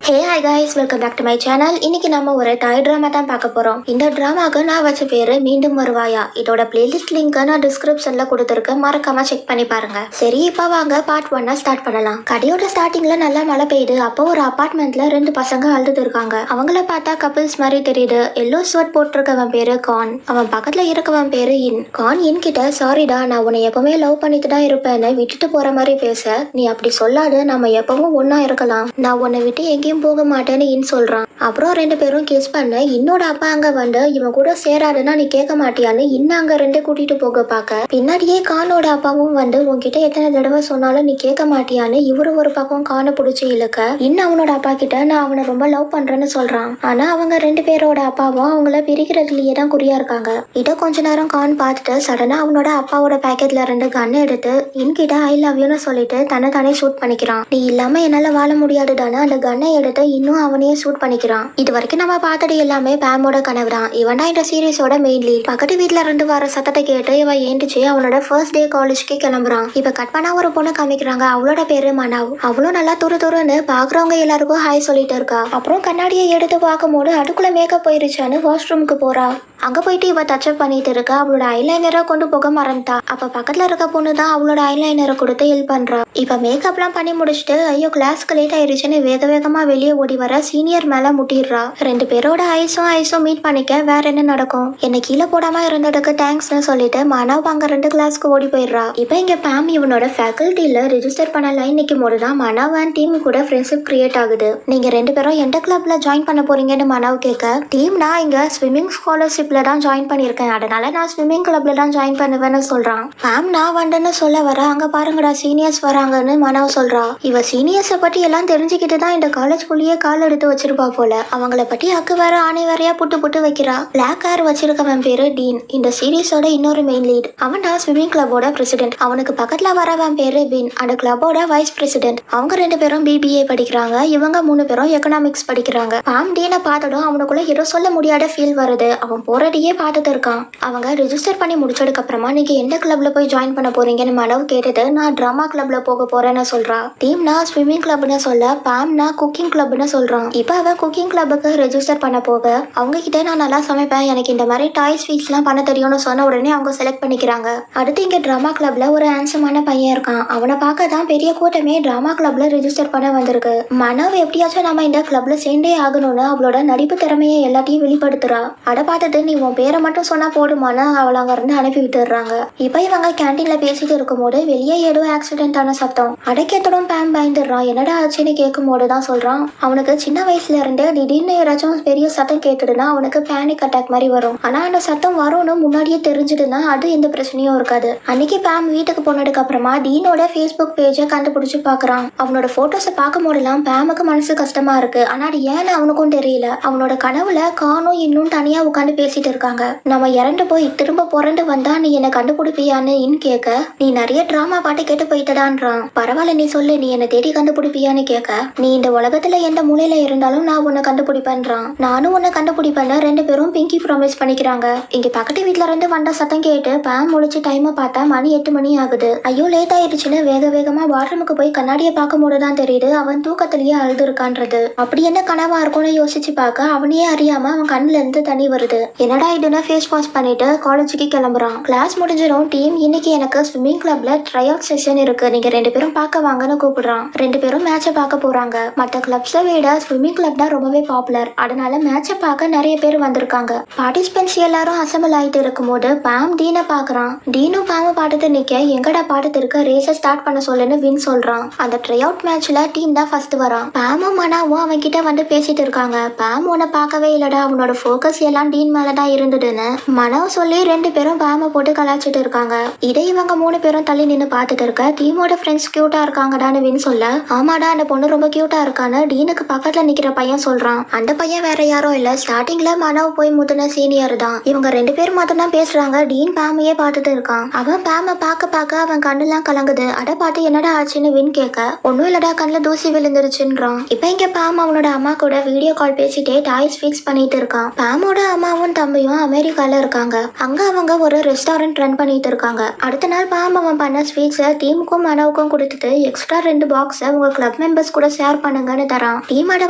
Hi guys, welcome back to my channel. இன்னைக்கு நம்ம ஒரு தாய் டிராமா தான் பார்க்க போறோம். இந்த டிராமாக்கு நான் வச்ச பேரு மீண்டும் வருவாயா. இதோட பிளேலிஸ்ட் லிங்க் நான் டிஸ்கிரிப்ஷன்ல கொடுத்துருக்கேன், மறக்காம செக் பண்ணி பாருங்க. சரி, இப்ப வாங்க பார்ட் 1 ஸ்டார்ட் பண்ணலாம். கடையோட ஸ்டார்டிங்ல நல்லா மழை பெய்யுது. அப்போ ஒரு அபார்ட்மெண்ட்ல 2 பசங்க அழுது இருக்காங்க. அவங்கள பார்த்தா கப்பிள்ஸ் மாதிரி தெரியுது. எல்லோ ஷர்ட் போட்டிருக்கவன் பேரு கான், அவன் பக்கத்துல இருக்கவன் பேரு இன். கான் இன் கிட்ட, சாரிடா, நான் உன்னை எப்பவுமே லவ் பண்ணிட்டு தான் இருப்பேன்னு விட்டுட்டு போற மாதிரி பேச, நீ அப்படி சொல்லாது, நம்ம எப்பவும் ஒன்னா இருக்கலாம், நான் உன்னை விட்டு எங்கேயும் போக மாட்டேன்னு இன் சொல்றான். அப்புறம் 2 பேரும் கிஸ் பண்ண, இன்னோட அப்பா அங்க வந்து இவன் கூட சேராதுன்னா நீ கேட்க மாட்டியான்னு இன்னும் அங்க 2 கூட்டிட்டு போக பார்க்க, பின்னாடியே கானோட அப்பாவும் வந்து உன்கிட்ட எத்தனை தடவை சொன்னாலும் நீ கேட்க மாட்டியான்னு இவரு ஒரு பக்கம் கானை பிடிச்சி இழுக்க, இன்னும் அவனோட அப்பா கிட்ட நான் அவனை ரொம்ப லவ் பண்றேன்னு சொல்றான். ஆனா அவங்க 2 பேரோட அப்பாவும் அவங்கள பிரிக்கிறதுலயே தான் குறியா இருக்காங்க. இதை கொஞ்ச நேரம் கான் பார்த்துட்டு சடனா அவனோட அப்பாவோட பேக்கெட்ல 2 கன் எடுத்து இன்கிட்ட ஐ லவ் யூன்னு சொல்லிட்டு தன்னை தானே ஷூட் பண்ணிக்கிறான். நீ இல்லாம என்னால வாழ முடியாதுடான்னு அந்த கன்னை எடுத்து இன்னும் அவனையே ஷூட் பண்ணிக்கிறான். இது வரைக்கும் நம்ம பார்த்தது எல்லாமே பேமோட கனவு தான். இவன் தான் இந்த சீரீஸோட மெயின் லீட். பக்கத்து வீட்டுல 2 வர சத்தத்தை கேட்டு இவன் ஏண்டிச்சு அவனோட ஃபர்ஸ்ட் டே காலேஜ்க்கு கிளம்புறான். இப்ப கட் பண்ணா ஒரு பொண்ணு காமிக்கிறாங்க. அவளோட பேரு மனாவ். அவளும் நல்லா துருன்னு பாக்குறவங்க எல்லாருக்கும் ஹாய் சொல்லிட்டு இருக்கா. அப்புறம் கண்ணாடியை எடுத்து பார்க்கும் போது அதுக்குள்ள மேக்கப் போயிருச்சான்னு வாஷ்ரூமுக்கு போறா. அங்க போயிட்டு இவ டச்சப் பண்ணிட்டு இருக்கா. அவளோட ஐலைனரை கொண்டு போக மறந்துட்டா. அப்ப பக்கத்துல இருக்க பொண்ணு தான் அவளோட ஐலைனரை கொடுத்து ஹெல்ப் பண்றா. இப்ப மேக்கப்லாம் பண்ணி முடிச்சுட்டு ஐயோ கிளாஸ்க்கு லேட் ஆயிருச்சுன்னு வேகமா வெளியே ஓடி வர சீனியர் மேல முட்டிடுறா. 2 பேரோட ஐஸும் மீட் பண்ணிக்க வேற என்ன நடக்கும். என்ன கீழே போடாம இருந்ததுக்கு தேங்க்ஸ்னு சொல்லிட்டு மனாவ் அங்க 2 கிளாஸ்க்கு ஓடி போயிடுறா. இப்ப இங்க பேம் இவனோட ஃபேக்கல்ட்டில ரெஜிஸ்டர் பண்ண லைன் நிக்கும் போதுதான் மனாவ் அண்ட் டீம் கூட ஃப்ரெண்ட்ஷிப் கிரியேட் ஆகுது. நீங்க 2 பேரும் எந்த கிளப்ல ஜாயின் பண்ண போறீங்கன்னு மனாவ் கேட்க, டீம் நான் இங்க ஸ்விம்மிங் ஸ்காலர்ஷிப்ல தான் ஜாயின் பண்ணிருக்கேன், அதனால நான் ஸ்விம்மிங் கிளப்ல தான் ஜாயின் பண்ணுவேன்னு சொல்றான். பேம் நான் வந்தேன்னு சொல்ல வர, அங்க பாருங்கடா சீனியர்ஸ் வராங்கன்னு மனாவ் சொல்றா. இவ சீனியர்ஸை பத்தி எல்லாம் தெரிஞ்சுக்கிட்டு தான் இந்த காலேஜ்குள்ளேயே கால் எடுத்து வச்சிருப்பா போல. அவங்கள பத்தி அக்கு வேற ஆணை வேறையா புட்டு வைக்கிறா. பிளாக் ஹேர் வச்சிருக்கவன் பேரு டீன், இந்த சீரீஸோட இன்னொரு மெயின் லீட். அவன் தான் ஸ்விம்மிங் கிளப்போட பிரசிடென்ட். அவனுக்கு பக்கத்துல வரவன் பேரு வின், அந்த கிளப்போட வைஸ் பிரசிடென்ட். அவங்க 2 பேரும் BBA படிக்கிறாங்க. இவங்க 3 பேரும் எக்கனாமிக்ஸ் படிக்கிறாங்க. பாம் டீனை பார்த்ததும் அவனுக்குள்ள ஏதோ சொல்ல முடியாத ஃபீல் வருது. அவன் போறதையே பார்த்துட்டு இருக்கான். அவங்க ரெஜிஸ்டர் பண்ணி முடிச்சதுக்கு அப்புறமா நீங்க எந்த கிளப்ல போய் ஜாயின் பண்ண போறீங்கன்னு மனவு கேட்டது, நான் டிராமா கிளப்ல போக போறேன்னு சொல்றா. டீம்னா ஸ்விம்மிங் கிளப்னு சொல்ல, பாம்னா குக்கிங் கிளப்னு சொல்றான். இப்ப அவன் குக்கிங் கிளப்புக்கு ரெஜிஸ்டர் பண்ண போக அவங்க கிட்ட நான் நல்லா சமைப்பேன், எனக்கு இந்த மாதிரி டாய் ஸ்வீட்ஸ் எல்லாம் பண்ண தெரியும்னு சொன்ன உடனே அவங்க செலக்ட் பண்ணிக்கிறாங்க. அடுத்து இங்க டிராமா கிளப்ல ஒரு ஹேண்ட்ஸமான பையன் இருக்கான். அவனை பார்க்க தான் பெரிய கூட்டமே டிராமா கிளப்ல ரெஜிஸ்டர் பண்ண வந்திருக்கு. மனவ் எப்படியாச்சும் நம்ம இந்த கிளப்ல சேர்ந்தே ஆகணும்னு அவளோட நடிப்பு திறமையை எல்லாத்தையும் வெளிப்படுத்துறா. அதை பார்த்துட்டு நீ உன் பேரை மட்டும் சொன்னா போடுமான்னு அவளை அங்க இருந்து அனுப்பி விட்டுறாங்க. இப்ப இவங்க கேண்டீன்ல பேசிட்டு இருக்கும் போது வெளியே ஏதோ ஆக்சிடென்டான சத்தம். அடைக்கத்தோடும் பேம் பயந்துடுறான். என்னடா ஆச்சுன்னு கேட்கும் போதுதான் சொல்றான், அவனுக்கு சின்ன வயசுல இருந்து திடீர்னு ஏதாச்சும் பெரிய சத்தம் கேட்டுடுனா அவனுக்கு பேனிக் அட்டாக் மாதிரி வரும். ஆனா அந்த சத்தம் வரும்னு முன்னாடியே தெரிஞ்சுதுன்னா அது எந்த பிரச்சனையும் இருக்காது. அன்னைக்கு பேம் வீட்டுக்கு போனதுக்கு அப்புறமா டீனோட ஃபேஸ்புக் பேஜை கண்டுபிடிச்சு பாக்குறான். அவனோட போட்டோஸை பார்க்கும் போதெல்லாம் பேமுக்கு மனசு கஷ்டமா இருக்கு. ஆனா அது ஏன்னு அவனுக்கும் தெரியல. அவனோட கனவுல கானும் இன்னும் தனியா உட்காந்து பேசிட்டு இருக்காங்க. நம்ம இறந்து போய் திரும்ப புரண்டு வந்தா நீ என்ன கண்டுபிடிப்பியான்னு இன் கேட்க, நீ நிறைய டிராமா பாட்டு கேட்டு போயிட்டடான்றான். பரவாயில்ல நீ சொல்லு, நீ என்ன தேடி கண்டுபிடிப்பியான்னு கேட்க, நீ இந்த உலகத்துல எந்த மூலையில இருந்தாலும் நான் உன்னை கண்டுபிடிப்பேன்றான். நானும் உன்னை கண்டுபிடிப்பேன்னு 2 பேரும் பிங்கி ப்ராமிஸ் பண்ணிக்கிறாங்க. இங்க பக்கத்து வீட்டுல இருந்து வந்த சத்தம் கேட்டு பேம் முடிச்சு டைமை பார்த்தா மணி 8 மணி ஆகுது. ஐயோ லேட் ஆயிடுச்சுன்னு வேகமா பாத்ரூமுக்கு போய் கண்ணாடியை பார்க்கும் போதுதான் தெரியுது அவன் தூக்கத்திலேயே அழுது இருக்கான்றது. அப்படி என்ன கனவா இருக்கும்னு யோசிச்சு பார்க்க அவனையே அறியாம அவன் கண்ணுல இருந்து தண்ணி வருது. என்னடா இதுன்னு ஃபேஸ் வாஷ் பண்ணிட்டு காலேஜுக்கு கிளம்புறான். கிளாஸ் முடிஞ்சிடும். டீம் இன்னைக்கு எனக்கு ஸ்விம்மிங் கிளப்ல ட்ரை அவுட் செஷன் இருக்கு, நீங்க 2 பேரும் பார்க்க வாங்கன்னு கூப்பிடுறான். 2 பேரும் மேட்சை பார்க்க போறாங்க. மற்ற கிளப்ஸை விட ஸ்விம்மிங் கிளப் தான் ரொம்பவே பாப்புலர், அதனால மேட்சை பார்க்க நிறைய பேர் வந்திருக்காங்க. பார்ட்டிசிபென்ட்ஸ் எல்லாரும் அசம்பிள் ஆயிட்டு இருக்கும் போது பாம் டீனை பாக்குறான். டீனும் பாம பாட்டுட்டு நிக்க, எங்கடா பாட்டுட்டு இருக்க, ரேஸை ஸ்டார்ட் பண்ண சொல்லுன்னு வின் சொல்றான். அந்த ட்ரை அவுட் மேட்ச்ல டீம் தான் ஃபர்ஸ்ட் வரான். பாமும் மனாவும் அவன் கிட்ட வந்து பேசிட்டு இருக்காங்க. பாம் உன்னை பார்க்கவே இல்லடா, அவனோட ஃபோக்கஸ் எல்லாம் டீன் மேலதான் இருந்ததுன்னு மனவ சொல்லி 2 பேரும் பாம போட்டு கலாச்சிட்டு இருக்காங்க. இதை இவங்க 3 பேரும் தள்ளி நின்று பார்த்துட்டு இருக்க, டீமோட ஃப்ரெண்ட்ஸ் கியூட்டா இருக்காங்கடான்னு வின் சொல்ல, ஆமாடா அந்த பொண்ணு ரொம்ப கியூட்டா இருக்கான்னு டீனுக்கு பக்கத்துல நிக்கிற பையன் சொல்றான். அந்த பையன் வேற யாரும் இல்ல, ஸ்டார்டிங்ல மனவ் போய் முத்தின சீனியர் தான். இவங்க 2 பேரும் மட்டும் தான் பேசுறாங்க. டீன் பேமையே பார்த்துட்டு இருக்கான். அவன் பேம பார்க்க அவன் கண்ணெல்லாம் கலங்குது. அதை பார்த்து என்னடா ஆச்சுன்னு வின் கேட்க, ஒன்னும் இல்லடா கண்ணுல தூசி விழுந்துருச்சுன்றான். இப்ப இங்க பேம் அவனோட அம்மா கூட வீடியோ கால் பேசிட்டே டாய்ஸ் ஃபிக்ஸ் பண்ணிட்டு இருக்கான். பேமோட அம்மாவும் தம்பியும் அமெரிக்கால இருக்காங்க. அங்க அவங்க ஒரு ரெஸ்டாரண்ட் ரன் பண்ணிட்டு இருக்காங்க. அடுத்த நாள் பாம் அவன் பண்ண ஸ்வீட்ஸை டீமுக்கும் மனோவுக்கும் கொடுத்துட்டு எக்ஸ்ட்ரா 2 பாக்ஸை உங்க கிளப் மெம்பர்ஸ் கூட ஷேர் பண்ணுங்கன்னு தரான். டீம் அட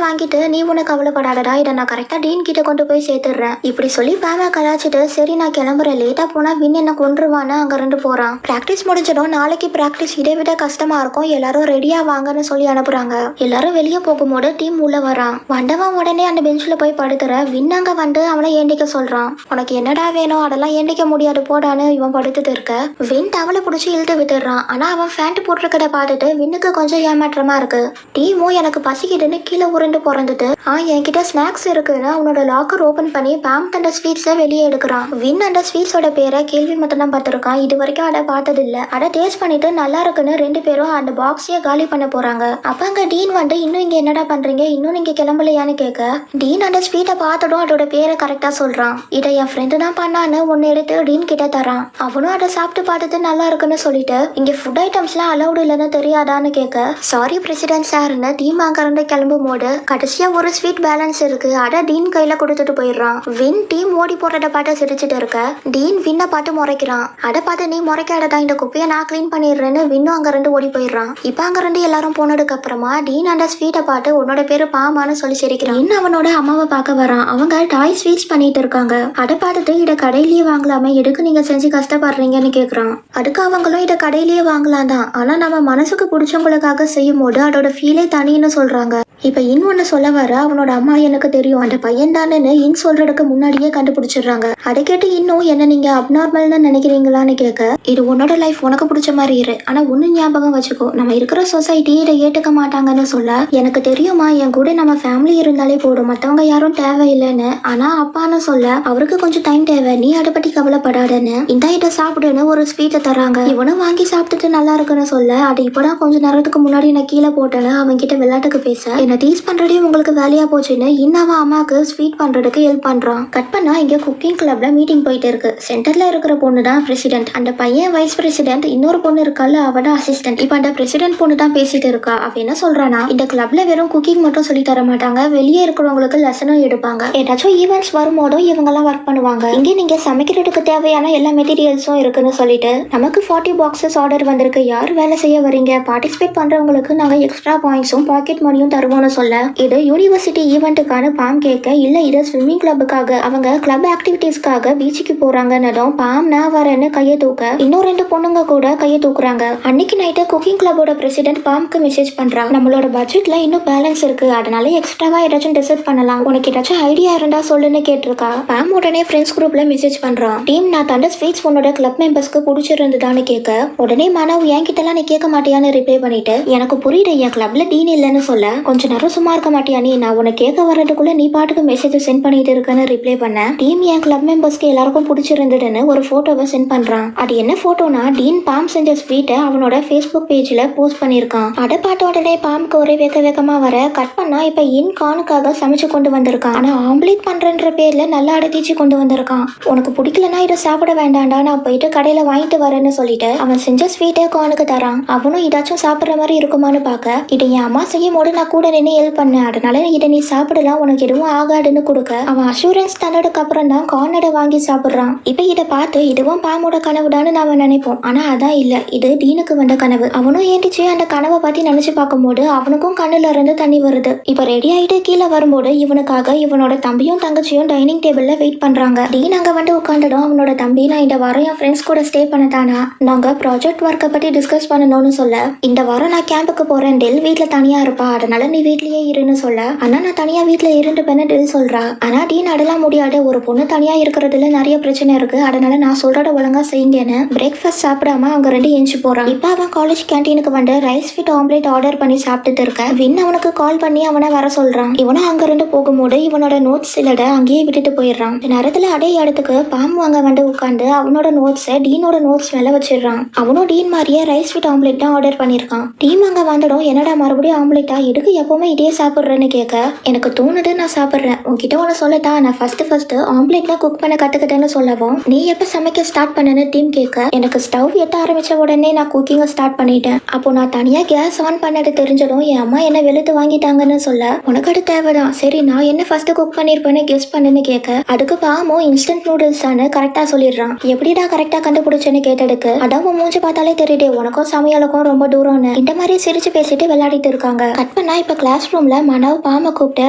வாங்கிட்டு நீ உனக்கு கவலைப்படாதடா, இதை நான் கரெக்டா டீன் கிட்ட கொண்டு போய் சேர்த்துடுறேன் இப்படி சொல்லி பாம கலாச்சிட்டு சரி நான் கிளம்புறேன், லேட்டா போனா வின் என்ன கொன்றுவான்னு அங்க இருந்து போறான். பிராக்டிஸ் முடிஞ்சதும் நாளைக்கு பிராக்டிஸ் இதை விட கஷ்டமா இருக்கும், எல்லாரும் ரெடியா வாங்கன்னு சொல்லி அனுப்புறாங்க. எல்லாரும் வெளியே போகும்போது டீம் உள்ள வரான். வந்தவன் உடனே அந்த பெஞ்ச்ல போய் படுத்துற. வின் அங்க வந்து அவனை ஏண்டிக்க சொல்றான். உனக்கு என்னடா வேணும், அதெல்லாம் ஏண்டிக்க முடியாது போடான்னு இவன் படுத்துட்டு இருக்க. வின் டவலை பிடிச்சி இழுத்து விட்டுறான். ஆனா அவன் ஃபேண்ட் போட்டிருக்கத பார்த்துட்டு வின்னுக்கு கொஞ்சம் ஏமாற்றமா இருக்கு. டீமும் எனக்கு பசிக்குதுன்னு கீழே உருண்டு பிறந்துட்டு என்கிட்ட ஸ்நாக்ஸ் இருக்குன்னு அவனோட லாக்கர் ஓபன் பண்ணி பாம் தண்ட ஸ்வீட்ஸை வெளியே எடுக்கிறான். வின் அந்த ஸ்வீட்ஸோட பேரை கேள்வி மட்டும் தான் பார்த்துருக்கான், இது வரைக்கும் அதை பார்த்தது இல்ல. அதை டேஸ்ட் பண்ணிட்டு நல்லா இருக்குன்னு 2 பேரும் அந்த பாக்ஸையே காலி பண்ண போறாங்க. அப்ப அங்க டீன் வந்து இன்னும் இங்க என்னடா பண்றீங்க, இன்னும் நீங்க கிளம்பலையான்னு கேட்க டீன் அந்த ஸ்வீட்டை பார்த்ததும் அதோட பேரை கரெக்டா சொல்றான். இதை என் ஃப்ரெண்டு தான் பண்ணான்னு ஒன்னு எடுத்து டீன் கிட்ட தரான். அவனும் அதை சாப்பிட்டு பார்த்துட்டு நல்லா இருக்குன்னு சொல்லிட்டு இங்க ஃபுட் ஐட்டம்ஸ்லாம் அலௌடு இல்லைன்னு தெரியாதான்னு கேட்க சாரி பிரசிடென்ட் சார்னு டீம் அங்க இருந்து கிளம்பும் போது கடைசியா ஒரு ஸ்வீட் பேலன்ஸ் இருக்கு, அதை டீன் கையில கொடுத்துட்டு போயிடுறான். வின் டீம் ஓடி போறத பார்த்து சிரிச்சுட்டு இருக்க டீன் வின்னை பார்த்து முறைக்கிறான். அதை பார்த்து நீ முறைக்காதடா, இந்த குப்பையை நான் கிளீன் பண்ணிடுறேன்னு வின்னும் அங்க இருந்து ஓடி போயிடுறான். இப்ப அங்க இருந்து எல்லாரும் போனதுக்கு அப்புறமா டீன் அந்த ஸ்வீட்டை பார்த்து உன்னோட பேரு பாமான்னு சொல்லி சிரிக்கிறான். இன்னும் அவனோட அம்மாவை பார்க்க வரான். அவங்க டாய் ஸ்வீட்ஸ் பண்ணிட்டு இருக்காங்க. அதை பார்த்துட்டு இதை கடையிலேயே வாங்கலாமே, எதுக்கு நீங்க செஞ்சு கஷ்டப்படுறீங்கன்னு கேக்குறான். அதுக்கு அவங்களும் இதை கடையிலேயே வாங்கலாம் தான், ஆனா நம்ம மனசுக்கு பிடிச்சவங்களுக்காக செய்யும் போது அதோட ஃபீலே தனின்னு சொல்றாங்க. இப்ப இன்னொன்னு சொல்ல வர அவனோட அம்மா எனக்கு தெரியும் அந்த பையன் தானேன்னு இன் சொல்றதுக்கு முன்னாடியே கண்டுபிடிச்சிடுறாங்க. அதை கேட்டு இன்னும் என்ன நீங்க அப்நார்மல்னு நினைக்கிறீங்களான்னு கேட்க இது உன்னோட லைஃப் உனக்கு பிடிச்ச மாதிரி இரு, ஆனா ஒன்னு ஞாபகம் வச்சுக்கோ, நம்ம இருக்கிற சொசைட்டி இதை ஏற்றுக்க மாட்டாங்கன்னு சொல்ல எனக்கு தெரியுமா, என் கூட நம்ம ஃபேமிலி இருந்தாலே போடும், மத்தவங்க யாரும் தேவையில்லைன்னு. ஆனா அப்பான்னு சொல்ல அவருக்கு கொஞ்சம் டைம் தேவை, நீ அதை பத்தி கவலைப்படாதன்னு இந்த இதை சாப்பிடுன்னு ஒரு ஸ்வீட்டை தராங்க. இவனும் வாங்கி சாப்பிட்டுட்டு நல்லா இருக்குன்னு சொல்ல அது இப்பதான் கொஞ்ச நேரத்துக்கு முன்னாடி நான் கீழே போட்டேன்னு அவங்க கிட்ட விளையாட்டுக்கு பேச என்ன டீஸ் பண்றதே உங்களுக்கு வேலையா போச்சுன்னு இன்னவா அம்மாக்கு ஸ்வீட் பண்றதுக்கு ஹெல்ப் பண்றான். கட் பண்ணா இங்க குக்கிங் கிளப்ல மீட்டிங் போயிட்டு இருக்கு. சென்டர்ல இருக்கிற பொண்ணு தான் பிரசிடென்ட், அந்த பையன் வைஸ் பிரசிடென்ட், இன்னொரு பொண்ணு இருக்கால அவட அசிஸ்டன்ட். இப்ப அந்த பிரசிடென்ட் பொண்ணு தான் பேசிட்டு இருக்கா. அவ என்ன சொல்றானா, இந்த கிளப்ல வெறும் குக்கிங் மட்டும் சொல்லி தர மாட்டாங்க, வெளியே இருக்கிறவங்களுக்கு லெசனும் எடுப்பாங்க, ஏதாச்சும் ஈவெண்ட்ஸ் வரும்போதும் இவங்க எல்லாம் ஒர்க் பண்ணுவாங்க, இங்க நீங்க சமைக்கிறதுக்கு தேவையான எல்லா மெட்டீரியல்ஸும் இருக்குன்னு சொல்லிட்டு நமக்கு 40 பாக்ஸஸ் ஆர்டர் வந்திருக்கு, யார் வேலை செய்ய வரீங்க, பார்ட்டிசிபேட் பண்றவங்களுக்கு நாங்க எக்ஸ்ட்ரா பாயிண்ட்ஸும் பாக்கெட் மணியும் தருவோம்னு சொல்ல இது யூனிவர்சிட்டி ஈவெண்ட்டுக்கான பாம் கேட்க இல்ல இது ஸ்விம்மிங் கிளப்புக்காக, அவங்க கிளப் ஆக்டிவிட்டீஸ்க்காக பீச்சுக்கு போறாங்கன்னதும் பாம் நான் வரேன்னு கையை தூக்க இன்னும் 2 பொண்ணுங்க கூட கையை தூக்குறாங்க. அன்னைக்கு நைட்டு குக்கிங் கிளப்போட பிரசிடென்ட் பாம்க்கு மெசேஜ் பண்றா, நம்மளோட பட்ஜெட்ல இன்னும் பேலன்ஸ் இருக்கு, அதனால எக்ஸ்ட்ராவா ஏதாச்சும் டிசைட் பண்ணலாம், உனக்கு ஏதாச்சும் ஐடியா இருந்தா சொல்லுன்னு கேட்டிருக்கா. பாம் உடனே ஃப்ரெண்ட்ஸ் குரூப்ல மெசேஜ் பண்றான், டீம் நான் தண்ட ஸ்வீட்ஸ் உன்னோட கிளப் மெம்பர்ஸ்க்கு பிடிச்சிருந்துதான்னு கேட்க உடனே மனவ் என்கிட்டலாம் நீ கேட்க மாட்டியான்னு ரிப்ளை பண்ணிட்டு எனக்கு புரியுது என் கிளப்ல டீன் இல்லைன்னு சொல்ல கொஞ்ச நேரம் சும்மா இருக்க மாட்டியா நீ, நான் உனக்கு கேட்க வர்றதுக்குள்ள நீ பாட்டுக்கு மெசேஜ் சென்ட் பண்ணிட்டு இருக்கன்னு ரிப்ளை பண்ண டீம் என் கிளப் மெம்பர்ஸ்க்கு எல்லாருக்கும் பிடிச்சிருந்ததுன்னு ஒரு போட்டோவை சென்ட் பண்றான். அது என்ன போட்டோனா டீன் பாம் செஞ்ச ஸ்வீட்டை அவனோட ஃபேஸ்புக் பேஜ்ல போஸ்ட் பண்ணிருக்கான். அதை பார்த்த உடனே பாம்க்கு ஒரே வேகமா வர கட் பண்ணா இப்ப இன் கானுக்காக சமைச்சு கொண்டு வந்திருக்கான். ஆனா ஆம்லேட் பண்றன்ற பேர்ல நல்லா அடத்திச்சு கொண்டு வந்திருக்கான். உனக்கு பிடிக்கலன்னா இதை சாப்பிட வேண்டாம்டா, நான் போயிட்டு கடையில வாங்கிட்டு வரேன்னு சொல்லிட்டு அவன் செஞ்ச ஸ்வீட்டை கானுக்கு தரான். அவனும் இதாச்சும் சாப்பிடுற மாதிரி இருக்குமான்னு பார்க்க இதை என் அம்மா செய்யும் போது நான் கூட நின்று ஹெல்ப் பண்ண, அதனால இதை நீ சாப்பிடலாம், உனக்கு எதுவும் ஆகாதுன்னு கொடுக்க அவன் அஷூரன்ஸ் தந்ததுக்கு அப்புறம் தான் கார்னடை வாங்கி சாப்பிடுறான். இப்ப இதை பார்த்து இதுவும் பாமோட கனவுடான்னு நாம நினைப்போம், ஆனா அதான் இல்ல, இது டீனுக்கு வந்த கனவு. அவனும் ஏண்டிச்சு அந்த கனவை பத்தி நினைச்சு பார்க்கும்போது அவனுக்கும் கண்ணுல இருந்து தண்ணி வருது. இப்ப ரெடி ஆயிட்டு கீழே வரும்போது இவனுக்காக இவனோட தம்பியும் தங்கச்சியும் டைனிங் டேபிள்ல வெயிட் பண்றாங்க. டீன் அங்க வந்து உட்காந்துடும் அவனோட தம்பி நான் இந்த வாரம் என் ஃப்ரெண்ட்ஸ் கூட ஸ்டே பண்ணதானா, நாங்க ப்ராஜெக்ட் ஒர்க்கை பத்தி டிஸ்கஸ் பண்ணணும்னு சொல்ல இந்த வாரம் நான் கேம்புக்கு போறேன், டெல் வீட்டுல தனியா இருப்பா, அதனால நீ வீட்லயே இருன்னு சொல்ல ஆனா நான் தனியா வீட்டுல இருந்துப்பேன்னு டெல் சொல்றா. ஆனா டீன் அதெல்லாம் முடியாது, ஒரு பொண்ணு தனியா இருக்கிறதுல நிறைய பிரச்சனை இருக்கு, அதனால நான் சொல்றத ஒழுங்கா செய்யுங்கன்னு பிரேக்ஃபாஸ்ட் சாப்பிடாம அவங்க 2 எஞ்சி போறான். இப்ப அவன் காலேஜ் கேன்டீனுக்கு வந்து ரைஸ் வித் ஆம்லேட் ஆர்டர் பண்ணி சாப்பிட்டுட்டு இருக்க வின் அவனுக்கு கால் பண்ணி அவனை வர சொல்றான். இவனும் அங்க இருந்து போகும்போது இவனோட நோட்ஸ் சிலட அங்கேயே விட்டுட்டு போயிடுறான். இந்த நேரத்துல அதே இடத்துக்கு பாம் அங்க வந்து உட்காந்து அவனோட நோட்ஸை டீனோட நோட்ஸ் மேல வச்சிடுறான். அவனும் டீன் மாதிரியே ரைஸ் வித் ஆம்லேட் தான் ஆர்டர் பண்ணிருக்கான். டீம் அங்க வந்துடும் என்னடா மறுபடியும் ஆம்லேட்டா, எதுக்கு எப்ப எப்பவுமே இதையே சாப்பிட்றேன்னு கேட்க எனக்கு தோணுது நான் சாப்பிட்றேன். உன்கிட்ட ஒன்று சொல்லட்டா, நான் ஃபர்ஸ்ட் ஆம்லேட்ல குக் பண்ண கத்துக்கிட்டேன்னு சொல்லவும் நீ எப்ப சமைக்க ஸ்டார்ட் பண்ணேன்னு டீம் கேட்க எனக்கு ஸ்டவ் எட்ட ஆரம்பிச்ச உடனே நான் குக்கிங்கை ஸ்டார்ட் பண்ணிட்டேன். அப்போ நான் தனியா கேஸ் ஆன் பண்ணது தெரிஞ்சதும் என் அம்மா என்ன வெளுத்து வாங்கிட்டாங்கன்னு சொல்ல உனக்கு அது தேவைதான், சரி நான் என்ன ஃபர்ஸ்ட் குக் பண்ணிருப்பேன்னு கெஸ் பண்ணுன்னு கேட்க அதுக்கு பாமோ இன்ஸ்டன்ட் நூடுல்ஸ் கரெக்டா சொல்லிடுறான். எப்படிடா கரெக்டா கண்டுபிடிச்சேன்னு கேட்டதுக்கு அதான் உன் மூஞ்சி பார்த்தாலே தெரியுது உனக்கும் சமையலுக்கும் ரொம்ப தூரம்னு. இந்த மாதிரி சிரிச்சு பேசிட்டு விளையாடிட்டு இருக்காங்க. கட் பண்ணா இப்ப கிளாஸ் ரூம்ல மனவ் பாம கூப்பிட்டு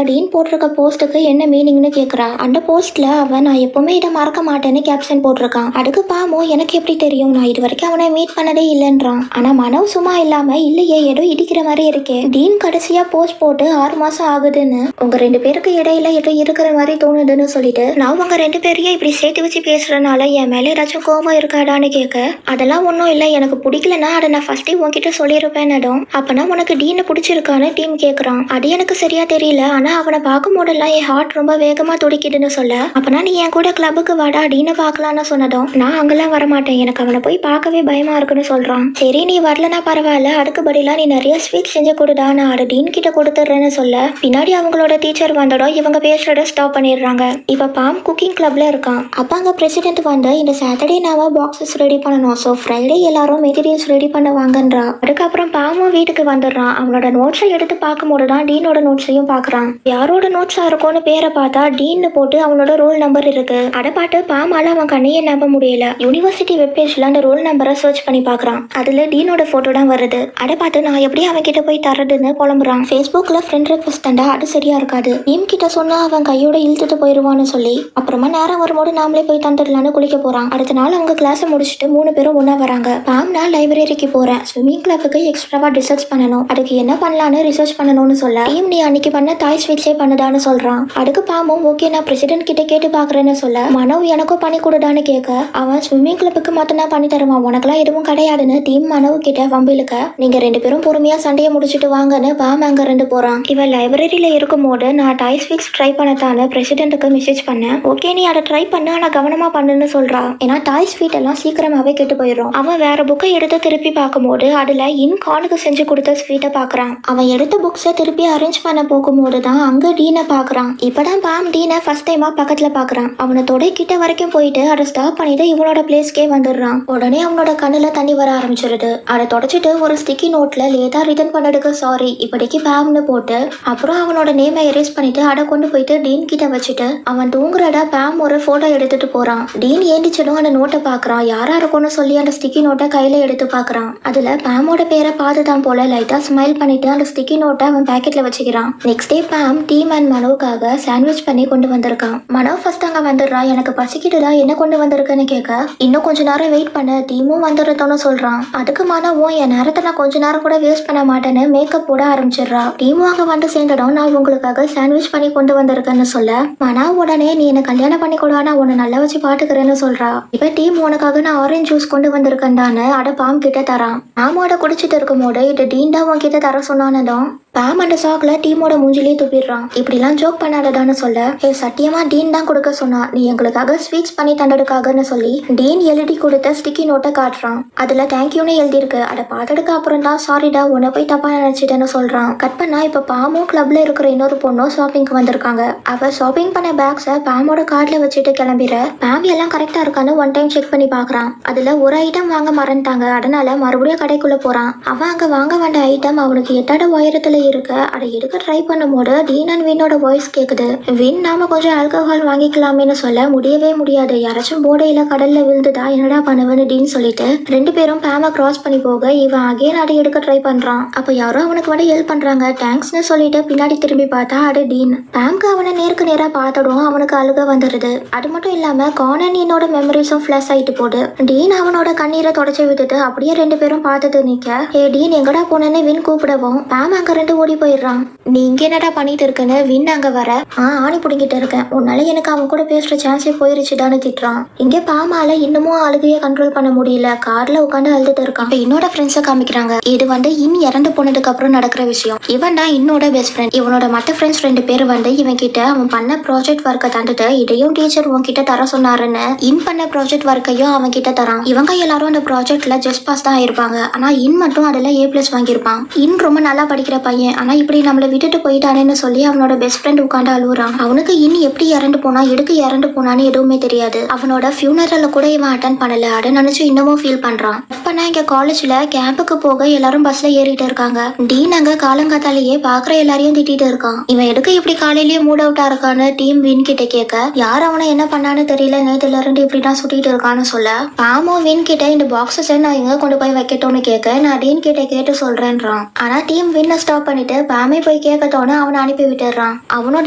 டீன் போட்டிருக்க போஸ்ட்டுக்கு என்ன மீனிங்னு கேக்குறா. அந்த போஸ்ட்ல அவன் நான் எப்பவுமே இதை மறக்க மாட்டேன்னு கேப்ஷன் போட்டிருக்கான். அதுக்கு பாமோ எனக்கு எப்படி தெரியும், நான் இது வரைக்கும் அவனை மீட் பண்ணதே இல்லைன்றான். ஆனா மனவ் சும்மா இல்லாம இல்லையே ஏதோ இடிக்கிற மாதிரி இருக்கே, டீன் கடைசியா போஸ்ட் போட்டு 6 மாசம் ஆகுதுன்னு உங்க 2 பேருக்கு இடையில ஏதோ இருக்கிற மாதிரி தோணுதுன்னு சொல்லிட்டு நான் உங்க 2 பேரையும் இப்படி சேர்த்து வச்சு பேசுறதுனால என் மேல ஏதாச்சும் கோவம் இருக்காடான்னு கேட்க அதெல்லாம் ஒன்றும் இல்லை, எனக்கு பிடிக்கலன்னா அதை நான் ஃபர்ஸ்டே உன்கிட்ட சொல்லியிருப்பேன். அப்பனா உனக்கு டீனை பிடிச்சிருக்கான்னு டீம் கேட்குறான். அது எனக்கு சரியா தெரியல, ஆனா அவனை பார்க்கும் போதெல்லாம் என் ஹார்ட் ரொம்ப வேகமா துடிக்குதுன்னு சொல்ல அப்பனா நீ என் கூட கிளப்புக்கு வாடா டீனை பார்க்கலான்னு சொன்னதும் நான் அங்கெல்லாம் வரமாட்டேன், எனக்கு அவனை போய் பார்க்கவே பயமா இருக்குன்னு சொல்றான். சரி நீ வரலனா பரவாயில்ல, அதுக்கு பதிலாக நீ நிறைய ஸ்வீட் செஞ்சு கொடுடா, நான் அதை டீன் கிட்ட கொடுத்துட்றேன்னு சொல்ல பின்னாடி அவங்களோட டீச்சர் வந்ததும் இவங்க பேசுறத ஸ்டாப் பண்ணிடுறாங்க. இப்ப பாம் குக்கிங் கிளப்ல இருக்கான். அப்ப அங்க பிரசிடென்ட் வந்து இந்த சாட்டர்டே நாம பாக்ஸஸ் ரெடி பண்ணணும், ஸோ ஃப்ரைடே எல்லாரும் மெட்டீரியல்ஸ் ரெடி பண்ணுவாங்கன்றா. அதுக்கப்புறம் பாமும் வீட்டுக்கு வந்துடுறான். அவனோட நோட்ஸை எடுத்து பார்க்கும்போது தான் டீனோட நோட்ஸையும் பார்க்குறான். யாரோட நோட்ஸா இருக்கும்னு பேரை பார்த்தா டீன்னு போட்டு அவனோட ரோல் நம்பர் இருக்கு. அதை பார்த்து பாமால அவன் கண்ணையே நம்ப முடியல. யூனிவர்சிட்டி வெப்பேஜ்ல அந்த ரோல் நம்பரை சர்ச் பண்ணி பார்க்குறான். அதுல டீனோட போட்டோ தான் வருது. அதை பார்த்து நான் எப்படி அவன் கிட்ட போய் தர்றதுன்னு புலம்புறான். ஃபேஸ்புக்ல ஃப்ரெண்ட் ரெக்வஸ்ட் தண்டா அது சரியா இருக்காது, டீம் கிட்ட சொன்னா அவன் கையோட இழுத்துட்டு போயிருவான்னு சொல்லி அப்புறமா நேரம் வரும்போது நாமளே போய் தந்துடலான்னு குளிக்க போறான். அடுத்த நாள் அவங்க கிளாஸை முடிச்சுட்டு 3 பேரும் ஒன்னா வராங்க. பாம்னா லைப்ரரிக்கு போறேன், ஸ்விம்மிங் கிளப்புக்கு எக்ஸ்ட்ராவா ரிசர்ச் பண்ணணும், அதுக்கு என்ன பண்ணலான்னு ரிசர்ச் பண்ணணும்னு சொல்ல டீம் நீ அன்னைக்கு பண்ண தாய் ஸ்வீட்ஸே பண்ணுதான்னு சொல்றான். அதுக்கு பாமும் ஓகே நான் பிரசிடென்ட் கிட்ட கேட்டு பாக்குறேன்னு சொல்ல மனவ் எனக்கும் பண்ணி கொடுடான்னு கேட்க அவன் ஸ்விம்மிங் கிளப்புக்கு மட்டும் தான் பண்ணி தருவான், உனக்குலாம் எதுவும் கிடையாதுன்னு டீம் மனவ் கிட்ட வம்பிலுக்க நீங்க 2 பேரும் பொறுமையா சண்டையை முடிச்சுட்டு வாங்கன்னு பாம் அங்க இருந்து போறான். இவன் லைப்ரரியில இருக்கும் போது நான் டாய் ஸ்வீட்ஸ் ட்ரை பண்ணத்தான பிரசிடென்ட்டுக்கு மெசேஜ் பண்ணேன். ஓகே நீ அதை ட்ரை பண்ண, ஆனா கவனமா பண்ணுன்னு சொல்றா. ஏன்னா டாய் ஸ்வீட் எல்லாம் சீக்கிரமாவே கெட்டு போயிடும். அவன் வேற புக்கை எடுத்து திருப்பி பார்க்கும்போது அதுல கானுக்கு செஞ்சு கொடுத்த ஸ்வீட்டை பாக்குறான். அவன் எடுத்த புக்ஸை திருப்பி அரேஞ்ச் பண்ண போகும்போது தான் அங்க டீனை பாக்குறான். இப்பதான் பாம் டீனை ஃபர்ஸ்ட் டைமா பக்கத்துல பாக்குறான். அவனை தொடை கிட்ட வரைக்கும் போயிட்டு அதை ஸ்டாப் பண்ணிட்டு இவனோட பிளேஸ்க்கே வந்துடுறான். உடனே அவனோட கண்ணுல தண்ணி வர ஆரம்பிச்சிருது. அதை தொடச்சிட்டு ஒரு ஸ்டிக்கி நோட்ல லேட்டா ரிட்டர்ன் பண்ணதுக்கு சாரி இப்படிக்கு பாம்னு போட்டு அப்புறம் அவனோட நேமை எரேஸ் பண்ணிட்டு அதை கொண்டு போயிட்டு டீன் கிட்ட வச்சுட்டு அவன் தூங்குறத பாம் ஒரு போட்டோ எடுத்துட்டு போறான். டீன் ஏந்திச்சதும் அந்த நோட்டை பாக்குறான். யாரா இருக்கும்னு சொல்லி அந்த ஸ்டிக்கி நோட்டை கையில எடுத்து பாக்குறான். அதுல பாமோட பேரை பார்த்துதான் போல லைட்டா ஸ்மைல் பண்ணிட்டு அந்த ஸ்டிக்கி நோட்டை அவன் பேக்கெட்ல வச்சுக்கிறான். Next day Pam Tim and மனோவுக்காக சாண்ட்விச் பண்ணி கொண்டு வந்திருக்கான். மனோ ஃபர்ஸ்ட் அங்க வந்துடுறான். எனக்கு பசிக்கிட்டுதா என்ன கொண்டு வந்திருக்குன்னு கேட்க இன்னும் கொஞ்ச நேரம் வெயிட் பண்ண டீமும் வந்துடுறதோன்னு சொல்றான். அதுக்கு மனவும் என் நேரத்தை நான் கொஞ்ச நேரம் கூட வேஸ்ட் பண்ண மாட்டேன்னு மேக்கப் போட ஆரம்பிச்சிடுறா. டீமும் அங்க வந்து சேர்ந்ததும் நான் உங்களுக்காக சாண்ட்விச் பண்ணி கொண்டு வந்திருக்கேன்னு சொல்ல மனா உடனே நீ என்ன கல்யாணம் பண்ணி கூட நான் உன்னை நல்லா வச்சு பாத்துக்கிறேன்னு சொல்றா. இப்ப டீம் உனக்காக நான் ஆரஞ்சு ஜூஸ் கொண்டு வந்திருக்கேன்டான்னு அட பாம் கிட்ட தரான். பாமோட குடிச்சிட்டு இருக்கும் போது இது டீன் தான் உன் கிட்ட தர சொன்னானதும் பாம் அந்த சாக்ல டீமோட மூஞ்சிலே துப்பிடுறான். இப்படிலாம் ஜோக் பண்ணாததான்னு சொல்ல சத்தியமா டீன் தான் கொடுக்க சொன்னா, நீ எங்களுக்காக ஸ்வீட்ஸ் பண்ணி தந்ததுக்காகன்னு சொல்லி டீன் எழுதி கொடுத்த ஸ்டிக்கி நோட்டை காட்டுறான். அதுல தேங்க்யூன்னு எழுதியிருக்கு. அதை பார்த்ததுக்கு அப்புறம் தான் சாரிடா உன்னை போய் தப்பா நினைச்சிட்டேன்னு சொல்றான். கட் பண்ணா இப்ப பாமும் கிளப்ல இருக்கிற இன்னொரு பொண்ணும் ஷாப்பிங்க்கு வந்திருக்காங்க. அவ ஷாப்பிங் பண்ண பேக்ஸை பாமோட கார்ட்ல வச்சுட்டு கிளம்பிற பாம் எல்லாம் கரெக்டா இருக்கான்னு ஒன் டைம் செக் பண்ணி பாக்குறான். அதுல ஒரு ஐட்டம் வாங்க மறந்துட்டாங்க. அதனால மறுபடியும் கடைக்குள்ள போறான். அவன் அங்க வாங்க வேண்டிய ஐட்டம் அவனுக்கு எட்டாத உயரத்துல இருக்க அதை எடுக்க ட்ரை பண்ணும்போது டீன் அண்ட் வின்னோட வாய்ஸ் கேக்குது. வின் நாம கொஞ்சம் ஆல்கஹால் வாங்கிக்கலாமேன்னு சொல்ல முடியவே முடியாது, யாராச்சும் போடையில கடல்ல விழுந்துட்டா என்னடா பண்ணுவேன்னு டீன் சொல்லிட்டு 2 பேரும் பேம கிராஸ் பண்ணி போக இவன் அகைன் அதை எடுக்க ட்ரை பண்றான். அப்ப யாரோ அவனுக்கு வட ஹெல்ப் பண்றாங்க. தேங்க்ஸ்னு சொல்லிட்டு பின்னாடி திரும்பி பார்த்தா அது டீன். பேம்க்கு அவனை நேருக்கு நேரா பார்த்ததும் அவனுக்கு அழுக வந்துடுது. அது மட்டும் இல்லாம கானன் என்னோட மெமரிஸும் ஃபிளாஷ் ஆயிட்டு போடு. டீன் அவனோட கண்ணீரை தொடச்சி விட்டுட்டு அப்படியே 2 பேரும் பார்த்துட்டு நிக்க டீன் எங்கடா போனேன்னு வின் கூப்பிடவும் பேம் அங்க 2 ஓடி போயிடுறான். நீ இங்க என்னடா பண்ணிட்டு இருக்குன்னு வின் அங்க வர ஆணி பிடிங்கிட்டு இருக்கேன், உன்னால எனக்கு அவன் கூட பேசுற சான்ஸே போயிருச்சுடான்னு திட்டுறான். இங்க பாமால இன்னமும் அழுகைய கண்ட்ரோல் பண்ண முடியல. கார்ல உட்காந்து அழுதுட்டு இருக்கான். என்னோட ஃப்ரெண்ட்ஸை காமிக்கிறாங்க. இது இன் இறந்து போனதுக்கு அப்புறம் நடக்கிற விஷயம். இவன் தான் இன்னோட பெஸ்ட் ஃப்ரெண்ட். இவனோட மற்ற ஃப்ரெண்ட்ஸ் 2 பேர் இவன் கிட்ட அவன் பண்ண ப்ராஜெக்ட் ஒர்க்கை தந்துட்டு இதையும் டீச்சர் உன்கிட்ட தர சொன்னாருன்னு இன் பண்ண ப்ராஜெக்ட் ஒர்க்கையும் அவன் கிட்ட தரான். இவங்க எல்லாரும் அந்த ப்ராஜெக்ட்ல ஜஸ்ட் பாஸ் தான் ஆயிருப்பாங்க. ஆனா இன் மட்டும் அதுல A+ வாங்கியிருப்பான். இன் ரொம்ப நல்லா படிக்கிற பையன். பையன், ஆனா இப்படி நம்மளை விட்டுட்டு போயிட்டானேன்னு சொல்லி அவனோட பெஸ்ட் ஃப்ரெண்ட் உட்காந்து அழுகுறான். அவனுக்கு இன்னும் எப்படி இறந்து போனா எதுக்கு இறந்து போனான்னு எதுவுமே தெரியாது. அவனோட ஃபியூனரல்ல கூட இவன் அட்டன் பண்ணல. அதை நினைச்சு இன்னமும் ஃபீல் பண்றான். அப்பனா இங்க காலேஜ்ல கேம்புக்கு போக எல்லாரும் பஸ்ல ஏறிட்டு இருக்காங்க. டீன் அங்க காலங்காத்தாலேயே பாக்குற எல்லாரையும் திட்டிட்டு இருக்கான். இவன் எதுக்கு இப்படி காலையிலேயே மூட் அவுட்டா இருக்கான்னு டீம் வின் கிட்ட கேட்க, யார் அவனை என்ன பண்ணான்னு தெரியல, நேத்துல இருந்து இப்படிதான் சுட்டிட்டு இருக்கான்னு சொல்ல, பாமோ வின் கிட்ட இந்த பாக்ஸஸ் நான் எங்க கொண்டு போய் வைக்கட்டும்னு கேட்க, நான் டீன் கிட்ட கேட்டு சொல்றேன்றான். ஆனா டீம் வின்ன ஸ்டாப் பண்ணிட்டு பாமே போய் கேட்கத்தோன்னு அவனை அனுப்பி விட்டுறான். அவனும்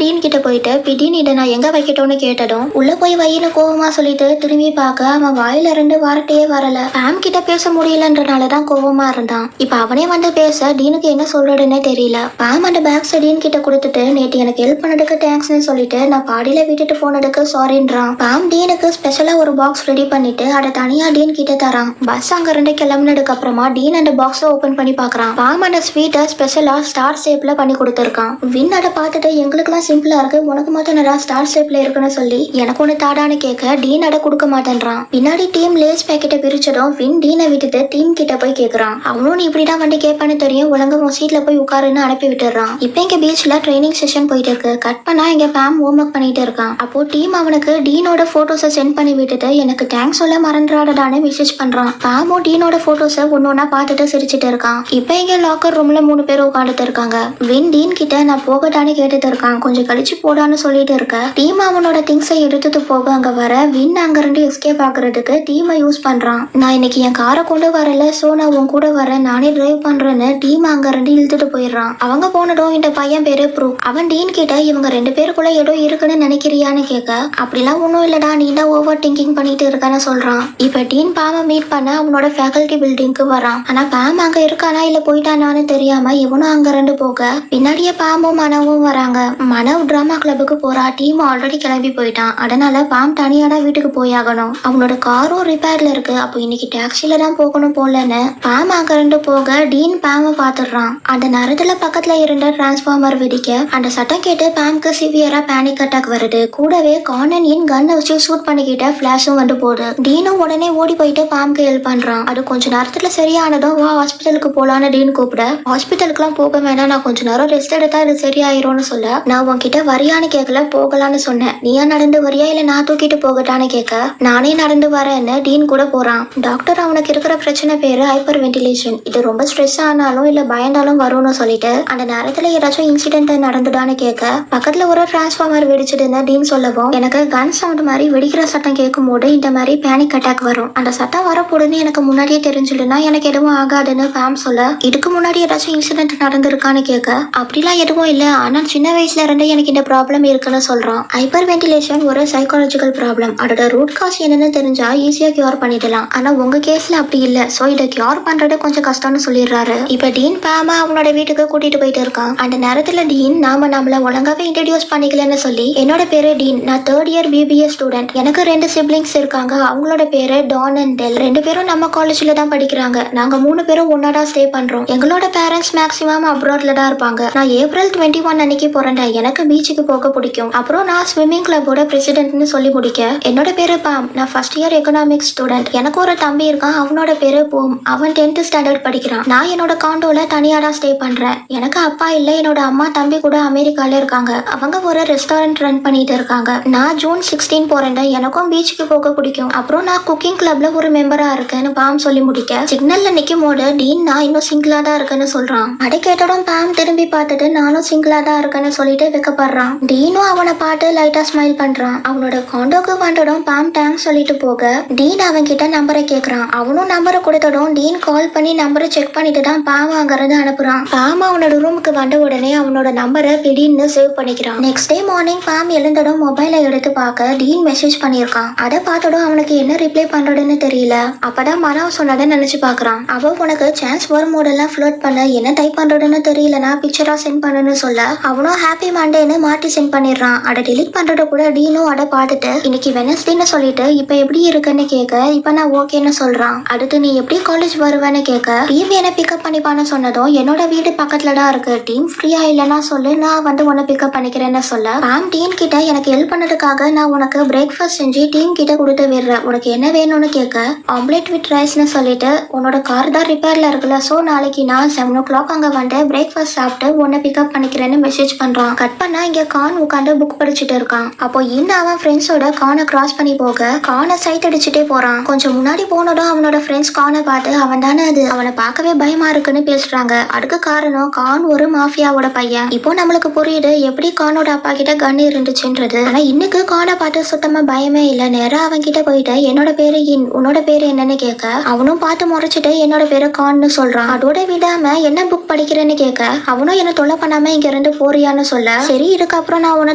டீன் கிட்ட போயிட்டு பிடின்னு இதை நான் எங்க வைக்கட்டும்னு கேட்டதும் உள்ள போய் வையின்னு கோவமா சொல்லிட்டு திரும்பி பார்க்க அவன் வாயில இருந்து வார்த்தையே வரல. பாம் கிட்ட பேச முடியலன்றனாலதான் கோவமா இருந்தான். இப்ப அவனே வந்து பேச டீனுக்கு என்ன சொல்றதுன்னே தெரியல. பாம் அந்த பேக்ஸ் டீன் கிட்ட கொடுத்துட்டு, நேற்று எனக்கு ஹெல்ப் பண்ணதுக்கு தேங்க்ஸ்னு சொல்லிட்டு நான் பாடியில விட்டுட்டு போனதுக்கு சாரின்றான். பாம் டீனுக்கு ஸ்பெஷலா ஒரு பாக்ஸ் ரெடி பண்ணிட்டு அதை தனியா டீன் கிட்ட தரான். பஸ் அங்க இருந்து கிளம்புனதுக்கு அப்புறமா டீன் அந்த பாக்ஸ ஓபன் பண்ணி பாக்குறான். பாம் அந்த ஸ்வீட்டை ஸ்பெஷலா ஸ்டார் ஷேப்ல பண்ணி கொடுத்துருக்கான். வின் அதை பார்த்துட்டு எங்களுக்கு எல்லாம் சிம்பிளா இருக்கு, உனக்கு மட்டும் நல்லா ஸ்டார் ஷேப்ல இருக்குன்னு சொல்லி எனக்கு ஒண்ணு தாடான்னு கேட்க, டீன் அதை கொடுக்க மாட்டேன்றான். பின்னாடி டீம் லேஸ் பேக்கெட்டை பிரிச்சதும் வின் டீனை விட்டுட்டு டீம் கிட்ட போய் கேக்குறான். அவனும் நீ இப்படிதான் வந்து கேட்பான்னு தெரியும், ஒழுங்கா உன் சீட்ல போய் உட்காருன்னு அனுப்பி விட்டுறான். இப்ப இங்க பீச்ல ட்ரைனிங் செஷன் போயிட்டு இருக்கு. கட் பண்ணா இங்க பாம் ஹோம் ஒர்க் பண்ணிட்டு இருக்கான். அப்போ டீம் அவனுக்கு டீனோட போட்டோஸை சென்ட் பண்ணி விட்டுட்டு எனக்கு தேங்க்ஸ் சொல்ல மறந்துடாதான்னு மெசேஜ் பண்றான். பாமும் டீனோட போட்டோஸை ஒன்னொன்னா பார்த்துட்டு சிரிச்சிட்டு இருக்கான். இப்ப இங்க லாக்கர் ரூம்ல 3 பேர் உட்காந்துட்டு இருக்காங்க. வின் டீன் கிட்ட நான் போகட்டான்னு கேட்டுட்டு இருக்கான். கொஞ்சம் கழிச்சு போடான்னு சொல்லிட்டு இருக்க, டீம் அவனோட திங்ஸை எடுத்துட்டு போக அங்க வர வின் அங்க இருந்து எஸ்கேப் ஆகுறதுக்கு டீமை யூஸ் பண்றான். நான் இன்னைக்கு என் காரை கொண்டு வரல, சோ நான் உன் கூட வரேன், நானே டிரைவ் பண்றேன்னு டீம் அங்க இருந்து இழுத்துட்டு போயிடுறான். அவங்க போனதும் இந்த பையன் பேரு ப்ரூ. அவன் டீன் கிட்ட இவங்க 2 பேருக்குள்ள ஏதோ இருக்குன்னு நினைக்கிறியான்னு கேட்க, அப்படிலாம் ஒன்னும் இல்லடா, நீ தான் ஓவர் திங்கிங் பண்ணிட்டு இருக்கான்னு சொல்றான். இப்ப டீன் பாம மீட் பண்ண அவனோட ஃபேக்கல்டி பில்டிங்க்கு வரான். ஆனா பாம் அங்க இருக்கானா இல்ல போயிட்டானான்னு தெரியாம இவனும் அங்க இருந்து போக பின்னாடியே பாமும் மனவும் வராங்க. மனவ் டிராமா கிளப்புக்கு போறா. டீம் ஆல்ரெடி கிளம்பி போயிட்டான். அதனால பாம் தனியாடா வீட்டுக்கு போயாகணும். அவனோட காரும் ரிப்பேர்ல இருக்கு. அப்போ இன்னைக்கு டாக்ஸில தான் போகணும் போலன்னு பாம் அங்க இருந்து போக டீன் பாம பாத்துடுறான். அந்த நேரத்துல பக்கத்துல இருந்த டிரான்ஸ்ஃபார்மர் வெடிக்க அந்த சட்டம் கேட்டு பாம்க்கு சிவியரா பேனிக் அட்டாக் வருது. கூடவே கார்னன் இன் கன்னை வச்சு ஷூட் பண்ணிக்கிட்ட ஃபிளாஷும் வந்து போகுது. டீனும் உடனே ஓடி போயிட்டு பாம்க்கு ஹெல்ப் பண்றான். அது கொஞ்ச நேரத்துல சரியானதும் வா ஹாஸ்பிட்டலுக்கு போலான்னு டீன் கூப்பிட, ஹாஸ்பிட்டலுக்குலாம் போக வேணாம், நான் கொஞ்ச நேரம் ரெஸ்ட் எடுத்தா இது சரியாயிரும்னு சொல்ல, நான் உன்கிட்ட வரியான்னு கேட்கல, போகலான்னு சொன்னேன், நீயா நடந்து வரியா இல்ல நான் தூக்கிட்டு போகட்டான்னு கேட்க, நானே நடந்து வரேன்னு டீன் கூட போறான். டாக்டர் அவனுக்கு இருக்கிற பிரச்சனை பேரு ஹைப்பர் வென்டிலேஷன். இது ரொம்ப ஸ்ட்ரெஸ் ஆனாலும் இல்ல பயந்தாலும் வரும்னு சொல்லிட்டு அந்த நேரத்துல ஏதாச்சும் இன்சிடென்ட் நடந்துடான்னு கேட்க, பக்கத்துல ஒரு டிரான்ஸ்ஃபார்மர் வெடிச்சதுன்னு டீன் சொல்லவும், எனக்கு கன் சவுண்ட் மாதிரி வெடிக்கிற சட்டம் கேட்கும் போது இந்த மாதிரி பேனிக் அட்டாக் வரும். அந்த சட்டம் வரப்போடுன்னு எனக்கு முன்னாடியே தெரிஞ்சிடுனா எனக்கு எதுவும் ஆகாதுன்னு பாம் சொல்ல, இதுக்கு முன்னாடி ஏதாச்சும் இன்சிடென்ட் நடந்திருக்கான்னு கேட்க, அப்படிலாம் எதுவும் இல்ல, ஆனா சின்ன வயசுல இருந்து எனக்கு இந்த ப்ராப்ளம் இருக்குன்னு சொல்றான். ஹைப்பர் வென்டிலேஷன் ஒரு சைக்காலஜிக்கல் ப்ராப்ளம். அதோட ரூட் காஸ் என்னன்னு தெரிஞ்சா ஈஸியா கியூர் பண்ணிடலாம். ஆனா உங்க கேஸ்ல அப்படி இல்ல, சோ இதை கியூர் பண்றது கொஞ்சம் கஷ்டம்னு சொல்லிடுறாரு. இப்ப டீன் பாம அவனோட வீட்டுக்கு கூட்டிட்டு போயிட்டு இருக்கான். அந்த நேரத்துல டீன், நாம நம்மள ஒழுங்காவே இன்ட்ரடியூஸ் பண்ணிக்கலன்னு சொல்லி, என்னோட பேரு டீன், நான் 3rd இயர் BBA ஸ்டூடெண்ட், எனக்கு 2 சிப்ளிங்ஸ் இருக்காங்க, அவங்களோட பேரு டான் அண்ட் டெல், 2 பேரும் நம்ம காலேஜ்ல தான் படிக்கிறாங்க, நாங்க 3 பேரும் ஒன்னாடா ஸ்டே பண்றோம், எங்களோட பேரண்ட்ஸ் மேக்ஸிமம் அப்ராட்ல தான் இருப்பாங்க, நான் ஏப்ரல் 21 அன்னைக்கு பிறந்தேன், எனக்கு பீச்சுக்கு போக பிடிக்கும், அப்புறம் நான் ஸ்விம்மிங் கிளப்போட பிரசிடென்ட்னு சொல்லி முடிக்க, என்னோட பேரு பாம், நான் 1st இயர் எக்கனாமிக்ஸ் ஸ்டூடெண்ட், எனக்கு ஒரு தம்பி இருக்கான், அவனோட பேரு பூம், அவன் 10th ஸ்டாண்டர்ட் படிக்கிறான், நான் என்னோட காண்டோல தனியாடா ஸ்டே பண்றேன், எனக்கு அப்பா இல்ல, என்னோட அம்மா தம்பி கூட அமெரிக்கால இருக்காங்க, அவங்க ஒரு ரெஸ்டாரண்ட் ரன் பண்ணிட்டு இருக்காங்க, நான் ஜூன் 16 போறேன், எனக்கும் பீச்சுக்கு போக பிடிக்கும், அப்புறம் நான் குக்கிங் கிளப்ல ஒரு மெம்பரா இருக்கேன்னு பாம் சொல்லி முடிக்க, சிக்னல்ல நிக்கும் போது டீன் நான் இன்னும் சிங்கிளா தான் இருக்கேன்னு சொல்றான். அதை கேட்டதும் பாம் திரும்பி பார்த்துட்டு நானும் சிங்கிளா தான் இருக்கேன்னு சொல்லிட்டு வெக்கப்படுறான். டீனும் அவனை பார்த்து லைட்டா ஸ்மைல் பண்றான். அவனோட காண்டோக்கு வந்ததும் பாம் தேங்க்ஸ் சொல்லிட்டு போக டீன் அவன் கிட்ட நம்பரை கேக்குறான். அவனும் நம்பரை கொடுத்ததும் டீன் கால் பண்ணி நம்பரை செக் பண்ணிட்டு தான் பாம் அங்க இருந்து அனுப்புறான். பாம் அவனோட ரூமுக்கு வந்த உடனே அவனோட நம்பரை திடீர்னு சேவ் பண்ணிக்கிறான். நெக்ஸ்ட் டே மார்னிங் பாம் எழுந்ததும் மொபைலை எடுத்து பார்க்க டீன் மெசேஜ் பண்ணியிருக்கான். அதை பார்த்ததும் அவனுக்கு என்ன ரிப்ளை பண்றதுன்னு தெரியல. அப்பதான் மனவ் சொன்னதை நினைச்சு பாக்குறான். அவ உனக்கு சான்ஸ் வரும் போதெல்லாம் ஃப்ளோட் பண்ண என்ன டைப் பண்றதுன்னு தெரியலனா பிக்சரா சென்ட் பண்ணுன்னு சொல்ல, அவனும் ஹாப்பி மண்டேன்னு மாட்டி சென்ட் பண்ணிடுறான். அதை டெலிட் பண்றத கூட டீனும் அதை பார்த்துட்டு இன்னைக்கு வெனஸ்டேன்னு சொல்லிட்டு இப்ப எப்படி இருக்குன்னு கேட்க, இப்ப நான் ஓகேன்னு சொல்றான். அது அடுத்து நீ எப்படி காலேஜ் வருவேன்னு கேட்க டீம் என்ன பிக்கப் பண்ணிப்பான்னு சொன்னதும் என்னோட வீடு பக்கத்துல தான் இருக்கு, டீம் ஃப்ரீயா இல்லைன்னா சொல்லு, நான் வந்து உன்னை பிக்கப் பண்ணிக்கிறேன்னு சொல்ல பாம் டீன் கிட்ட எனக்கு ஹெல்ப் பண்ணதுக்காக நான் உனக்கு பிரேக்ஃபாஸ்ட் செஞ்சு டீம் கிட்ட கொடுத்து விடுறேன், உனக்கு என்ன வேணும்னு கேட்க ஆம்லேட் வித் ரைஸ்னு சொல்லிட்டு உன்னோட கார் தான் ரிப்பேர்ல இருக்குல்ல, ஸோ நாளைக்கு நான் 7 o'clock அங்க வந்து பிரேக்ஃபாஸ்ட் சாப்பிட்டு உன்னை பிக்கப் பண்ணிக்கிறேன்னு மெசேஜ் பண்றான். கட் பண்ணா இங்க கான் உட்காந்து புக் படிச்சுட்டு இருக்கான். அப்போ இன்னும் அவன் ஃப்ரெண்ட்ஸோட கானை கிராஸ் பண்ணி போக கானை சைட் அடிச்சுட்டே போறான். கொஞ்சம் முன்னாடி போனதும் அவனோட ஃப்ரெண்ட்ஸ் கானை பார்த்து அவன் தானே அது, அவனை பார்க்கவே பயமா இருக்குன்னு பேசுறாங்க. அதுக்கு காரணம் கான் ஒரு மாஃபியாவோட பையன். இப்போ நம்மளுக்கு புரியுது எப்படி கானோட அப்பா கிட்ட கன் இருந்துச்சுன்றது. ஆனா இன்னைக்கு கானை பார்த்து சுத்தமா பயமே இல்ல. நேரா அவன் கிட்ட போயிட்டு என்னோட பேரு உன்னோட பேரு என்னன்னு கேட்க அவனும் பார்த்து முறைச்சிட்டு என்னோட பேரு கான்னு சொல்றான். அதோட விடாம என்ன புக் படிக்கிறேன்னு கேட்க அவனும் என்ன தொல்லை பண்ணாம இங்க இருந்து போறியான்னு சொல்ல சரி இதுக்கப்புறம் நான் உன்னை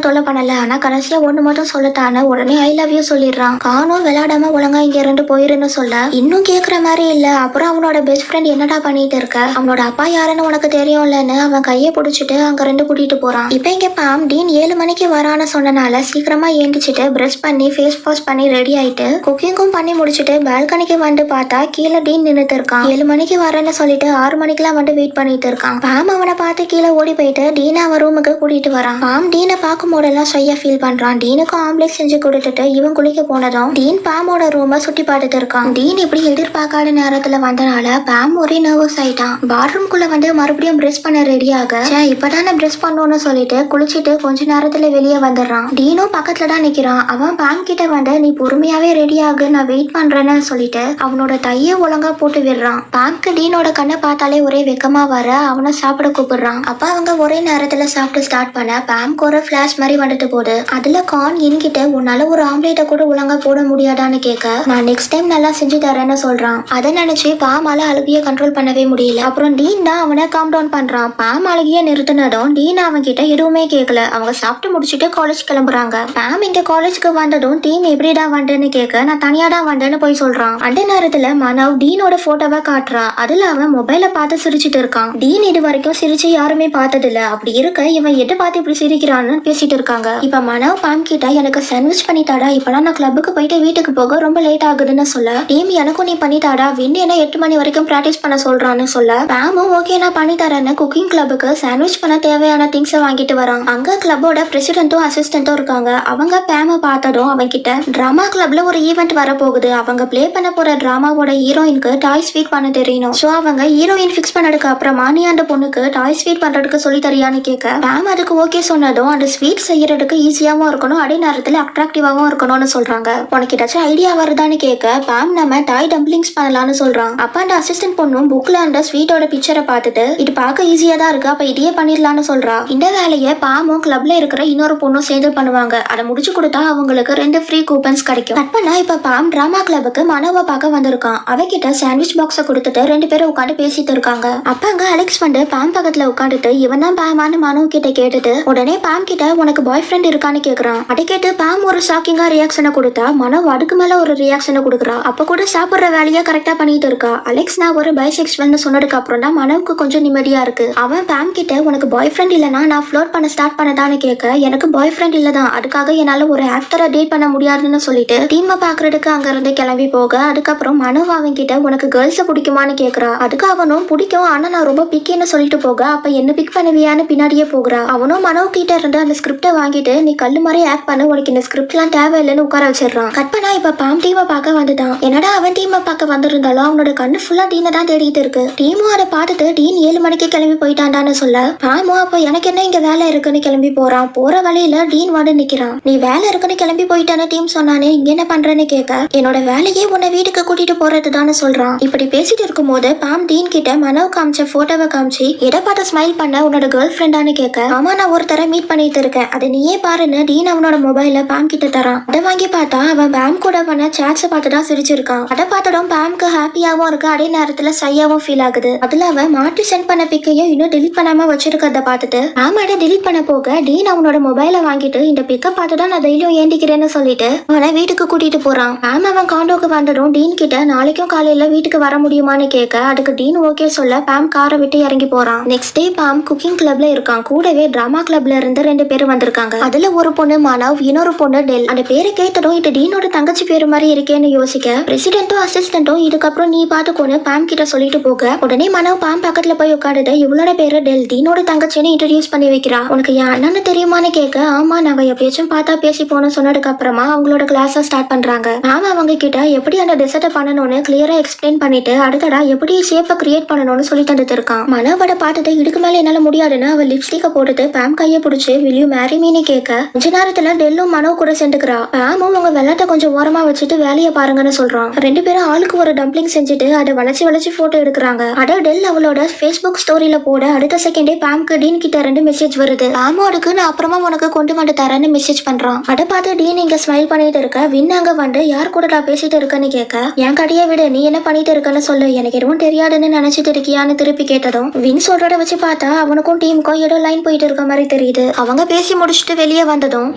தொல்லை பண்ணல, ஆனா கடைசியா ஒண்ணு மட்டும் சொல்லத்தானு உடனே ஐ லவ் யூ சொல்லிடுறான். கானும் விளையாடாம ஒழுங்கா இங்க இருந்து போயிருன்னு சொல்ல இன்னும் கேக்குற மாதிரி இல்ல. அப்புறம் அவனோட பெஸ்ட் ஃப்ரெண்ட் என்னடா பண்ணிட்டு இருக்க, அவனோட அப்பா யாருன்னு உனக்கு தெரியும்லன்னு அவன் கையை பிடிச்சிட்டு அங்க இருந்து கூட்டிட்டு போறான். இப்ப இங்க பாம் டீன் 7 மணிக்கு வரான்னு சொன்னனால சீக்கிரமா ஏந்திச்சுட்டு பிரஷ் பண்ணி ஃபேஸ் வாஷ் பண்ணி ரெடி ஆயிட்டு குக்கிங்கும் பண்ணி முடிச்சுட்டு பால்கனிக்கு வந்து பார்த்தா கீழே டீன் நின்னுட்டு இருக்கான். 7 மணிக்கு வரேன்னு சொல்லிட்டு 6 மணிக்கெல்லாம் வந்து வெயிட் பண்ணிட்டு இருக்கான். பாம் அவனை பார்த்து கீழே ஓடி போயிட்டு டீனை அவன் ரூமுக்கு கூட்டிட்டு வரான். பாம் டீனை பார்க்கும் போதெல்லாம் ஷையா ஃபீல் பண்றான். டீனுக்கு ஆம்லேட் செஞ்சு கொடுத்துட்டு இவன் குளிக்க போனதும் டீன் பாமோட ரூமை சுட்டி பார்த்துட்டு இருக்கான். டீன் இப்படி எதிர்பார்க்காத நேரத்துல வந்தனால பாம் ஒரே நர்வஸ் ஆயிட்டான். பாத்ரூம்குள்ள வந்து மறுபடியும் பிரஷ் பண்ண ரெடி ஆக இப்பதான் நான் பிரஷ் பண்ணணும்னு சொல்லிட்டு குளிச்சுட்டு கொஞ்ச நேரத்துல வெளியே வந்துடுறான். டீனும் பக்கத்துல தான் நிக்கிறான். அவன் பாம் கிட்ட வந்து நீ பொறுமையாவே ரெடி ஆகு, நான் வெயிட் பண்றேன்னு சொல்லிட்டு அவனோட தைய ஒழுங்கா போட்டு விடுறான். பாம்க்கு டீனோட கண்ணை பார்த்தாலே ஒரே வெக்கமா வர அவனை சாப்பிட கூப்பிடுறான். அப்ப அவங்க ஒரே நேரத்துல சாப்பிட்டு ஸ்டார்ட் பண்ண பாம்க்கு ஒரு பிளாஷ் மாதிரி வந்துட்டு போகுது. அதுல கான் என்கிட்ட உன்னால ஒரு ஆம்லேட்டை கூட ஒழுங்கா போட முடியாதான்னு கேட்க நான் நெக்ஸ்ட் டைம் நல்லா செஞ்சு தரேன்னு சொல்றான். அதை நினைச்சு பாமால அழுகிய கண்ட்ரோல் பண்ணவே முடியல. அப்புறம் டீன் தான் அவனை காம் டவுன் பண்றான். பாம் அழுகிய நிறுத்தினதும் டீன் அவன் கிட்ட எதுவுமே கேட்கல. அவங்க சாப்பிட்டு முடிச்சுட்டு காலேஜ் கிளம்புறாங்க. பாம் இங்க காலேஜ்க்கு வந்ததும் டீம் எப்படிடா வந்தேன்னு கேட்க நான் தனியா தான் வந்தேன்னு போய் சொல்றான். அந்த நேரத்துல மனவ் டீனோட போட்டோவை காட்டுறா. அதுல அவன் மொபைல பார்த்து சிரிச்சிட்டு இருக்கான். டீன் இது வரைக்கும் சிரிச்சு யாருமே பார்த்தது இல்ல. அப்படி இருக்க இவன் எதை பார்த்து இப்படி சிரிக்கிறான்னு பேசிட்டு இருக்காங்க. இப்ப மனவ் பாம் கிட்ட எனக்கு சாண்ட்விச் பண்ணித்தாடா, இப்பதான் நான் கிளப்புக்கு போயிட்டு வீட்டுக்கு போக ரொம்ப லேட் ஆகுதுன்னு சொல்ல டீம் எனக்கும் நீ பண்ணித்தாடா, விண்டு என்ன 8 மணி வரைக்கும் பிராக்டிஸ் பண்ண சொல்றான்னு சொல்ல பாமும் ஓகே நான் பண்ணி தரேன்னு குக்கிங் கிளப்புக்கு சாண்ட்விச் பண்ண தேவையான திங்ஸை வாங்கிட்டு வரான். அங்க கிளப்போட பிரசிடென்ட்டும் அசிஸ்டன்ட்டும் இருக்காங்க. அவங்க பேம பார்த்ததும் அவன் கிட்ட டிராமா கிளப்ல ஒரு ஈவெண்ட் வர போகுது, அவங்க பிளே பண்ண போற டிராமாவோட ஹீரோயினுக்கு டாய் ஸ்வீட் பண்ண தெரியணும், சோ அவங்க ஹீரோயின் ஃபிக்ஸ் பண்ணதுக்கு அப்புறமா நீ அந்த பொண்ணுக்கு டாய் ஸ்வீட் பண்றதுக்கு சொல்லி தரியான்னு கேட்க பேம் அதுக்கு ஓகே சொன்னதும் அந்த ஸ்வீட் செய்யறதுக்கு ஈஸியாவும் இருக்கணும் அதே நேரத்துல அட்ராக்டிவாவும் இருக்கணும்னு சொல்றாங்க. உனக்கு ஏதாச்சும் ஐடியா வருதான்னு கேட்க பேம் நம்ம டாய் டம்ப்ளிங்ஸ் பண்ணலாம்னு சொல்றான். அப்ப அந்த அசிஸ்டன்ட் பொண்ணும் புக்ல அந்த ஸ்வீட்டோட பிக்சரை பார்த்துட்டு இது பார்க்க ஈஸியா தான் இருக்கு, அப்ப இதையே பண்ணிடலாம்னு சொல்றா. இந்த வேலையை பாமும் கிளப்ல இருக்கிற இன்னொரு பொண்ணும் சேர்ந்து பண்ணுவாங்க. அதை முடிச்சு கொடுத்தா அவங்களுக்கு 2 ஃப்ரீ கூப்பன்ஸ் கிடைக்கும். கட் பண்ணா இப்ப பாம் டிராமா கிளப்புக்கு மனோவை பார்க்க வந்திருக்கான். அவகிட்ட சாண்ட்விச் பாக்ஸை கொடுத்துட்டு 2 பேரும் உட்காந்து பேசிட்டு இருக்காங்க. அப்ப அங்க அலெக்ஸ் வந்து பாம் பக்கத்துல உட்காந்துட்டு இவன் தான் பாமான்னு மனோ கிட்ட கேட்டுட்டு உடனே பாம் கிட்ட உனக்கு பாய் ஃப்ரெண்ட் இருக்கான்னு கேக்குறான். அதை கேட்டு பாம் ஒரு ஷாக்கிங்கா ரியாக்ஷனை கொடுத்தா மனோ அதுக்கு மேல ஒரு ரியாக்ஷனை கொடுக்குறா. அப்ப கூட சாப்பிடுற வேலையை கரெக்டா பண்ணிட்டு இருக்கா. அலெக்ஸ் நான் ஒரு பைசெக்சுவல்னு சொன்னதுக்கு அப்புறம் தான் மனோவுக்கு கொஞ்சம் நிம்மதியா இருக்கு. அவன் பாம் கிட்ட உனக்கு பாய் ஃப்ரெண்ட் இல்லனா நான் ஃப்ளோட் பண்ண ஸ்டார்ட் பண்ணதான்னு கேட்க எனக்கு பாய் ஃப்ரெண்ட் இல்லதான், அதுக்காக என்னால ஒரு ஆக்டரை டேட் பண்ண முடியாதுன்னு சொல்லிட்டு டீமை பாக்குறதுக்கு அங்க இருந்து கிளம்பி போக அதுக்கப்புறம் மனோ அவன் கிட்ட உனக்கு கேர்ள்ஸை பிடிக்குமான்னு கேக்குறா. அதுக்கு அவனும் பிடிக்கும் ஆனா நான் ரொம்ப பிக்கின்னு சொல்லிட்டு போக அப்ப என்ன பிக் பண்ணுவியான்னு பின்னாடியே போகிறா. அவனும் மனோ கிட்ட இருந்து அந்த ஸ்கிரிப்டை வாங்கிட்டு நீ கல்லு மாதிரி ஆக்ட் பண்ண, உனக்கு இந்த ஸ்கிரிப்ட் எல்லாம் தேவையில்லைன்னு உட்கார வச்சிடறான். கட் பண்ணா இப்ப பாம் டீமை பார்க்க வந்துட்டான். என்னடா அவன் டீமை பார்க்க வந்திருந்தாலும் அவனோட கண்ணு ஃபுல்லா டீனை தான் தேடிட்டு இருக்கு. டீமும் அதை பார்த்துட்டு டீன் 7 மணிக்கு கிளம்பி போயிட்டான்டான்னு சொல்ல பாமும் அப்ப எனக்கு என்ன இங்க வேலை இருக்குன்னு கிளம்பி போறான். போற வழியில டீன் வந்து நிக்கிறான். நீ வேலை இருக்குன்னு கிளம்பி போயிட்டானே டீம் சொன்னானே இங்க என்ன பண்றேன்னு கேட்க என்னோட வேலையே உன்னை வீட்டுக்கு கூட்டிட்டு போறதுதான்னு சொல்றான். இப்படி பேசிட்டு இருக்கும் போது பாம் டீன் கிட்ட மனோ காமிச்ச போட்டோவை காமிச்சு எதை பார்த்து ஸ்மைல் பண்ண உன்னோட கேர்ள் ஃப்ரெண்டான்னு கேட்க ஆமா நான் ஒருத்தரை மீட் பண்ணிட்டு இருக்கேன், அதை நீயே பாருன்னு டீன் அவனோட மொபைல பாம் கிட்ட தரான். அதை வாங்கி பார்த்தா அவன் பாம் கூட பண்ண சாட்ஸை பார்த்துதான் சிரிச்சிருக்கான். அதை பார்த்ததும் பாம்க்கு ஹாப்பியாவும் இருக்கு அதே நேரத்துல சையாவும் ஃபீல் ஆகுது. அதுல அவன் மாற்றி சென்ட் பண்ண பிக்கையும் இன்னும் டெலிட் பண்ணாம வச்சிருக்கிறத பார்த்துட்டு பாம் அதை டெலிட் பண்ண போக டீன் அவனோட மொபைலை வாங்கிட்டு இந்த பிக்கை பார்த்துதான் நான் டெய்லியும் ஏந்திக்கிறேன்னு சொல்லிட்டு அவனை வீட்டுக்கு கூட்டிட்டு போறான். பாம் அவன் காண்டோக்கு வந்ததும் டீன் கிட்ட நாளைக்கும் காலையில வீட்டுக்கு வர முடியுமான்னு கேட்க அதுக்கு டீன் ஓகே சொல்ல பாம் காரை விட்டு இறங்கி போறான். நெக்ஸ்ட் டே பாம் குக்கிங் கிளப்ல இருக்கான். கூடவே டிராமா கிளப்ல இருந்து 2 பேரும் வந்திருக்காங்க. அதுல ஒரு பொண்ணு மனவ், இன்னொரு பொண்ணு டெல். அந்த பேரை கேட்டதும் இது டீனோட தங்கச்சி பேரு மாதிரி இருக்கேன்னு யோசிக்க பிரசிடென்ட்டும் அசிஸ்டன்ட் அசிஸ்டன்ட்டும் இதுக்கப்புறம் நீ பாத்துக்கோன்னு பாம் கிட்ட சொல்லிட்டு போக உடனே மனோ பாம் பக்கத்துல போய் உட்காந்துட்டு இவளோட பேரு டெல் டீனோட தங்கச்சின்னு இன்ட்ரடியூஸ் பண்ணி வைக்கிறா. உனக்கு என் அண்ணன்னு தெரியுமான்னு கேட்க ஆமா நாங்க எப்பயாச்சும் பார்த்தா பேசி போனோம் சொன்னதுக்கு அப்புறமா அவங்களோட கிளாஸ் ஸ்டார்ட் பண்றாங்க. மேம் அவங்க கிட்ட எப்படி அந்த டெசர்ட்டை பண்ணணும்னு கிளியரா எக்ஸ்பிளைன் பண்ணிட்டு அடுத்தடா எப்படி ஷேப்பை கிரியேட் பண்ணணும்னு சொல்லி தந்துட்டு இருக்கான். மனோவோட பார்த்துட்டு இதுக்கு மேல என்னால முடியாதுன்னு அவ லிப்ஸ்டிக்க போட்டுட்டு பாம் கையை பிடிச்சி will you marry meன்னு கேட்க கொஞ்ச நேரத்துல டெல்லும் மனோ கூட சேர்ந்துக்கிறா. பாமும் உங்க வெள்ளத்தை கொஞ்சம் ஓரமா வச்சுட்டு வேலையை பாருங்கன்னு சொல்றான். ரெண்டு பேரும் ஆளுக்கு ஒரு டம்ப்ளிங் செஞ்சுட்டு அதை வளைச்சு வளைச்சு போட்டோ எடுக்கிறாங்க. அட டெல் அவளோட Facebook ஸ்டோரியில போட அடுத்த செகண்டே பாம்க்கு டீன் கிட்ட 2 மெசேஜ் வருது. பாமு அதுக்கு நான் அப்புறமா உனக்கு கொண்டு வந்து தரேன்னு மெசேஜ் பண்றான். அதை பார்த்து டீன் இங்க ஸ்மைல் பண்ணிட்டு இருக்க வின் அங்க வந்து யார் கூட நான் பேசிட்டு இருக்கேன்னு கேட்க என் கடையை விட நீ என்ன பண்ணிட்டு இருக்கன்னு சொல்லு எனக்கு எதுவும் தெரியாதுன்னு நினைச்சிட்டு இருக்கியான்னு திருப்பி கேட்டதும் வின் சொல்றத வச்சு பார்த்தா அவனுக்கும் டீமுக்கும் ஏதோ லைன் போயிட்டு இருக்க மாதிரி தெரியுது. அவங்க பேசி முடிச்சுட்டு வெளியே வந்ததும்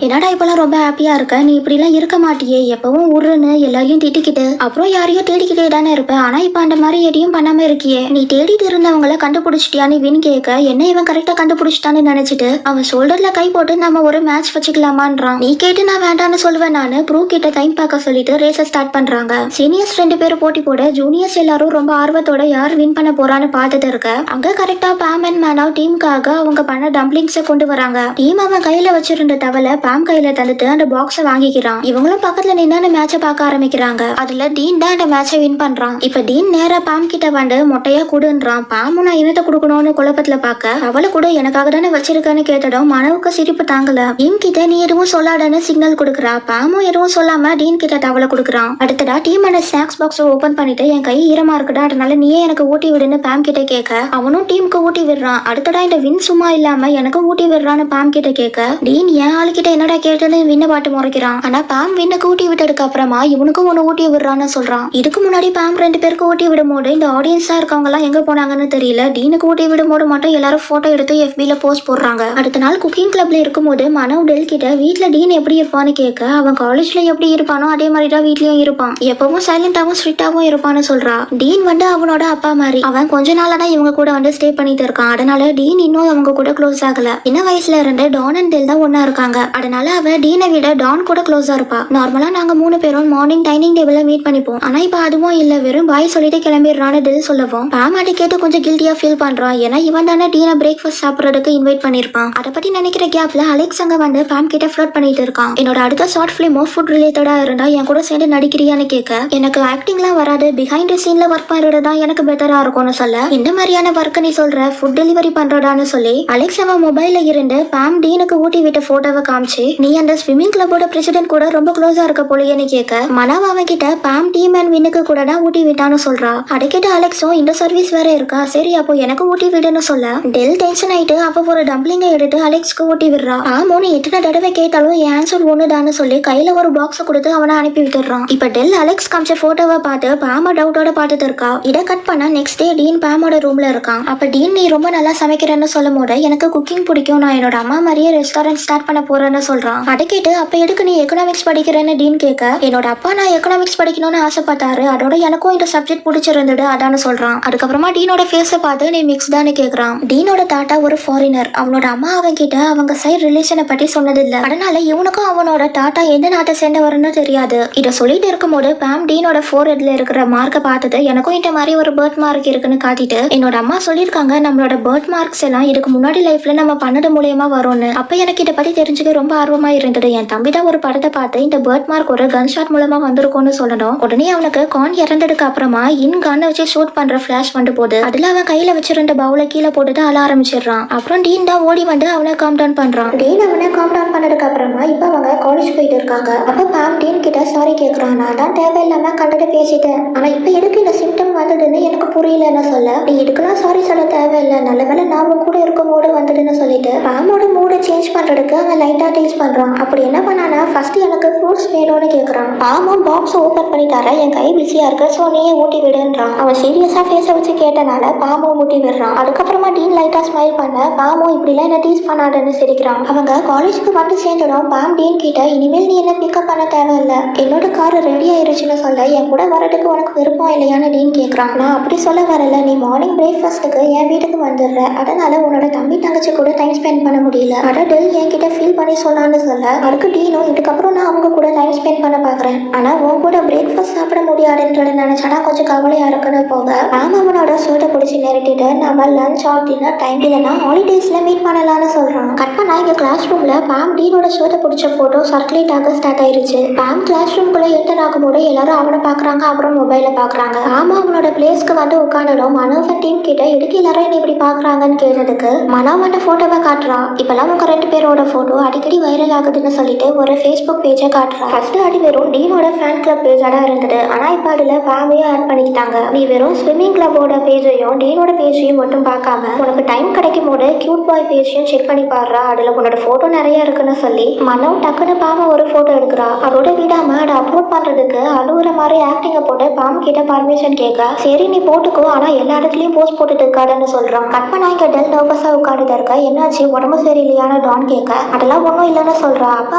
என்னடா இப்பெல்லாம் ரொம்ப ஹாப்பியா இருக்க நீ இப்படி எல்லாம் இருக்க மாட்டியே எப்பவும் ஊருன்னு எல்லாரையும் திட்டிக்கிட்டு அப்புறம் யாரையும் தேடிக்கிட்டே தானே இருப்ப ஆனா இப்ப அந்த மாதிரி எதையும் பண்ணாம இருக்கியே நீ தேடிட்டு இருந்தவங்களை கண்டுபிடிச்சிட்டியான்னு வின் கேட்க என்ன இவன் கரெக்டா கண்டுபிடிச்சிட்டான்னு நினைச்சிட்டு அவன் ஷோல்டர்ல கை போட்டு நம்ம ஒரு மேட்ச் வச்சுக்கலாமான்றான். நீ கேட்டு நான் வேண்டான்னு சொல்லுவேன் நானு ப்ரூ கிட்ட டைம் பார்க்க சொல்லிட்டு ரேஸ ஸ்டார்ட் பண்றாங்க. சீனியர்ஸ் 2 பேரும் போட்டி போட ஜூனியர்ஸ் எல்லாரும் ரொம்ப ஆர்வத்தோட யார் வின் பண்ண போறான்னு பார்த்துட்டு இருக்க அங்க கரெக்டா பாம் அண்ட் மேனவ் டீமுக்காக அவங்க பண்ண டம்ப்ளிங்ஸை கொண்டு வராங்க. டீம் அவன் கையில வச்சிருந்த தவளை பாம் கையில தந்துட்டு அந்த பாக்ஸை வாங்கிக்கிறான். இவங்களும் பக்கத்துல நின்று மேட்சை பார்க்க ஆரம்பிக்கிறாங்க. அதுல டீன் தான் அந்த மேட்சை வின் பண்றான். இப்ப டீன் நேரா பாம் கிட்ட வந்து மொட்டையா கொடுன்றான். பாமும் நான் இனத்தை கொடுக்கணும்னு குழப்பத்துல பார்க்க அவளை கூட எனக்காக தானே வச்சிருக்கேன்னு கேட்டதும் மனவுக்கு சிரிப்பு தாங்கல. டீன் கிட்ட நீ எதுவும் சொல்லாடன்னு சிக்னல் கொடுக்குறா. பாமும் எதுவும் சொல்லாம டீன் கிட்ட தவளை கொடுக்குறான். அடுத்தடா டீம் அந்த ஸ்நாக்ஸ் பாக்ஸ் ஓபன் பண்ணிட்டு என் கை ஈரமா இருக்குடா அதனால நீயே எனக்கு ஊட்டி விடுன்னு பாம் கிட்ட கேட்க அவனும் டீமுக்கு ஊட்டி விடுறான். அடுத்தடா இந்த வின் சும்மா இல்லாம எனக்கு ஊட்டி விடுறான்னு பாம் கிட்ட கேட்க டீன் என் ஆளுகிட்ட என்னடா கேட்டது வின்ன பாட்டு முறைக்கிறான். ஆனா பாம் வின்னுக்கு ஊட்டி விட்டதுக்கு அப்புறமா இவனுக்கும் ஒன்னு ஊட்டி விடுறான்னு சொல்றான். இதுக்கு முன்னாடி பாம் 2 பேருக்கு ஊட்டி விடும் போது இந்த ஆடியன்ஸா இருக்கவங்க எல்லாம் எங்க போனாங்கன்னு தெரியல. டீனுக்கு ஊட்டி விடும் போது மட்டும் எல்லாரும் போட்டோ எடுத்து FB-ல போஸ்ட் போடுறாங்க. அடுத்த நாள் குக்கிங் கிளப்ல இருக்கும்போது மனோ டெல் கிட்ட வீட்ல டீன் எப்படி இருப்பான்னு கேட்க அவன் காலேஜ்ல எப்படி இருப்பானோ அதே மாதிரி தான் வீட்லயும் இருப்பான் எப்பவும் சைலண்டாவும் ஸ்ட்ரிக்டாவும் இருப்பான்னு சொல்றா. டீன் வந்து அவனோட அப்பா மாதிரி அவன் கொஞ்ச நாளா தான் இவங்க கூட வந்து ஸ்டே பண்ணிட்டு இருக்கான். அதனால டீன் இன்னும் அவங்க கூட க்ளோஸ் ஆகல. சின்ன வயசுல இருந்து டான் அண்ட் டெல் தான் ஒன்னா இருக்காங்க. அதனால அவ டீனை விட டான் கூட க்ளோஸா இருப்பா. நார்மலா நாங்க 3 பேரும் மார்னிங் டைனிங் டேபிள்ல மீட் பண்ணிப்போம். ஆனா இப்ப அதுவும் இல்ல வெறும் பாய் சொல்லிட்டு கிளம்பிடுறான்னு டெல் சொல்லவும் பாமாட்டி கேட்டு கொஞ்சம் கில்ட்டியா ஃபீல் பண்றான். ஏன்னா இவன் தானே டீனை பிரேக்ஃபாஸ்ட் சாப்பிடறதுக்கு இன்வைட் பண்ணிருப்பான். அதை பத்தி நினைக்கிற கேப்ல அலெக்ஸ் அங்க வந்து பாம் கிட்ட ஃப்ளர்ட் பண்ணிட்டு இருக்கான். என்னோட அடுத்த ஷார்ட் ஃபிலிமோ ஃபுட் ரிலேட்டடா இருந்தா என் கூட சேர்ந்து நடிக்கிறியான்னு கேட்க எனக்கு ஆக்டிங்லாம் வராது பிஹைண்ட் தி சீன்ல ஒர்க் பண்றது தான் எனக்கு பெட்டரா இருக்கும்னு சொல்ல இந்த மாதிரியான ஒர்க் நீ சொல்ற ஃபுட் டெலிவரி பண்றதான்னு சொல்லி அலெக்ஸ் அவன் மொபைல்ல இருந்து பாம் டீனுக்கு ஊட்டி விட்ட போட்டோவை காமிச்சு நீ அந்த ஸ்விம்மிங் கிளப்போட பிரசிடென்ட் கூட ரொம்ப க்ளோஸா இருக்க போலயேன்னு கேட்க மனவ் அவன் கிட்ட பாம் டீம் அண்ட் வின்னுக்கு கூட தான் ஊட்டி விட்டான்னு சொல்றா. அதை கேட்ட அலெக்ஸும் இந்த சர்வீஸ் வேற இருக்கா சரி அப்போ எனக்கு ஊட்டி விடுன்னு சொல்ல டெல் டென்ஷன் ஆயிட்டு அவ ஒரு டம்ப்ளிங்கை எடுத்து அலெக்ஸ்க்கு ஊட்டி விடுறா. ஆமோன்னு எத்தனை தடவை கேட்டாலும் என் ஆன்சர் ஒண்ணுதான்னு சொல்லி கையில ஒரு பாக்ஸை கொடுத்து அவனை அனுப்பி விட்டுறான். இப்ப டெல் அலெக்ஸ் காமிச்ச போட்டோவை பார்த்து பாம டவுட்டோட பார்த்துட்டு இருக்கா. இதை கட் பண்ண நெக்ஸ்ட் டே டீன் பாமோட ரூம்ல இருக்கான். அப்ப டீன் நீ ரொம்ப நல்லா சமைக்கிறேன்னு சொல்லும் போது எனக்கு குக்கிங் பிடிக்கும் நான் என்னோட அம்மா மாதிரியே ரெஸ்டாரண்ட் ஸ்டார்ட் பண்ண போறேன்னு சொல்றான். அதை கேட்டு அப்ப எதுக்கு நீ எக்கனாமிக்ஸ் படிக்கிறேன்னு டீன் கேட்க என்னோட அப்பா நான் எக்கனாமிக்ஸ் படிக்கணும்னு ஆசைப்பட்டாரு அதோட எனக்கும் இந்த சப்ஜெக்ட் பிடிச்சிருந்தது அதான்னு சொல்றான். அதுக்கப்புறமா டீனோட ஃபேஸை பார்த்து நீ மிக்ஸ்டான்னு கேட்கறான். டீனோட தாத்தா ஒரு ஃபாரினர் அவனோட அம்மா அவன் கிட்ட அவங்க சைட் ரிலேஷனை பத்தி சொன்னது இல்ல. அதனால இவனுக்கும் அவனோட தாத்தா எந்த நாட்டை சேர்ந்தவர்னு தெரியாது. இத சொல்லிட்டு இருக்கும்போது பாம் டீனோட ஃபோர்ஹெட்ல இருக்கிற மார்க்கை பார்த்தது எனக்கும் இந்த மாதிரி ஒரு பர்த் மார்க் இருக்குன்னு காட்டிட்டு என்னோட அம்மா சொல்லியிருக்காங்க நம்மளோட பர்த் மார்க்ஸ் எல்லாம் இதுக்கு முன்னாடி லைஃப்ல நம்ம பண்ணது மூலியமா வரும்னு. அப்ப எனக்கு இதை பத்தி தெரிஞ்சுக்க ரொம்ப ஆர்வமா இருந்தது. என் தம்பி தான் ஒரு படத்தை பார்த்து இந்த பர்த் மார்க் ஒரு கன் ஷாட் மூலமா வந்திருக்கும்னு சொல்லணும். உடனே அவனுக்கு கான் இறந்ததுக்கு அப்புறமா இன் கண்ணை வச்சு ஷூட் பண்ற ஃபிளாஷ் வந்து போகுது. அதுல அவன் கையில வச்சிருந்த பவுல கீழே போட்டுட்டு அழ ஆரம்பிச்சிடுறான். அப்புறம் டீன் தான் ஓடி வந்து அவனை காம் டவுன் பண்றான். டீன் அவனை காம் டவுன் பண்ணதுக்கு அப்புறமா இப்ப அவங்க காலேஜ் போயிட்டு இருக்காங்க. அப்ப பாம் டீன் கிட்ட சாரி கேக்குறான். நான் தான் தேவையில்லாம கண்டதை பேசிட்டேன் ஆனா இப்ப எதுக்கு இந்த சிம்டம் வந்ததுன்னு எனக்கு புரியலன்னு சொல்ல நீ இதுக்கெல்லாம் சாரி சொல்ல தேவையில்லை நல்ல வேலை நாம கூட இருக்கும் போது வந்ததுன்னு சொல்லிட்டு பாமோட மூடை சேஞ்ச் பண்றதுக்கு அவன் லைட்டா டீஸ் பண்றான். அப்படி என்ன பண்ணானா ஃபர்ஸ்ட் எனக்கு ஃப்ரூட்ஸ் வேணும்னு கேக்குறான். பாமும் பாக்ஸ் ஓபன் பண்ணி தர என் கை பிஸியா இருக்கு சோ நீயே ஊட்டி விடுன்றான். அவன் சீரியஸா ஃபேஸ வச்சு கேட்டனால பாமும் ஊட்டி விடுறான். அதுக்கப்புறமா டீன் லைட்டா ஸ்மைல் பண்ண பாமும் இப்படிலாம் என்ன டீஸ் பண்ணாதுன்னு சிரிக்கிறான். அவங்க காலேஜ்க்கு வந்து சேர்ந்ததும் பாம் டீன் கிட்ட இனிமேல் நீ என்ன பிக்கப் பண்ண தேவையில்லை என்னோட கார் ரெடி ஆயிருச்சுன்னு சொல்ல என் கூட வரதுக்கு உனக்கு விருப்பம் இல்லையான்னு டீன் கேட்கறான். நான் அப்படி சொல்ல வரல நீ மார்னிங் பிரேக்ஃபாஸ்ட்டுக்கு என் வீட்டுக்கு வந்துடுற அதனால உன்னோட தம்பி தங்கச்சி கூட டைம் ஸ்பெண்ட் பண்ண முடியல அட டெல் என்கிட்ட ஃபீல் பண்ணி சொன்னான்னு சொல்ல அதுக்கு டீனும் இதுக்கப்புறம் நான் அவங்க கூட டைம் ஸ்பெண்ட் பண்ண பாக்குறேன் ஆனா உன் கூட பிரேக்ஃபாஸ்ட் சாப்பிட முடியாது இருக்காதுன்றத நினைச்சாடா கொஞ்சம் கவலையா இருக்குன்னு போக மேம் அவனோட சூட்டை பிடிச்சி நிறுத்திட்டு நம்ம லஞ்ச் ஆர் டின்னர் டைம் இல்லைன்னா ஹாலிடேஸ்ல மீட் பண்ணலாம்னு சொல்றான். கட் பண்ணா இங்க கிளாஸ் ரூம்ல மேம் டீனோட சூட்டை பிடிச்ச போட்டோ சர்க்குலேட் ஆக ஸ்டார்ட் ஆயிருச்சு. மேம் கிளாஸ் ரூம்குள்ள என்டர் ஆகும்போது எல்லாரும் அவனை பாக்குறாங்க, அப்புறம் மொபைல பாக்குறாங்க. ஆமா அவனோட பிளேஸ்க்கு வந்து உட்காந்துடும். மனோவன் டீம் கிட்ட எதுக்கு எல்லாரும் என்ன இப்படி பாக்குறாங்கன்னு கேட்டதுக்கு மனோவன் போட்டோவை காட்டுறான். இப்பெல்லாம் உங்க 2 பேரோட போட்டோ அடிக்கடி வைரல் ஆகுதுன்னு சொல்லிட்டு ஒரு ஃபேஸ்புக் பேஜை காட்டுறான். ஃபர்ஸ்ட் அடி வெறும் டீனோட ஃபேன் கிளப் பேஜா தான் இருந்தது. ஆனா இப்ப அதுல ஃபேமிலியா ஆட் பண்ணிக்கிட்டாங்க. நீ வெறும் ஸ்விம்மிங் கிளப்போட பேஜையும் டீனோட பேஜையும் மட்டும் பார்க்காம உனக்கு டைம் கிடைக்கும் போது கியூட் பாய் பேஜையும் செக் பண்ணி பாடுறா. அதுல உன்னோட போட்டோ நிறைய இருக்குன்னு சொல்லி மனோ டக்குன்னு பாம ஒரு போட்டோ எடுக்கிறா. அதோட விடாம அதை அப்லோட் பண்றதுக்கு அழுகுற மாதிரி ஆக்டிங்க போட்டு பாம் கிட்ட பர்மிஷன் கேட்க சரி நீ போட்டுக்கோ, ஆனா எல்லா இடத்துலயும் போஸ்ட் போட்டுட்டு இருக்காதுன்னு சொல்றான். கட் பண்ணா இங்க டெல் நர்வஸா உட்காந்துட்டு இருக்க. என்னாச்சு உடம்பு சரியில்லையான டான் கேட்க அதெல்லாம் ஒன்றும் இல்லைன்னு சொல்றா. அப்ப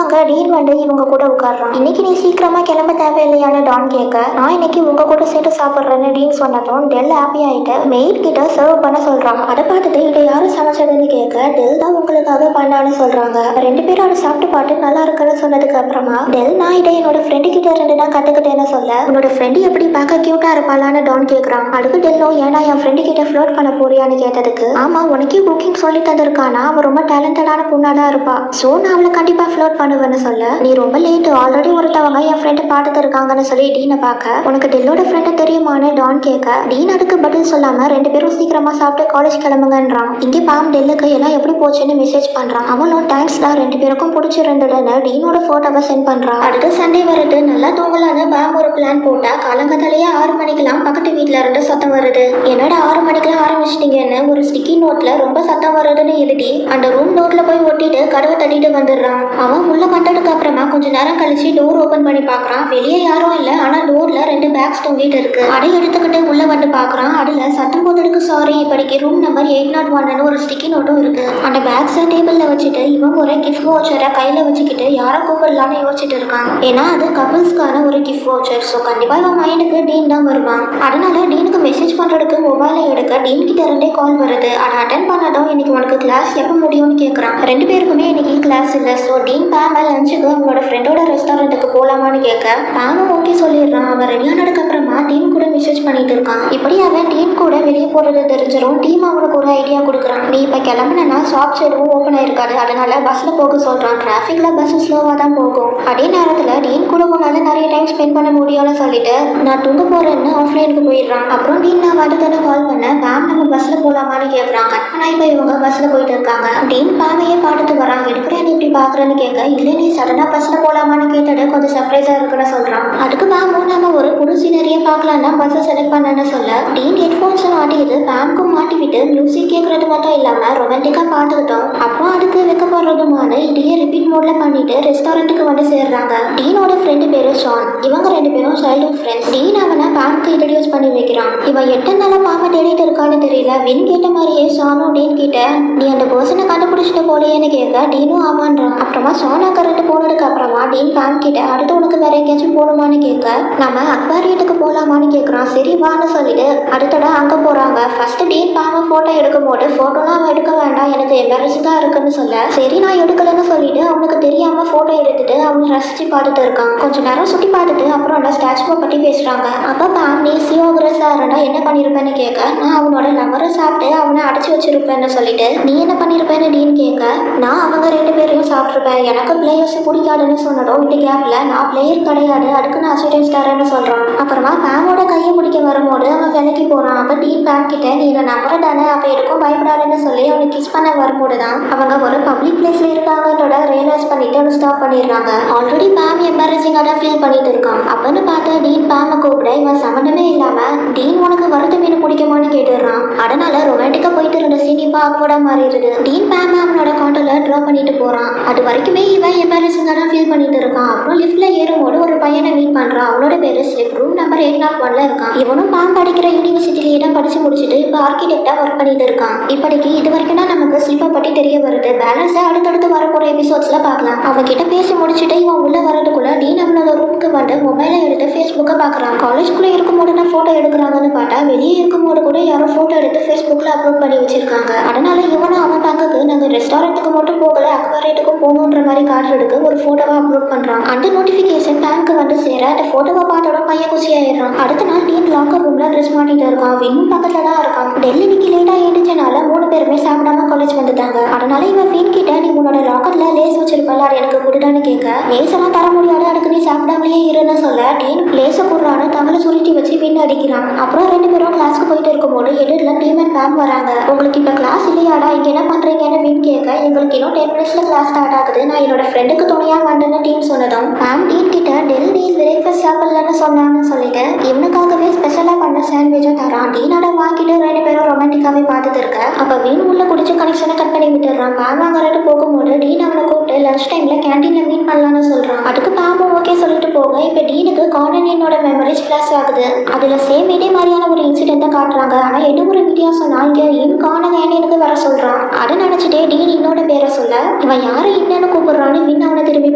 அங்க டீன் வந்து இவங்க கூட உட்காடுறான். இன்னைக்கு நீ சீக்கிரமா கிளம்ப தேவையில்லையான டான் கேட்க நான் இன்னைக்கு உங்க கூட சேர்த்து சாப்பிட்றேன்னு டீன் சொன்னதும் டெல் ஹாப்பி ஆயிட்டு மெய்ட் கிட்ட சர்வ் பண்ண சொல்றான். அதை பார்த்துட்டு இதை யாரும் சமைச்சதுன்னு கேட்க டெல் தான் உங்களுக்காக பண்ணான்னு சொல்றாங்க. 2 பேரும் அதை சாப்பிட்டு பார்த்து நல்லா இருக்குன்னு சொன்னதுக்கு அப்புறமா டெல் நான் இதை என்னோட ஃப்ரெண்டு கிட்ட இருந்து தான் கத்துக்கிட்டேன்னு சொல்ல உன்னோட ஃப்ரெண்டு எப்படி பார்க்க கியூட்டா இருப்பாளான்னு டான் கேட்கறான். அதுக்கு டெல்லோ ஏன்னா என் ஃப்ரெண்டு கிட்ட ஃப்ளோட் பண்ண போறியான்னு கேட்டதுக்கு ஆமா உனக்கே குக்கிங் சொல்லி தந்திருக்கானா, அவ ரொம்ப டேலண்டடான பொண்ணா தான் இருப்பா, சோ நான் அவளை கண்டிப்பா ஃப்ளோட் பண்ணுவேன்னு சொல்ல நீ ரொம்ப லேட், ஆல்ரெடி ஒருத்தவங்க என் ஃப்ரெண்டு பார்த்துட்டு இருக்காங்கன்னு சொல்லி டீனை பார்க்க உனக்கு டெல்லோட ஃப்ரெண்டு தெரியுமான்னு டான் கேட்க டீன் அதுக்கு பதில் சொல்லாம 2 பேரும் சீக்கிரமா சாப்பிட்டு காலேஜ் கிளம்புங்கன்றான். இங்கே பாம் டெல்லுக்கு எல்லாம் எப்படி போச்சுன்னு மெசேஜ் பண்றான். அவனும் தேங்க்ஸ் தான் 2 பேருக்கும் பிடிச்சிருந்ததுன்னு டீனோட போட்டோவை சென்ட் பண்றான். அடுத்த சண்டே வருது நல்லா தூங்கலான்னு பாம் ஒரு பிளான் போட்டா காலங்கத்தாலேயே 6 மணிக்கெல்லாம் பக்கத்து வீட்டுல இருந்து சத்தம் வருது. என்னடா 6 மணிக்கெல்லாம் ஆரம்பிச்சிட்டீங்கன்னு ஒரு ஸ்டிக்கி நோட்ல ரொம்ப சத்தம் வருதுன்னு எழுதி அந்த ரூம் நோட்ல போய் ஒட்டிட்டு கதவை தட்டிட்டு வந்துடுறான். அவன் உள்ள வந்ததுக்கு அப்புறமா கொஞ்ச நேரம் கழிச்சு டோர் ஓபன் பண்ணி பாக்குறான். வெளியே யாரும் இல்ல, ஆனா டோர்ல 2 பேக்ஸ் தொங்கிட்டு இருக்கு. அதை எடுத்துக்கிட்டு உள்ள வந்து பாக்குறான். அதுல சத்தம் போட்டதுக்கு சாரி, இப்படிக்கு ரூம் நம்பர் 801 ஒரு ஸ்டிக்கி நோட்டும் இருக்கு. அந்த பேக்ஸை டேபிள்ல வச்சுட்டு இவன் ஒரு கிஃப்ட் வவுச்சரை கையில வச்சுக்கிட்டு யாரை கூப்பிடலான்னு யோசிச்சுட்டு இருக்கான். ஏன்னா அது கப்பிள்ஸ்க்கான ஒரு கிஃப்ட் வவுச்சர், ஸோ கண்டிப்பா இவன் மைண்டுக்கு டீன் தான் வருவான். அதனால டீனுக்கு மெசேஜ் பண்றதுக்கு மொபைலை எடுக்க டீன் கிட்ட இருந்தே கால் வருது. அதை அட்டன் பண்ணதும் இன்னைக்கு உனக்கு கிளாஸ் எப்போ முடியும்னு கேட்கறான். 2 பேருக்குமே இன்னைக்கு கிளாஸ் இல்லை, ஸோ டீன் பேம லஞ்சுக்கு அவங்களோட ஃப்ரெண்டோட ரெஸ்டாரண்ட்டுக்கு போலாமான்னு கேட்க பேமும் ஓகே சொல்லிடுறான். அவன் ரெடியானதுக்கு அப்புறமா டீன் கூட மெசேஜ் பண்ணிட்டு இருக்கான். இப்படி அவன் டீன் கூட வெளியே போறது தெரிஞ்சிடும். டீம் அவனுக்கு ஒரு ஐடியா கொடுக்குறான். நீ இப்ப கிளம்புனா ஷாப்ஸ் எதுவும் ஓப்பன் ஆயிருக்காது, அதனால பஸ்ல போக சொல்றான். டிராஃபிக்ல பஸ் ஸ்லோவா தான் போகும். அதே நேரத்துல டீன் கூட உன்னால நிறைய டைம் ஸ்பெண்ட் பண்ண முடியும்னு சொல்லிட்டு நான் தூங்க போறேன்னு ஆஃப்லைனுக்கு போயிடுறான். அப்புறம் டீன் நான் வந்துட்டு கால் பண்ண பேம் நம்ம பஸ்ல போலாமான்னு கேட்கறான். கட் பண்ணா இப்ப இவங்க பஸ்ல போயிட்டு இருக்காங்க. டீன் பேமையே பார்த்துட்டு வரான். எடுக்கிறேன் நீ இப்படி பாக்குறேன்னு கேட்க இல்ல நீ சடனா பஸ்ல போலாமான்னு கேட்டது கொஞ்சம் சர்ப்ரைஸா இருக்குன்னு சொல்றான். அதுக்கு பேமும் நம்ம ஒரு புது சீனரியை பார்க்கலாம் தான் பஸ்ஸை செலக்ட் பண்ணன்னு சொல்ல டீன் ஹெட்ஃபோன்ஸ் மாட்டிக்கிட்டு பேமுக்கும் மாட்டிக்கிட்டு மியூசிக் கேட்கறது மட்டும் இல்லாம ரொமான்டிக்கா பார்த்துக்கிட்டோம். அப்புறம் அதுக்கு வைக்கப்படுறதுமான இதையே ரிப்பீட் மோட்ல பண்ணிட்டு ரெஸ்டாரண்ட்டுக்கு வந்து சேர்றாங்க. டீனோட ஃப்ரெண்டு பேரு ஷான். இவங்க 2 பேரும் சைல்ட்ஹுட் ஃப்ரெண்ட்ஸ். டீன் அவனை பேமுக்கு இன்ட்ரடியூஸ் பண்ணி வைக்கிறான். இவன் 8 நாளா பாம்பை தேடிட்டு இருக்கான்னு தெரியல. வின் கேட்ட மாதிரியே ஷானும் டீன் கிட்ட நீ அந்த பர்சனை கண்டுபிடிச்சிட்டு போலையேன்னு கேட்க டீனும் ஆமான்றான். அப்புறமா ஷான் அக்கறட்டு போனதுக்கு அப்புறமா டீன் பேம் கிட்ட அடுத்து உனக்கு வேற எங்கேயாச்சும் போகணுமான்னு கேட்க நம்ம அக்வாரியத்துக்கு போலாமான்னு கேட்கறான். சரி வான்னு சொல்லிட்டு அடுத்தட அங்க போறாங்க. ஃபர்ஸ்ட் டீன் பேம போட்டோ எடுக்கும் போது போட்டோலாம் அவன் எடுக்க வேண்டாம், எனக்கு எம்பரசிங்கா இருக்குன்னு சொல்ல சரி நான் எடுக்கலன்னு சொல்லிட்டு அவனுக்கு தெரியாம போட்டோ எடுத்துட்டு அவன் ரசிச்சு பார்த்துட்டு இருக்கான். கொஞ்ச நேரம் சுத்தி பார்த்துட்டு அப்புறம் அந்த ஸ்டாச்சுவை பத்தி பேசுறாங்க. அப்ப பேம் நீ சியோகிரஸா இருந்தா என்ன பண்ணிருப்பேன்னு கேட்க நான் அவனோட லவரை சாப்பிட்டு அவனை அடைச்சு வச்சிருப்பேன்னு சொல்லிட்டு நீ என்ன பண்ணிருப்பேன்னு டீன் கேட்க நான் அவங்க 2 பேரையும் சாப்பிட்டுருப்பேன், எனக்கு பிளேயர்ஸ் பிடிக்காதுன்னு சொன்னதும் இந்த கேப்ல நான் பிளேயர் கிடையாது, அதுக்கு நான் அசிஸ்டன்ஸ் தரேன்னு சொல்றான். அப்புறமா பேமோட கையை பிடிக்க வரும்போது அவன் விலைக்கு போறான். அப்ப டீன் பேம் கிட்ட நீ என்ன நம்புற தானே, அப்ப எதுக்கும் பயப்படாதுன்னு சொல்லி அவனுக்கு கிஸ் பண்ண வரும்போது தான் அவங்க ஒரு பப்ளிக் பிளேஸ்ல இருக்காங்கன்றத ரியலைஸ் பண்ணிட்டு அவன் ஸ்டாப் பண்ணிடுறாங்க. ஆல்ரெடி பேம் எம்பாரசிங்கா தான் ஃபீல் பண்ணிட்டு இருக்கான். அப்பன்னு பார்த்து டீன் பேம கூப்பிட இவன் சம்மந்தமே இல்லாம டீன் உனக்கு வறுத்த மீன் பிடிக்குமான்னு கேட்டுடுறான். அதனால ரொமான்டிக்கா போயிட்டு இருந்த சீன் இப்ப ஆக்வர்டா மாறிடுது. டீன் பேம அவனோட காண்டோல ட்ரா பண்ணிட்டு போறான். அது வரைக்குமே இவன் எம்பாரசிங்கா தான் ஃபீல் பண்ணிட்டு இருக்கான். அப்புறம் லிஃப்ட்ல ஏறும்போது ஒரு பையனை மீட் பண்றான். அவனோட பேரு ஸ்லிப். ரூம் நம்பர் 801 இருக்கான். இவனும் பாம் படிக்கிற யூனிவர்சிட்டியில தான் படிச்சு முடிச்சுட்டு இப்ப ஆர்கிடெக்டா ஒர்க் பண்ணிட்டு இருக்கான். இப்படிக்கு இது வரைக்கும் தான் நமக்கு ஸ்லிப்பை பத்தி தெரிய வருது. பேலன்ஸை அடுத்தடுத்து வரப்போற எபிசோட்ஸ்ல பார்க்கலாம். அவன் கிட்ட பேசி முடிச்சுட்டு இவன் உள்ள வரதுக்குள்ள டீன் அவனோட ரூமுக்கு வந்து மொபைலை எடுத்து ஃபேஸ்புக்கை பார்க்கறான். காலேஜ்குள்ள இருக்கும்போது தான் போட்டோ எடுக்கிறாங்கன்னு பார்த்தா வெளியே இருக்கும்போது கூட யாரோ போட்டோ எடுத்து ஃபேஸ்புக்ல அப்லோட் பண்ணி வச்சிருக்காங்க. அதனால இவனும் அவன் பேங்குக்கு நாங்க ரெஸ்டாரண்ட்டுக்கு மட்டும் மட்டும் போகல அக்வாரியத்துக்கும் போகணுன்ற மாதிரி காட்டுறதுக்கு ஒரு போட்டோவா அப்லோட் பண்றான். அந்த நோட்டிபிகேஷன் பேங்க்கு வந்து சேர அந்த போட்டோவை பார்த்தோட பையன் குசி ஆயிடுறான். அடுத்த நாள் டீன் லாக்கர் ரூம்ல ட்ரெஸ் மாட்டிட்டு இருக்கான். வின்னும் பக்கத்துல தான் இருக்கான். டெல்லி இன்னைக்கு லேட்டா எழுந்திச்சனால 3 பேருமே சாப்பிடாம காலேஜ் வந்துட்டாங்க. அதனால இவன் வின் கிட்ட நீ உன்னோட லாக்கர்ல லேஸ் வச்சிருப்பல அது எனக்கு கொடுத்தான்னு கேட்க லேஸ் எல்லாம் தர முடியாது அதுக்கு நீ சாப்பிடாமலேயே இருன்னு சொல்ல டீன் லேஸ போடுறான்னு தவளை சுருட்டி வச்சு வின் அடிக்கிறான். அப்புறம் 2 பேரும் கிளாஸ்க்கு போயிட்டு இருக்கும்போது எதிரில டீம் அண்ட் பேம் வராங்க. உங்களுக்கு இப்ப கிளாஸ் இல்லையாடா இங்க என்ன பண்றீங்கன்னு வின் கேட்க எங்களுக்கு இன்னும் 10 மினிட்ஸ்ல கிளாஸ் ஸ்டார்ட் ஆகுது நான் என்னோட ஃப்ரெண்டுக்கு துணையா வந்தேன்னு டீன் சொன்னதும் பேம் டீன் கிட்ட டெல்லி பிரேக்ஃபாஸ்ட் சாப்பிடலன்னு சொன்னான்னு சொல்லிட்டு இவனுக்காகவே ஸ்பெஷலா பண்ண சாண்ட்விச்சும் தரான். டீனோட வாங்கிட்டு 2 பேரும் ரொமான்டிக்காவே பார்த்துட்டு இருக்க அப்ப வின் உள்ள குடிச்சு கனெக்ஷனை கட் பண்ணி விட்டுறான். பேம் வாங்கறட்டு போகும்போது டீன் அவனை கூப்பிட்டு லஞ்ச் டைம்ல கேண்டீன்ல மீட் பண்ணலாம்னு சொல்றான். அதுக்கு பேமும் ஓகே சொல்லிட்டு போக இப்ப டீனுக்கு கார்னனியனோட மெமரிஸ் ஃபிளாஷ் ஆகுது. அதுல சேம் இதே மாதிரியான ஒரு இன்சிடென்ட்டை காட்டுறாங்க. ஆனா எது ஒரு வீடியோ சொன்னா இங்க இன் கார்னனியனுக்கு வர சொல்றான். அதை நினைச்சிட்டே டீன் இன்னோட பேரை சொல்ல இவன் யாரை இன்னன்னு கூப்பிடுறான்னு வின் அவனை திரும்பி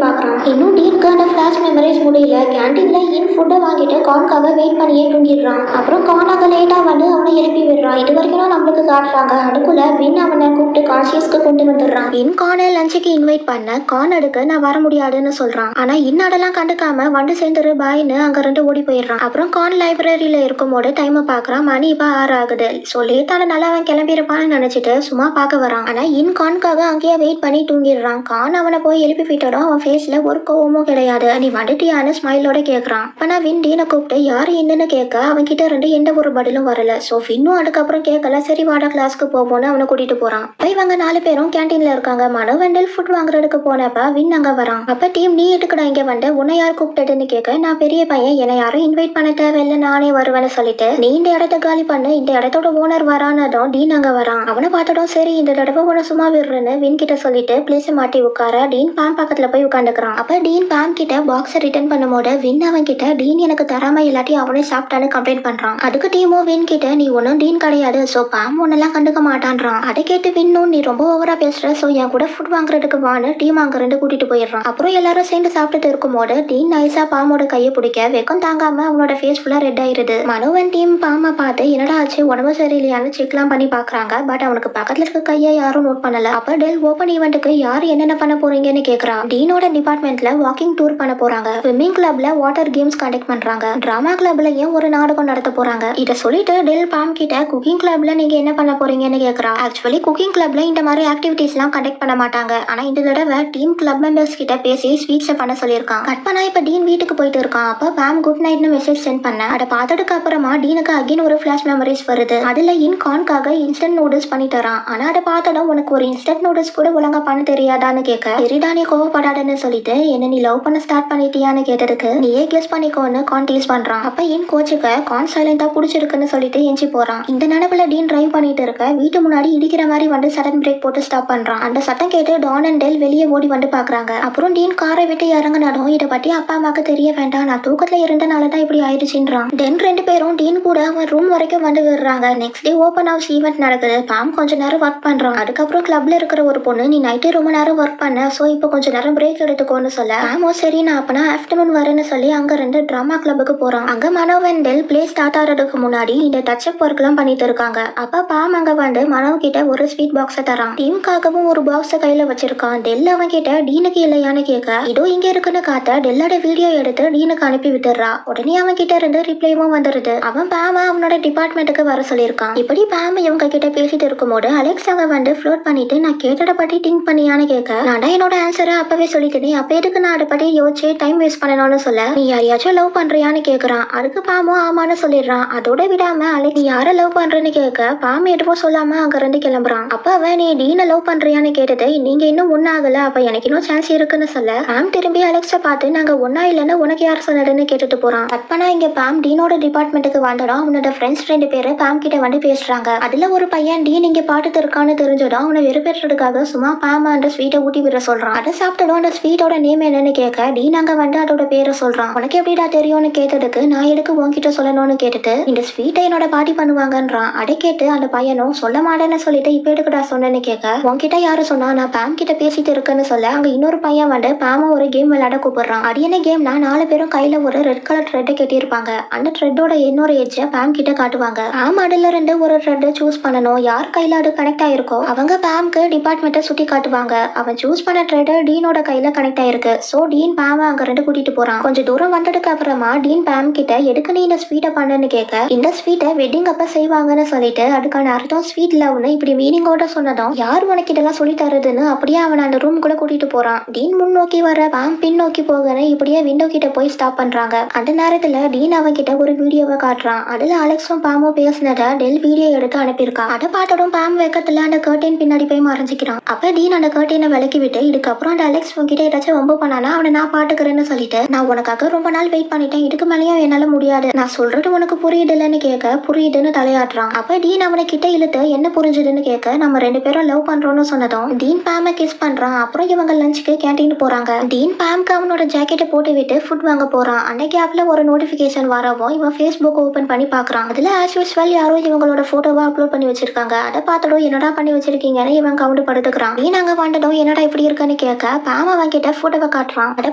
பாக்குறான். இன்னும் டீனுக்கு அந்த ஃபிளாஷ் மெமரிஸ் முடியல. கேண்டீன்ல இன் ஃபுட்டை வாங்கிட்டு கார்னுக்காக வெயிட் பண்ணியே தூங்கிடுறான். அப்புறம் கார்னாக லேட்டா வந்து அவனை எழுப்பி விடுறான். இது வரைக்கும் நம்மளுக்கு காட்டுறாங்க. அதுக்குள்ள வின் அவனை கூப்பிட்டு கான்சியஸ்க்கு கொண்டு வந்துடுறான். இன் கார்னை லஞ்சுக்கு இன்வைட் பண்ண கார்ன் எடுக்க நான் வர முடியாதுன்னு சொல்றான். ஆனா இன்னடெல்லாம் கண்டுக்காம வந்து சேர்ந்துரு பாய்னு அங்க 2 ஓடி போயிடுறான். அப்புறம் கார்ன் லைப்ரரியில இருக்கும்போது டைமை பாக்குறான். மணி இப்ப 6 ஆகுது. ஸோ லேட்டான நல்லா அவன் கிளம்பியிருப்பான்னு நினைச்சிட்டு சும்மா பார்க்க வரான். ஆனா இன் கார்னுக்காக அங்கேயே வெயிட் பண்ணி தூங்கிடுறான். கார்ன் அவனை போய் எழுப்பி விட்டதும் அவன் ஃபேஸ்ல ஒரு கோவமும் கிடையாது. நீ வந்துட்டியான்னு ஸ்மைலோட கேட்கறான். ஆனா வின் டீனை கூப்பிட்டு யாரு என்னன்னு கேட்க அவன் கிட்ட இருந்து எந்த ஒரு பதிலும் வரல. ஸோ வின்னும் அதுக்கப்புறம் கேட்கல. சரி வாடா கிளாஸ்க்கு போவோன்னு அவனை கூட்டிட்டு போறான். இவங்க 4 பேரும் கேண்டீன்ல இருக்காங்க. மனோ வெண்டல் ஃபுட் வாங்குறதுக்கு போனப்ப வின் அங்க வரான். அப்ப டீம் நீ எதுக்குடா இங்க வந்து உன்னை யார் கூப்பிட்டதுன்னு கேட்க நான் பெரிய பையன் என்னை யாரும் இன்வைட் பண்ண தேவையில்லை நானே வருவேன்னு சொல்லிட்டு நீ இந்த இடத்த காலி பண்ணு இந்த இடத்தோட ஓனர் வரானதும் டீன் அங்க வரான். அவனை பார்த்ததும் சரி இந்த தடவை உன சும்மா விடுறேன்னு வின் கிட்ட சொல்லிட்டு பிளேஸ் மாட்டி உட்கார டீன் பாம் பக்கத்துல போய் உட்காந்துக்கிறான். அப்ப டீன் பாம் கிட்ட பாக்ஸை ரிட்டர்ன் பண்ணும்போது வின் அவன் கிட்ட டீன் எனக்கு தராம இல்லாட்டி அவனே சாப்பிட்டான்னு கம்ப்ளைண்ட் பண்றான். அதுக்கு டீமோ வின் கிட்ட நீ ஒன்னும் டீன் கிடையாது சோ பாம் ஒன்னெல்லாம் கண்டுக்க மாட்டான்றான். அதை கேட்டு வின்னும் நீ ரொம்ப ஓவரா பேசுற சோ என் கூட ஃபுட் வாங்குறதுக்கு வான்னு டீம் அங்க 2 கூட்டிட்டு போயிடுறான். அப்புறம் எல்லாரும் சேர்ந்து சாப்பிட்டுட்டு இருக்கும்போது டீன் நைஸா பாமோட கையை பிடிக்க வெக்கம் தாங்காம அவனோட ஃபேஸ் ஃபுல்லா ரெட் ஆயிருது. மனோவன் டீம் பாமை பார்த்து என்னடா ஆச்சு உடம்பு சரியில்லையான்னு செக்லாம் பண்ணி பாக்குறாங்க. பட் அவனுக்கு பக்கத்துல இருக்க கையை யாரும் நோட் பண்ணல. அப்ப டெல் ஓபன் ஈவெண்ட்டுக்கு யார் என்னென்ன பண்ண போறீங்கன்னு கேக்குறா. டீனோட டிபார்ட்மெண்ட்ல வாக்கிங் டூர் பண்ண போறாங்க. ஸ்விம்மிங் கிளப்ல வாட்டர் கேம்ஸ் கண்டக்ட் பண்றாங்க. டிராமா கிளப்லயும் ஒரு நாடகம் நடத்த போறாங்க. இத சொல்லிட்டு டெல் பாம் கிட்ட குக்கிங் கிளப்ல நீங்க என்ன பண்ண போறீங்கன்னு கேக்குறா. ஆக்சுவலி குக்கிங் கிளப்ல இந்த மாதிரி ஆக்டிவிட்டிஸ் எல்லாம் கண்டக்ட் பண்ண மாட்டாங்க. ஆனா இந்த தடவை டீம் கிளப் மெம்பர்ஸ் கிட்ட பேசி ஸ்வீட்ஸ் பண்ண சொல்லியிருக்கான். கட் பண்ணா இப்ப டீன் வீட்டுக்கு போயிட்டு இருக்கான். அப்ப பாம் குட் நைட்னு மெசேஜ் சென்ட் பண்ண அதை பார்த்ததுக்கு அப்புறமா டீனுக்கு அகைன் ஒரு ஃபிளாஷ் மெமரிஸ் வருது. அதுல இன் கார்னுக்காக இன்ஸ்டன்ட் நூடுல்ஸ் பண்ணி தரான். ஆனா அதை பார்த்ததும் உனக்கு ஒரு இன்ஸ்டன்ட் நூடுல்ஸ் கூட ஒழுங்கா பண்ண தெரியாதான்னு கேட்க சரிடா நீ கோவப்படாதன்னு சொல்லிட்டு என்ன நீ லவ் பண்ண ஸ்டார்ட் பண்ணிட்டியான்னு கேட்டதுக்கு நீயே கெஸ் பண்ணிக்கோன்னு கான் டீஸ் பண்றான். அப்ப இன் கோச்சுக்க கான் சைலண்டா புடிச்சிருக்குன்னு சொல்லிட்டு எஞ்சி போறான். இந்த நினைப்புல டீன் டிரைவ் பண்ணிட்டு இருக்க வீட்டு முன்னாடி இடிக்கிற மாதிரி வந்து சடன் பிரேக் போட்டு ஸ்டாப் பண்றான். அந்த சத்தம் கேட்டு டான் அண்ட் டெல் வெளியே ஓடி வந்து பாக்குறாங்க. அப்புறம் டீன் காரை விட்டு இறங்கினாலும் இதை பத்தி அப்பா அம்மாக்கு தெரிய வேண்டாம் நான் தூக்கத்துல இருந்தனாலதான் இப்படி ஆயிடுச்சுன்றான். டென் 2 பேரும் டீன் கூட அவன் ரூம் வரைக்கும் வந்து விடுறாங்க. Next day open house event நடக்குது. பாம் கொஞ்ச நேரம் ஒர்க் பண்றான். அதுக்கப்புறம் கிளப்ல இருக்கிற ஒரு பொண்ணு நீ நைட்டே ரொம்ப நேரம் ஒர்க் பண்ண சோ இப்போ கொஞ்ச நேரம் பிரேக் எடுத்துக்கோன்னு சொல்ல பாமோ சரி நான் அப்பனா ஆஃப்டர்நூன் வரேன்னு சொல்லி அங்க 2 டிராமா கிளப்புக்கு போறான். அங்க மனோவெண்டல் பிளே ஸ்டார்ட் ஆகிறதுக்கு முன்னாடி இந்த டச் அப் ஒர்க் எல்லாம் பண்ணிட்டு இருக்காங்க. அப்ப பாம் அங்க வந்து மனோ கிட்ட ஒரு ஸ்வீட் பாக்ஸை தரான். டீமுக்காகவும் ஒரு பாக்ஸை கையில வச்சிருக்கான். டெல் அவன் கிட்ட டீனுக்கு இல்லையான்னு கேட்க இதோ இங்க இருக்குன்னு காத்த டெல்லோட வீடியோ எடுத்து டீனுக்கு அனுப்பி விட்டுறா. உடனே அவன் கிட்ட இருந்து ரிப்ளைவும் வந்துருது. அவன் பாம அவனோட டிபார்ட்மெண்ட்டுக்கு வர சொல்லியிருக்கான். இப்படி பாம இவங்க கிட்ட பேசிட்டு இருக்கும்போது அலெக்ஸ் அங்க வந்து ஃப்ளோட் பண்ணிட்டு நான் கேட்டதை பத்தி திங்க் பண்ணியான்னு கேட்க நான் என்னோட ஆன்சரை அப்பவே சொல்லிட்டேன். அப்ப எதுக்கு நான் அதை பத்தி யோசிச்சு டைம் வேஸ்ட் பண்ணணும்னு சொல்ல நீ யாரையாச்சும் லவ் பண்றியான்னு கேக்குறான். அதுக்கு பாமோ ஆமான்னு சொல்லிடுறான். அதோட விடாம அலெக்ஸ் நீ யாரை லவ் பண்றேன்னு கேட்க பாம எதுவும் சொல்லாம அங்க இருந்து கிளம்புறான். அப்ப அவன் நீ டீனை லவ் பண்றியான்னு கேட்டது நீங்க இன்னும் ஒன்னாகல அப்ப எனக்கு இன்னும் சான்ஸ் இருக்குன்னு சொல்ல பாம் திரும்பி அலெக்ஸை பார்த்து நாங்க ஒன்னா இல்லைன்னு உனக்கு யார் சொன்னதுன்னு கேட்டுட்டு போறான். கற்பனா இங்க பாம் டீனோட டிபார்ட்மெண்ட்டுக்கு வந்ததும் அவனோட ஃப்ரெண்ட்ஸ் 2 பேரு பாம் கிட்ட வந்து பேசுறாங்க. அதுல ஒரு பையன் டீன் இங்க பாட்டு இருக்கான்னு தெரிஞ்சதும் அவனை வெறுப்பேற்றதுக்காக சும்மா பாம அந்த ஸ்வீட்டை ஊட்டி விட சொல்றான். அதை சாப்பிட்டதும் அந்த ஸ்வீட்டோட நேம் என்னன்னு கேட்க டீன் அங்க வந்து அதோட பேரை சொல்றான். உனக்கு எப்படிடா தெரியும்னு கேட்டதுக்கு நான் எதுக்கு உன்கிட்ட சொல்லணும்னு கேட்டுட்டு இந்த ஸ்வீட்டை என்னோட பாட்டி பண்ணுவாங்கன்றான். அதை கேட்டு அந்த பையனும் சொல்ல மாட்டேன்னு சொல்லிட்டு இப்ப எதுக்குடா சொன்னேன்னு கேட்க உன்கிட்ட யாரு சொன்னா நான் பாம் கிட்ட பேசிட்டு இருக்கேன்னு சொல்ல அங்க இன்னொரு பையன் வந்து பாம ஒரு கேம் விளையாட கூப்பிடுறான். கேக்குறான். அது என்ன கேம்னா 4 பேரும் கையில ஒரு ரெட் கலர் த்ரெட்டை கட்டியிருப்பாங்க. அந்த த்ரெட்டோட இன்னொரு எட்ஜை பேம் கிட்ட காட்டுவாங்க. பேம் அதுல இருந்து ஒரு த்ரெட்டை சூஸ் பண்ணணும். யார் கையில அது கனெக்ட் ஆயிருக்கோ அவங்க பேம்க்கு டிபார்ட்மெண்ட்டை சுட்டி காட்டுவாங்க. அவன் சூஸ் பண்ண த்ரெட் டீனோட கையில கனெக்ட் ஆயிருக்கு. சோ டீன் பேம் அங்க ரெண்டு கூட்டிட்டு போறான். கொஞ்சம் தூரம் வந்ததுக்கு அப்புறமா டீன் பேம் கிட்ட எதுக்கு நீ இந்த ஸ்வீட்டை பண்ணுன்னு கேட்க, இந்த ஸ்வீட்டை வெட்டிங் அப்ப செய்வாங்கன்னு சொல்லிட்டு அதுக்கான அர்த்தம் ஸ்வீட் லவ்னு இப்படி மீனிங்கோட சொன்னதும் யார் உனக்கு இதெல்லாம் சொல்லி தருதுன்னு அப்படியே அவன் அந்த ரூம் கூட கூட்டிட்டு போறான். டீன் முன் நோக்கி வர பேம் பின் நோக்கி போகன்னு இப்படியே விண்டோ கிட்ட போய் ஸ்டாப் பண்றாங்க. அந்த நேரத்துல டீன் அவன் கிட்ட ஒரு வீடியோவை காட்டுறான். அதுல அலெக்ஸும் பேமும் பேசினத டெல் வீடியோ எடுத்து அனுப்பியிருக்கா. அதை பார்த்ததும் பேம் வேகத்துல அந்த கர்டைன் பின்னாடி போய் மறைஞ்சிக்கிறான். அப்ப டீன் அந்த கர்டைனை விலக்கி விட்டு இதுக்கப்புறம் அந்த அலெக்ஸ் உன்கிட்ட ஏதாச்சும் ரொம்ப பண்ணானா அவனை நான் பாட்டுக்கிறேன்னு சொல்லிட்டு நான் உனக்காக ரொம்ப நாள் வெயிட் பண்ணிட்டேன், இதுக்கு மேலேயும் என்னால முடியாது, நான் சொல்றது உனக்கு புரியுதுல்லன்னு கேட்க புரியுதுன்னு தலையாட்டுறான். அப்ப டீன் அவனை கிட்ட இழுத்து என்ன புரிஞ்சுதுன்னு கேட்க நம்ம 2 பேரும் லவ் பண்றோம்னு சொன்னதும் டீன் பேமை கிஸ் பண்றான். அப்புறம் இவங்க லஞ்சுக்கு கேண்டீன் போறாங்க. டீன் பேம்க்கு அவனோட ஜாக்கெட்டை போட்டு விட்டு ஃபுட் வாங்க போறான். அந்த கேப்ல ஒரு நோட்டிபிகேஷன் வரவும் இவன் ஃபேஸ்புக் ஓபன் பண்ணி பாக்குறான். அதுல ஆஸ் யூஸ்வல் யாரோ இவங்களோட போட்டோவா அப்லோட் பண்ணி வச்சிருக்காங்க. அதை பார்த்ததும் என்னடா பண்ணி வச்சிருக்கீங்கன்னு இவன் கவுண்ட் படுத்துக்கிறான். டீன் அங்க வந்ததும் என்னடா இப்படி இருக்குன்னு கேட்க பேம் அவன் கிட்ட போட்டோவை காட்டுறான். அதை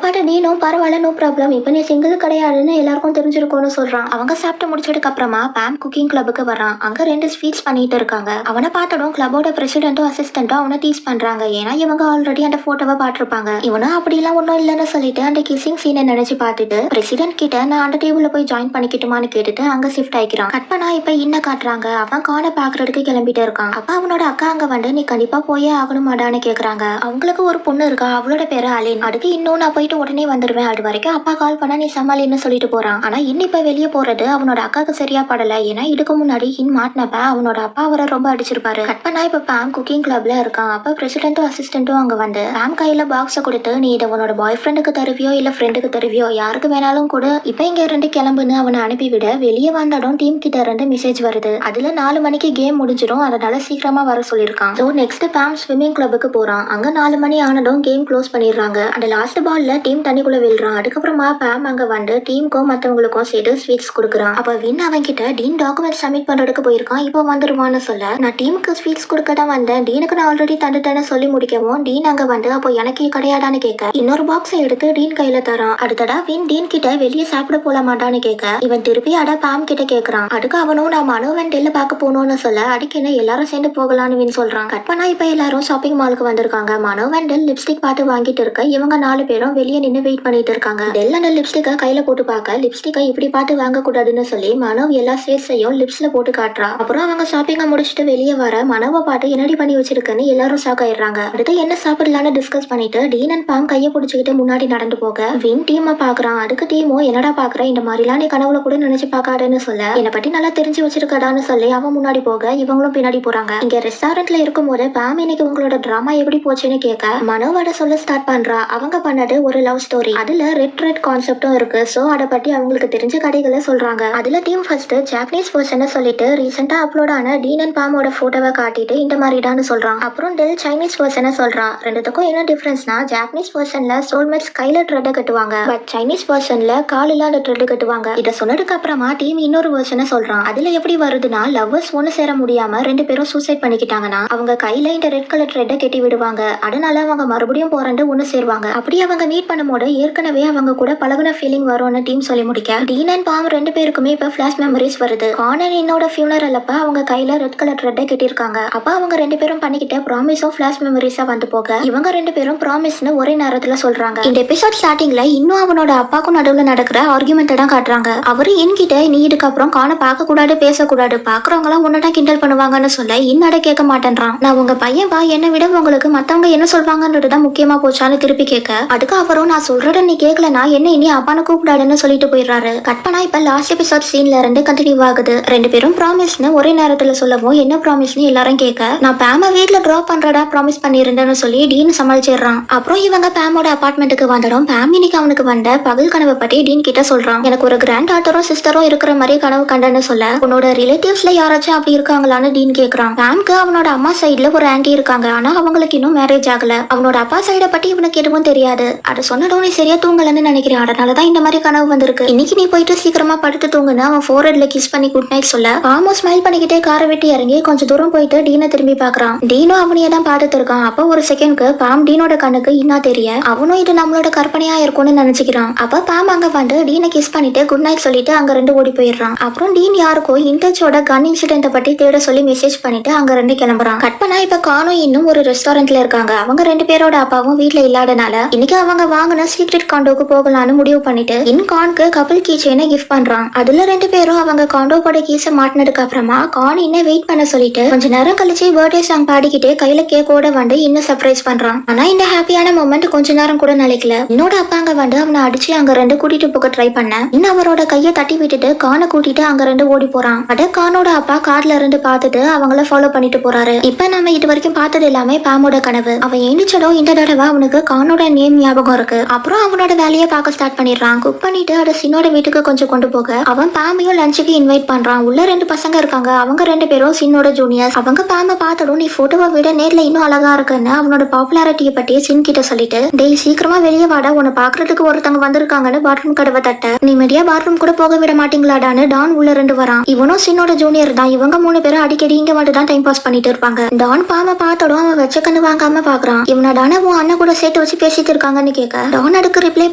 பார்த்து டீனும் பரவாயில்ல நோ ப்ராப்ளம், இப்ப நீ சிங்கிள் கிடையாதுன்னு எல்லாருக்கும் தெரிஞ்சிருக்கும்னு சொல்றான். அவங்க சாப்பிட்டு முடிச்சதுக்கு அப்புறமா பேம் குக்கிங் கிளப்புக்கு வரான். அங்க 2 ஸ்வீட்ஸ் பண்ணிட்டு இருக்காங்க. அவனை பார்த்ததும் கிளப்போட பிரசிடென்ட்டும் அசிஸ்டன்ட்டும் அவனை டீஸ் பண்றாங்க. ஏன்னா இவங்க ஆல்ரெடி அந்த போட்டோவை பார்த்திருப்பாங்க. இவனும் அப்படிலாம் ஒன்றும் இல்லைன்னு சொல்லிட்டு அந்த கிசிங் சீனை நினைச்சு பார்த்துட்டு பிரசிடென்ட் கிட்ட நான் அந்த டேபிள்ல போய் ஜாயின் பண்ணிக்கிட்டுமான்னு கேட்டுட்டு அங்க ஷிஃப்ட் ஆயிக்கிறான். கட் பண்ணா இப்ப இன்ன காட்டுறாங்க. அவன் கானை பாக்குறதுக்கு கிளம்பிட்டு இருக்கான். அப்ப அவனோட அக்கா அங்க வந்து நீ கண்டிப்பா போயே ஆகணுமாடான்னு கேக்குறாங்க. அவங்களுக்கு ஒரு பொண்ணு இருக்கா, அவளோட பேரு அலின். அதுக்கு இன்னும் நான் போயிட்டு உடனே வந்துருவேன், அது வரைக்கும் அப்பா கால் பண்ணா நீ சமாளின்னு சொல்லிட்டு போறான். ஆனா இன்னும் இப்ப வெளியே போறது அவனோட அக்காக்கு சரியா படல. ஏன்னா இதுக்கு முன்னாடி ஹின் மாட்டினப்ப அவனோட அப்பா அவரை ரொம்ப அடிச்சிருப்பாரு. கட் பண்ணா இப்ப பேம் குக்கிங் கிளப்ல இருக்கான். அப்ப பிரசிடென்ட்டும் அசிஸ்டன்ட்டும் அங்க வந்து பேம் கையில பாக்ஸை கொடுத்து நீ இதை உன்னோட பாய் ஃப்ரெண்டுக்கு தருவியோ இல்ல ஃப்ரெண்டுக்கு தருவியோ யாருக்கு வேணாலும் கூட இப்ப இங்க 2 கிளம்புன்னு அவனை அனுப்பிவிட வெளியே வந்தாலும் டீம் கிட்ட 2 மெசேஜ் வருது. அதுல 4 மணிக்கு கேம் முடிஞ்சிடும், அதனால சீக்கிரமா வர சொல்லியிருக்கான். சோ நெக்ஸ்ட் பேம் ஸ்விம்மிங் கிளப்புக்கு போறான். அங்க 4 மணி ஆனதும் கேம் க்ளோஸ் பண்ணிடுறாங்க. அந்த லாஸ்ட் பால்ல டீம் தண்ணிக்குள்ள விழுறான். அதுக்கப்புறமா பேம் அங்க வந்து டீமுக்கும் மத்தவங்களுக்கும் சேர்த்து ஸ்வீட்ஸ் கொடுக்குறான். அப்ப வின் அவன் கிட்ட டீன் டாக்குமெண்ட் சப்மிட் பண்றதுக்கு போயிருக்கான், இப்போ வந்துருவான்னு சொல்ல நான் டீமுக்கு ஸ்வீட்ஸ் கொடுக்க தான் வந்தேன், டீனுக்கு நான் ஆல்ரெடி தந்துட்டேன்னு சொல்லி முடிக்கவும் டீன் அங்க வந்து அப்போ எனக்கு கிடையாதான்னு கேட்க இன்னொரு பாக்ஸை எடுத்து டீன் கையில தரான். அடுத்தடா வின் டீன் கிட்ட வெளியே சாப்பிட போலாமாட்டான்னு கேட்க இவன் திருப்பி அட பேம் கிட்ட கேக்குறான். அதுக்கு அவனும் நான் மனோவன் டெல்ல பார்க்க போகணும்னு சொல்ல அதுக்கு என்ன எல்லாரும் சேர்ந்து போகலான்னு வின் சொல்றான். கட் பண்ணா இப்ப எல்லாரும் ஷாப்பிங் மாலுக்கு வந்திருக்காங்க. மனோவன் டெல் லிப்ஸ்டிக் பார்த்து வாங்கிட்டு இருக்க இவங்க 4 பேரும் வெளியே நின்று வெயிட் பண்ணிட்டு இருக்காங்க. டெல் அந்த லிப்ஸ்டிக்கை கையில போட்டு பார்க்க லிப்ஸ்டிக்கை இப்படி பார்த்து வாங்க கூடாதுன்னு சொல்லி மனோவ் எல்லா ஷேட்ஸையும் லிப்ஸ்ல போட்டு காட்டுறா. அப்புறம் அவங்க ஷாப்பிங்கை முடிச்சுட்டு வெளியே வர மனோவை பார்த்து என்னடி பண்ணி வச்சிருக்குன்னு எல்லாரும் ஷாக் ஆயிடுறாங்க. அடுத்து என்ன சாப்பிடலான்னு டிஸ்கஸ் பண்ணிட்டு டீன் அண்ட் பாம் கையை பிடிச்சிக்கிட்டு முன்னாடி நடந்து போக வின் டீமை பாக்குறான். அதுக்கு டீமோ என்னடா பாக்குற, இந்த மாதிரிலாம் நீ கனவுல கூட நினைச்சு பாக்காதுன்னு சொல்ல என்னை பத்தி நல்லா தெரிஞ்சு வச்சிருக்கடான்னு சொல்லி அவன் முன்னாடி போக இவங்களும் பின்னாடி போறாங்க. இங்க ரெஸ்டாரண்ட்ல இருக்கும் போது பாம் இன்னைக்கு உங்களோட டிராமா எப்படி போச்சுன்னு கேட்க மனோவோட சொல்ல ஸ்டார்ட் பண்றா. அவங்க பண்ணது ஒரு லவ் ஸ்டோரி, அதுல ரெட் கான்செப்டும் இருக்கு. சோ அதை பத்தி அவங்களுக்கு தெரிஞ்ச கதைகளை சொல்றாங்க. அதுல டீம் ஃபர்ஸ்ட் ஜாப்பனீஸ் வெர்ஷனை சொல்லிட்டு ரீசெண்டா அப்லோட் ஆன டீன் அண்ட் பாமோட போட்டோவை காட்டிட்டு இந்த மாதிரிடான்னு சொல்றான். அப்புறம் டெல் சைனீஸ் வெர்ஷனை சொல்றான். ரெண்டுத்துக்கும் என்ன டிஃபரன்ஸ்னா ஜாப்பனீஸ் வெர்ஷன்ல சோல்மேட்ஸ் கையில த்ரெட் கட்டுவாங்க, பட் சைனீஸ் வெர்ஷன்ல கால் இல்லாத த்ரெட் கட்டுவாங்க. இதை சொன்னதுக்கு அப்புறமா டீம் இன்னொரு வெர்ஷனை சொல்றான். அதுல எப்படி வருதுன்னா லவ்வர்ஸ் ஒன்னு சேர முடியாம 2 பேரும் சூசைட் பண்ணிக்கிட்டாங்கன்னா அவங்க கையில இந்த ரெட் கலர் த்ரெட்டை கட்டி விடுவாங்க. அதனால அவங்க மறுபடியும் போறண்டு ஒன்னு சேருவாங்க. அப்படி அவங்க மீட் பண்ணும்போது ஏற்கனவே அவங்க கூட பழகுன ஃபீலிங் வரும்னு டீம் சொல்லி முடிக்க டீன் அண்ட் பாம் 2 பேருக்குமே இப்ப ஃபிளாஷ் மெமரிஸ் வருது. கார்னர் என்னோட ஃபியூனரல் அப்ப அவங்க கையில ரெட் கலர் த்ரெட்டை கட்டியிருக்காங்க. அப்ப அவங்க 2 பேரும் பண்ணிக்கிட்ட ப்ராமிஸும் ஃபிளாஷ் மெமரிஸா வந்து போக இவங்க 2 பேரும் ப்ராமிஸ்னு ஒரே நேரத்துல சொல்றாங்க. இந்த எபிசோட் ஸ்டார்டிங்ல இன்னும் அவனோட அப்பாக்கும் நடுவுல நடக்கிற ஆர்குமெண்ட் தான் காட்டுறாங்க. அவரு என்கிட்ட நீ இதுக்கப்புறம் காண பார்க்க கூடாது பேசக்கூடாது, பாக்குறவங்க எல்லாம் உன்னதான் கிண்டல் பண்ணுவாங்கன்னு சொல்ல இன்னட கேட்க மாட்டேன்றான். நான் உங்க பையன் பா, என்னை விட உங்களுக்கு மத்தவங்க என்ன சொல்வாங்கன்றதுதான் முக்கியமா போச்சான்னு திருப்பி கேட்க அதுக்கு அவரும் நான் சொல்றத நீ கேட்கலனா என்ன இனி அப்பான கூப்பிடாதுன்னு சொல்லிட்டு போயிடுறாரு. கட் பண்ணா இப்ப லாஸ்ட் எபிசோட் சீன்ல இருந்து கண்டினியூ ஆகுது. 2 பேரும் ப்ராமிஸ்னு ஒரே நேரத்துல சொல்லவும் என்ன ப்ராமிஸ்னு எல்லாரும் கேட்க நான் பேம வீட்ல டிராப் பண்றதா ப்ராமிஸ் பண்ணிருந்தேன்னு சொல்லி டீன் சமாளிச்சிடுறான். அப்புறம் இவங்க பேமோட அபார்ட்மெண்ட்டுக்கு வந்ததும் பேம் இன்னைக்கு அவனுக்கு வந்த பகல் கனவை பத்தி டீன் கிட்ட சொல்றான். எனக்கு ஒரு கிராண்ட் டாட்டரும் சிஸ்டரும் இருக்கிற மாதிரி கனவு கண்டன்னு சொல்ல உன்னோட ரிலேட்டிவ்ஸ்ல யாராச்சும் அப்படி இருக்காங்களான்னு டீன் கேக்குறான். பேம்க்கு அவனோட அம்மா சைட்ல ஒரு ஆன்டி இருக்காங்க, ஆனா அவங்களுக்கு இன்னும் மேரேஜ் ஆகல. அவனோட அப்பா சைட பத்தி இவனுக்கு எதுவும் தெரியாது. அதை சொன்னதும் நீ சரியா தூங்கலன்னு நினைக்கிறேன், அதனாலதான் இந்த மாதிரி கனவு வந்திருக்கு. இன்னைக்கு நீ போயிட்டு சீக்கிரமா படுத்து தூங்குன்னு அவன் ஃபோர்ஹெட்ல கிஸ் பண்ணி குட் நைட் சொல்ல பாமோ ஸ்மைல் பண்ணிக்கிட்டே காரை விட்டு இறங்கி கொஞ்சம் தூரம் போயிட்டு டீனை திரும்பி பாக்குறான். டீனும் அவனையே தான் பார்த்துட்டு இருக்கான். அப்போ ஒரு செகண்ட்க்கு பாம் டீனோட கண்ணுக்கு இன்னா தெரிய அவனும் இது நம்மளோட கற்பனை கற்பனையா இருக்கும்னு நினைச்சுக்கிறான். அப்ப பாம் அங்க வந்து டீனை கிஸ் பண்ணிட்டு குட் நைட் சொல்லிட்டு அங்க ரெண்டு ஓடி போயிடுறான். அப்புறம் டீன் யாருக்கோ இன்டர்ச்சோட கன் இன்சிடென்ட் பத்தி தேட சொல்லி மெசேஜ் பண்ணிட்டு அங்க ரெண்டு கிளம்புறான். கட் பண்ணா இப்ப கானும் இன்னும் ஒரு ரெஸ்டாரண்ட்ல இருக்காங்க. அவங்க ரெண்டு பேரோட அப்பாவும் வீட்டுல இல்லாதனால இன்னைக்கு அவங்க வாங்கின சீக்ரெட் காண்டோக்கு போகலான்னு முடிவு பண்ணிட்டு கான்க்கு கபில் கீ செயினை கிஃப்ட் பண்றான். அதுல ரெண்டு பேரும் அவங்க காண்டோட கீஸை மாட்டினதுக்கு அப்புறமா கான் இன்னும் வெயிட் பண்ண சொல்லிட்டு கொஞ்ச நேரம் கழிச்சு பர்த்டே சாங் பாடிக்கிட்டு கையில கேக்கோட வந்து இன்னும் சர்ப்ரைஸ் பண்றான். ஆனா இந்த ஹாப்பியான மொமெண்ட் கொஞ்ச நேரம் கூட நிலைக்கல. என்னோட அப்பாங்க வந்து அவனை அடிச்சு அங்க ரெண்டு கூட்டிட்டு போக ட்ரை பண்ண இன்னும் அவரோட கையை தட்டி விட்டுட்டு கானை கூட்டிட்டு அங்க ரெண்டு ஓடி போறான். அட கானோட அப்பா கார்ல இருந்து பார்த்துட்டு அவங்கள ஃபாலோ பண்ணிட்டு போறாரு. இப்ப நம்ம இது வரைக்கும் பார்த்தது எல்லாமே பாமோட கனவு. அவன் எழுந்திச்சடும் இந்த தடவை அவனுக்கு கானோட நேம் ஞாபகம் இருக்கு. அப்புறம் அவனோட வேலையை பார்க்க ஸ்டார்ட் பண்ணிடுறான். குக் பண்ணிட்டு அதை சின்னோட வீட்டுக்கு கொஞ்சம் கொண்டு போக அவன் பாமையும் லஞ்சுக்கு இன்வைட் பண்றான். உள்ள ரெண்டு பசங்க இருக்காங்க. அவங்க ரெண்டு பேரும் சின்னோட ஜூனியர்ஸ். அவங்க பாம பார்த்ததும் நீ போட்டோவை விட நேர்ல இன்னும் அழகா இருக்குன்னு அவனோட பாப்புலாரிட்டியை பத்தி சின் கிட்ட சொல்லிட்டு டேய் சீக்கிரமா வெளியே வாடா, உன்னை பாக்குறதுக்கு ஒருத்தங்க வந்திருக்காங்கன்னு பாத்ரூம் கதவை தட்ட நிம்மதியா பாத்ரூம் கூட போக விட மாட்டீங்களாடான்னு டான் உள்ள ரெண்டு வரான். இவனும் சின்னோட ஜூனியர் தான். இவங்க மூணு பேரும் அடிக்கடி இங்க மட்டும் தான் டைம் பாஸ் பண்ணிட்டு இருப்பாங்க. டான் பாம பார்த்ததும் அவன் வச்ச கண்ணு வாங்காம பாக்குறான். இவனை டான உன் அண்ணன் கூட சேர்த்து வச்சு பேசிட்டு இருக்காங்கன்னு கேட்க டான் அதுக்கு ரிப்ளை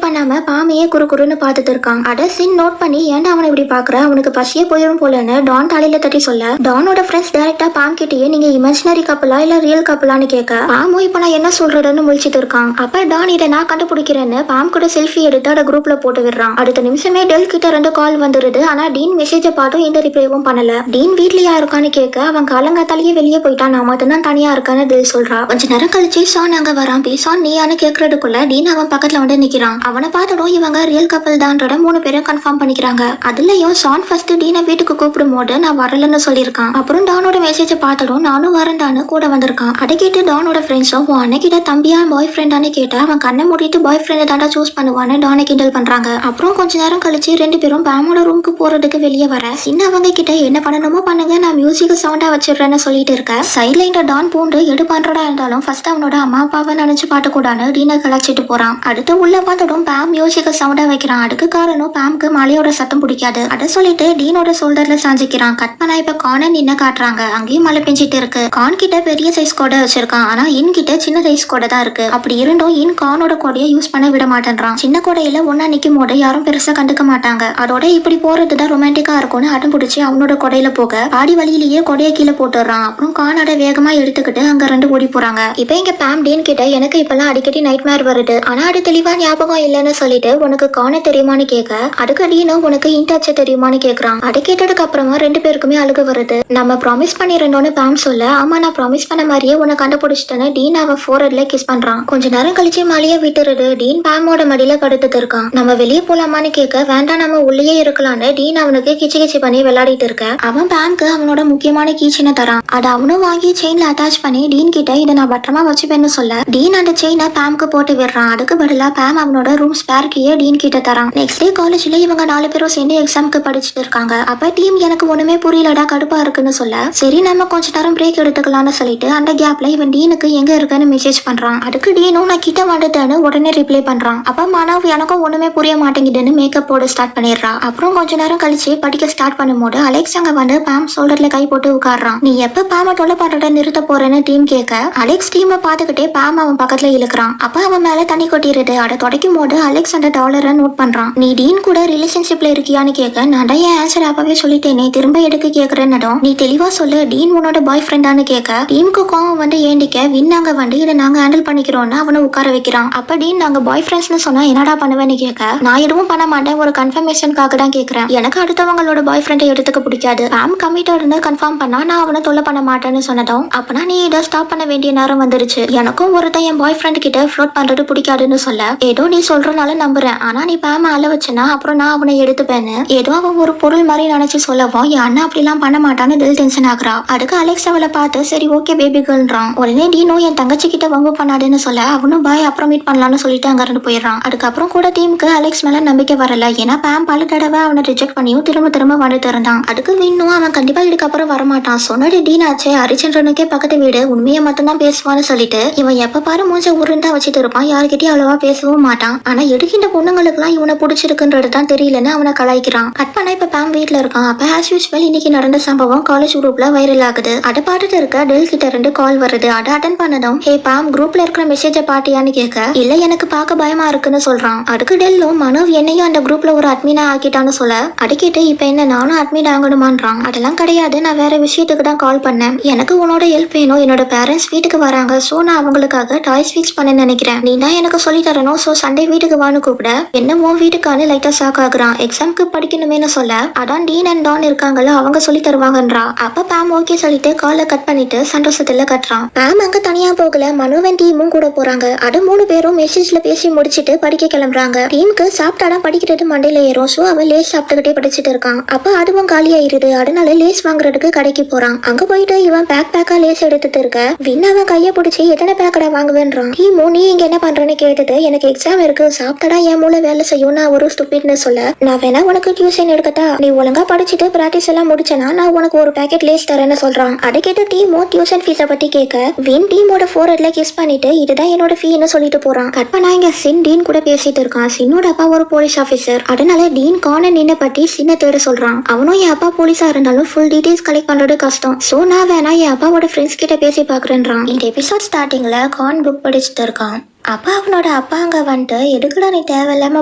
பண்ணாம பாமையே குறுன்னு பார்த்துட்டு இருக்கான். அட சின் நோட் பண்ணி ஏன்டா அவனை இப்படி பாக்குற, அவனுக்கு பசியே போயிடும் போலன்னு டான் தலையில தட்டி சொல்ல டானோட ஃப்ரெண்ட்ஸ் டைரக்டா பாம் கிட்டயே நீங்க இமேஜினரி கப்பலா இல்ல ரியல் கப்பலான்னு கேட்க பாமும் இப்ப நான் என்ன சொல்றேன்னு முழிச்சிட்டு இருக்கான். அப்ப டான் இதை நான் கண்டுபிடிக்கிறேன்னு பாம் கூட செல்ஃபி எடுத்து அட குரூப்ல போட்டு விடுறான். அடுத்த நிமிஷமே டெல் கிட்ட ரெண்டு கால் வந்துருது. ஆனா டீன் மெசேஜை பார்த்தும் எந்த ரிப்ளைவும் பண்ணல. டீன் வீட்லயா இருக்கான்னு கேட்க அவன் காலங்காத்தாலேயே வெளியே போயிட்டான், நான் மட்டும் தான் தனியா இருக்கான்னு டெல் சொல்றா. கொஞ்ச நேரம் கழிச்சு சான் அங்க வரான். பேசான் நீயான்னு கேட்கறதுக்குள்ள டீன் அவன் பக்கத்துல வந்து நிக்கிறான். அவனை பார்த்ததும் இவங்க ரியல் கப்பல் தான்றத மூணு பேரும் கன்ஃபார்ம் பண்ணிக்கிறாங்க. அதுலயும் சான் ஃபர்ஸ்ட் டீனை வீட்டுக்கு கூப்பிடும் போது நான் வரலன்னு சொல்லியிருக்கான். அப்புறம் டானோட மெசேஜை பார்த்ததும் நானும் வரண்டான்னு கூட வந்திருக்கான். அதை கேட்டு டானோட ஃப்ரெண்ட்ஸும் அன்னைக்கிட்ட தம்பியா பாய் ஃப்ரெண்டானு கேட்டா அவன் கண்ணை மூடிட்டு பாய் ஃப்ரெண்டை தாண்டா சூஸ் பண்ணுவான்னு டானை கிண்டல் பண்றாங்க. அப்புறம் கொஞ்ச நேரம் கழிச்சு ரெண்டு பேரும் பாமோட ரூமுக்கு போறதுக்கு வெளியே வர சின்ன அவங்க கிட்ட என்ன பண்ணணுமோ பண்ணுங்க, நான் மியூசிக் சவுண்டா வச்சிடுறேன்னு சொல்லிட்டு இருக்க சைட்ல இந்த டான் பூண்டு எடு பண்றதா இருந்தாலும் ஃபர்ஸ்ட் அவனோட அம்மா அப்பாவை நினைச்சு பாட்டு கூடான்னு டீனை கலாச்சிட்டு போறான். அடுத்து உள்ள பார்த்ததும் பாம் மியூசிக் சவுண்டா வைக்கிறான். அதுக்கு காரணம் பாம்க்கு மலையோட சத்தம் பிடிக்காது. அதை சொல்லிட்டு டீனோட ஷோல்டர்ல சாஞ்சிக்கிறான். கட் பண்ணா இப்ப கானை நின்ன காட்டுறாங்க. அங்கேயும் மழை பெஞ்சிட்டு இருக்கு. கான் கிட்ட பெரிய சைஸ் கோடை வச்சிருக்கான். ஆனா இன் கிட்ட சின்ன சைஸ் கோடை தான் இருக்கு. அப்படி இருந்தும் இன் கானோட கோடையை யூஸ் பண்ண விட மாட்டேன்றான். சின்ன கோடையில ஒன்னா நிக்கும் போது யாரும் பெருசா கண்டுக்க மாட்டாங்க. அதோட இப்படி போறதுதான் ரொமான்டிக்கா இருக்கும்னு அடம் பிடிச்சி அவனோட கொடையில போக பாடி வழியிலேயே கொடையை கீழே போட்டுறான். அப்புறம் கானோட வேகமா எடுத்துக்கிட்டு அங்க ரெண்டு ஓடி போறாங்க. இப்ப இங்க பாம் டீன் கிட்ட எனக்கு இப்பெல்லாம் அடிக்கடி நைட் மேர் வருது, ஆனா அது தெளிவா ஞாபகம் இல்லைன்னு சொல்லிட்டு உனக்கு கான தெரியுமான்னு கேட்க அதுக்கு டீனும் உனக்கு இன்டர்ச்ச தெரியுமான்னு கேக்குறான். அதை கேட்டதுக்கு அப்புறமா ரெண்டு பேருக்குமே அழுக வருது. நம்ம ப்ராமிஸ் பண்ணிருந்தோன்னு பாம் சொல்ல ஆமா நான் ப்ராமிஸ் பண்ண மாதிரியே உன்னை கண்டுபிடிச்சிட்டேன்னு டீன் அவன் ஃபோர்ஹெட்ல கிஸ் பண்றான். கொஞ்ச நேரம் கழிச்சு மலையை விட்டுருது. டீன் பாமோட மடியில படுத்துட்டு இருக்கான். நம்ம வெளியே போலாமான்னு கேட்க வேண்டாம் நம்ம உள்ளேயே இருக்கலான்னு டீன் அவனுக்கு கிச்சு கிச்சு பண்ணி விளையாடிட்டு இருக்க அவன் பாம்க்கு அவனோட முக்கியமான கீச்சனை தரான். அதை அவனும் வாங்கி செயின்ல அட்டாச் பண்ணி டீன் கிட்ட இதை நான் பத்திரமா வச்சுப்பேன்னு சொல்ல டீன் அந்த செயினை பாம்க்கு போட்டு விடுறான். அதுக்கு பதிலா பாம் அவனோட ரூம் ஸ்பேர் கீயை டீன் கிட்ட தரான். நெக்ஸ்ட் டே காலேஜ்ல இவங்க 4 பேரும் சேர்ந்து எக்ஸாமுக்கு படிச்சுட்டு இருக்காங்க. அப்ப டீம் எனக்கு ஒண்ணுமே புரியலடா கடுப்பா இருக்குன்னு சொல்ல சரி நம்ம கொஞ்ச நேரம் பிரேக் எடுத்துக்கலாம்னு சொல்லிட்டு அந்த கேப்ல இவன் டீனுக்கு எங்க இருக்குன்னு மெசேஜ் பண்றான். அதுக்கு டீனும் நான் கிட்ட வந்துட்டேன்னு உடனே ரிப்ளை பண்றான். அப்ப மானவ் எனக்கும் ஒண்ணுமே புரிய மாட்டேங்குதுன்னு மேக்கப் போட ஸ்டார்ட் பண்ணிடுறா. அப்புறம் கொஞ்ச நேரம் கழிச்சு படிக்க ஸ்டார்ட் பண்ணும்போது அலெக்ஸ் அங்க வந்து பாம் ஷோல்டர்ல கை போட்டு உட்காடுறான். நீ எப்ப பாம தொலை பண்றத நிறுத்த போறேன்னு டீம் கேட்க அலெக்ஸ் டீமை பாத்துக்கிட்டே பாம் அவன் பக்கத்துல இழுக்கிறான். அப்ப அவன் மேல தண்ணி கொட்டிடுது. அதை துடைக்கும் போது அலெக்ஸ் அந்த டாலரை நோட் பண்றான். நீ டீன் கூட ரிலேஷன்ஷிப்ல இருக்கியான்னு கேட்க நான் என் ஆன்சர் அப்பவே சொல்லிட்டேனே திரும்ப எடுக்க கேக்குறேன்னதும் நீ தெளிவா சொல்லு டீன் உன்னோட பாய் ஃப்ரெண்டான்னு கேட்க டீமுக்கு கோவம் வந்து ஏண்டிக்க வின் அங்க வந்து இதை நாங்க ஹேண்டில் பண்ணிக்கிறோம்னு அவனை உட்கார வைக்கிறான். அப்ப டீன் நாங்க பாய் ஃப்ரெண்ட்ஸ்னு சொன்னா என்னடா பண்ணுவேன்னு கேட்க நான் எதுவும் பண்ண மாட்டேன் ஒரு கன்ஃபர்மேஷனுக்காக தான் கேட்கறேன். எனக்கு அடுத்தவங்களோட பாய் ஃப்ரெண்டை எடுத்துக்க பிடிக்காது. பாம் கமிட்டட் இருந்து கன்ஃபார்ம் பண்ணா நான் அவனை தொல்லை பண்ண மாட்டேன்னு சொன்னதும் அப்பனா நீ இதை ஸ்டாப் பண்ண வேண்டிய நேரம் வந்துருச்சு. எனக்கும் ஒருத்தன் என் பாய் ஃப்ரெண்ட் கிட்ட ஃப்ளோட் பண்றது பிடிக்காதுன்னு சொல்ல ஏதோ நீ சொல்றனால நம்புறேன், ஆனா நீ பாம அழ வச்சுனா அப்புறம் நான் அவனை எடுத்துப்பேன்னு ஏதோ அவன் ஒரு பொருள் மாதிரி நினைச்சு சொல்லவும் என் அண்ணா அப்படிலாம் பண்ண மாட்டான்னு டெல் டென்ஷன் ஆகுறா. அதுக்கு அலெக்ஸ் அவளை பார்த்து சரி ஓகே பேபி கேர்ள்ன்றான். உடனே டீனும் என் தங்கச்சி கிட்ட வம்பு பண்ணாதுன்னு சொல்ல அவனும் பாய் அப்புறம் மீட் பண்ணலாம்னு சொல்லிட்டு அங்க இருந்து போயிடுறான். அதுக்கப்புறம் கூட டீமுக்கு அலெக்ஸ் மேல நம்பிக்கை வரல. ஏன்னா பாம் பல தடவை அவனை ரிஜெக்ட் பண்ணியும் திரும்ப திரும்ப வந்துட்டு இருந்தான். அதுக்கு வின்னும் அவன் கண்டிப்பா இதுக்கப்புறம் வரமாட்டான். சொன்னது டீன் ஆச்சு ஹரிச்சந்திரனுக்கே பக்கத்து வீடு உண்மையை மட்டும் தான் பேசுவான்னு சொல்லிட்டு இவன் எப்ப பாரு மூஞ்ச உருண்டா வச்சுட்டு இருப்பான். யாருக்கிட்டயும் அவ்வளவா பேசவும் மாட்டான். ஆனா எடுக்கின்ற பொண்ணுங்களுக்கு எல்லாம் இவனை பிடிச்சிருக்குன்றது தான் தெரியலன்னு அவனை கலாய்க்கிறான். கட் பண்ணா இப்ப பாம் வீட்டுல இருக்கான். அப்ப ஆஸ் யூஸ்வல் இன்னைக்கு நடந்த சம்பவம் காலேஜ் குரூப்ல வைரல் ஆகுது. அதை பார்த்துட்டு இருக்க டெல் கிட்ட 2 கால் வருது. அதை அட்டன் பண்ணதும் ஹே பாம் குரூப்ல இருக்கிற மெசேஜை பாட்டியான்னு கேட்க இல்ல எனக்கு பார்க்க பயமா இருக்குன்னு சொல்றான். அதுக்கு டெல்லும் மனோ என்னையும் அந்த குரூப்ல ஒரு அட்மினா ஆக்கிட்டான்னு சொல்ல அடிக்கிட்டு இப்ப என்ன நானும் அட்மிட் ஆகணுமான்றான். அதெல்லாம் கிடையாது, நான் வேற விஷயத்துக்கு தான் கால் பண்ணேன். எனக்கு உன்னோட ஹெல்ப் வேணும். என்னோட பேரண்ட்ஸ் வீட்டுக்கு வராங்க. சோ நான் அவங்களுக்காக டாய்ஸ் ஃபிக்ஸ் பண்ண நினைக்கிறேன். நீ தான் எனக்கு சொல்லி தரணும். சோ சண்டே வீட்டுக்கு வான்னு கூப்பிட என்னமோ வீட்டுக்கான லைட்டா ஷாக் ஆகுறான். எக்ஸாம்க்கு படிக்கணுமேனு சொல்ல அதான் டீன் அண்ட் டான் இருக்காங்கல்ல, அவங்க சொல்லி தருவாங்கன்றா. அப்ப பேம் ஓகே சொல்லிட்டு காலை கட் பண்ணிட்டு சந்தோஷத்துல கட்டுறான். பேம் அங்க தனியா போகல, மனுவன் டீமும் கூட போறாங்க. அது 3 பேரும் மெசேஜ்ல பேசி முடிச்சிட்டு படிக்க கிளம்புறாங்க. டீமுக்கு சாப்பிட்டாதான் படிக்கிறது மண்டையில ஏறும். சோ அவன் லேஸ் சாப்பிட்டுக்கிட்டே படிச்சுட்டு இருக்கான். அப்ப அதுவும் காலியாயிருது. அதனால லேஸ் வாங்குறதுக்கு கடைக்கு போறான். அங்க போயிட்டு இவன் பேக்கா லேஸ் எடுத்துட்டு இருக்க வின் அவன் கைய பிடிச்சி எத்தனை பேக்கடா வாங்குவேன்றான். டீமு நீ இங்க என்ன பண்றேன்னு கேட்டுட்டு எனக்கு எக்ஸாம் இருக்கு, சாப்பிட்டா என் மூளை வேலை செய்யும், நான் ஒரு ஸ்டூபிட்னு சொல்ல நான் வேணா உனக்கு டியூஷன் எடுக்கட்டா, நீ ஒழுங்கா படிச்சுட்டு பிராக்டிஸ் எல்லாம் முடிச்சனா நான் உனக்கு ஒரு பேக்கெட் லேஸ் தரேன்னு சொல்றான். அதை கேட்டு டீமோ டியூஷன் ஃபீஸ பத்தி கேட்க வின் டீமோட ஃபோர்ஹெட்ல கிஸ் பண்ணிட்டு இதுதான் என்னோட ஃபீன்னு சொல்லிட்டு போறான். கட் பண்ணா இங்க சின் டீன் கூட பேசிட்டு இருக்கான். சின்னோட அப்பா ஒரு போலீஸ் ஆபீசர். அதனால டீன் கார்னர் நின்ன பத்தி சின்ன தேட சொல்றான். அவனும் என் அப்பா போலீஸா இருந்தாலும் ஃபுல் டீடைல்ஸ் கலெக்ட் பண்றது கஷ்டம். சோ நான் வேணா என் அப்பாவோட ஃப்ரெண்ட்ஸ் கிட்ட பேசி பாக்குறேன்றான். இந்த எபிசோட் ஸ்டார்டிங்ல கான் புக் படிச்சுட்டு இருக்கான். அப்பா அவனோட அப்பா அங்கே வந்துட்டு எதுக்குடா நீ தேவையில்லாம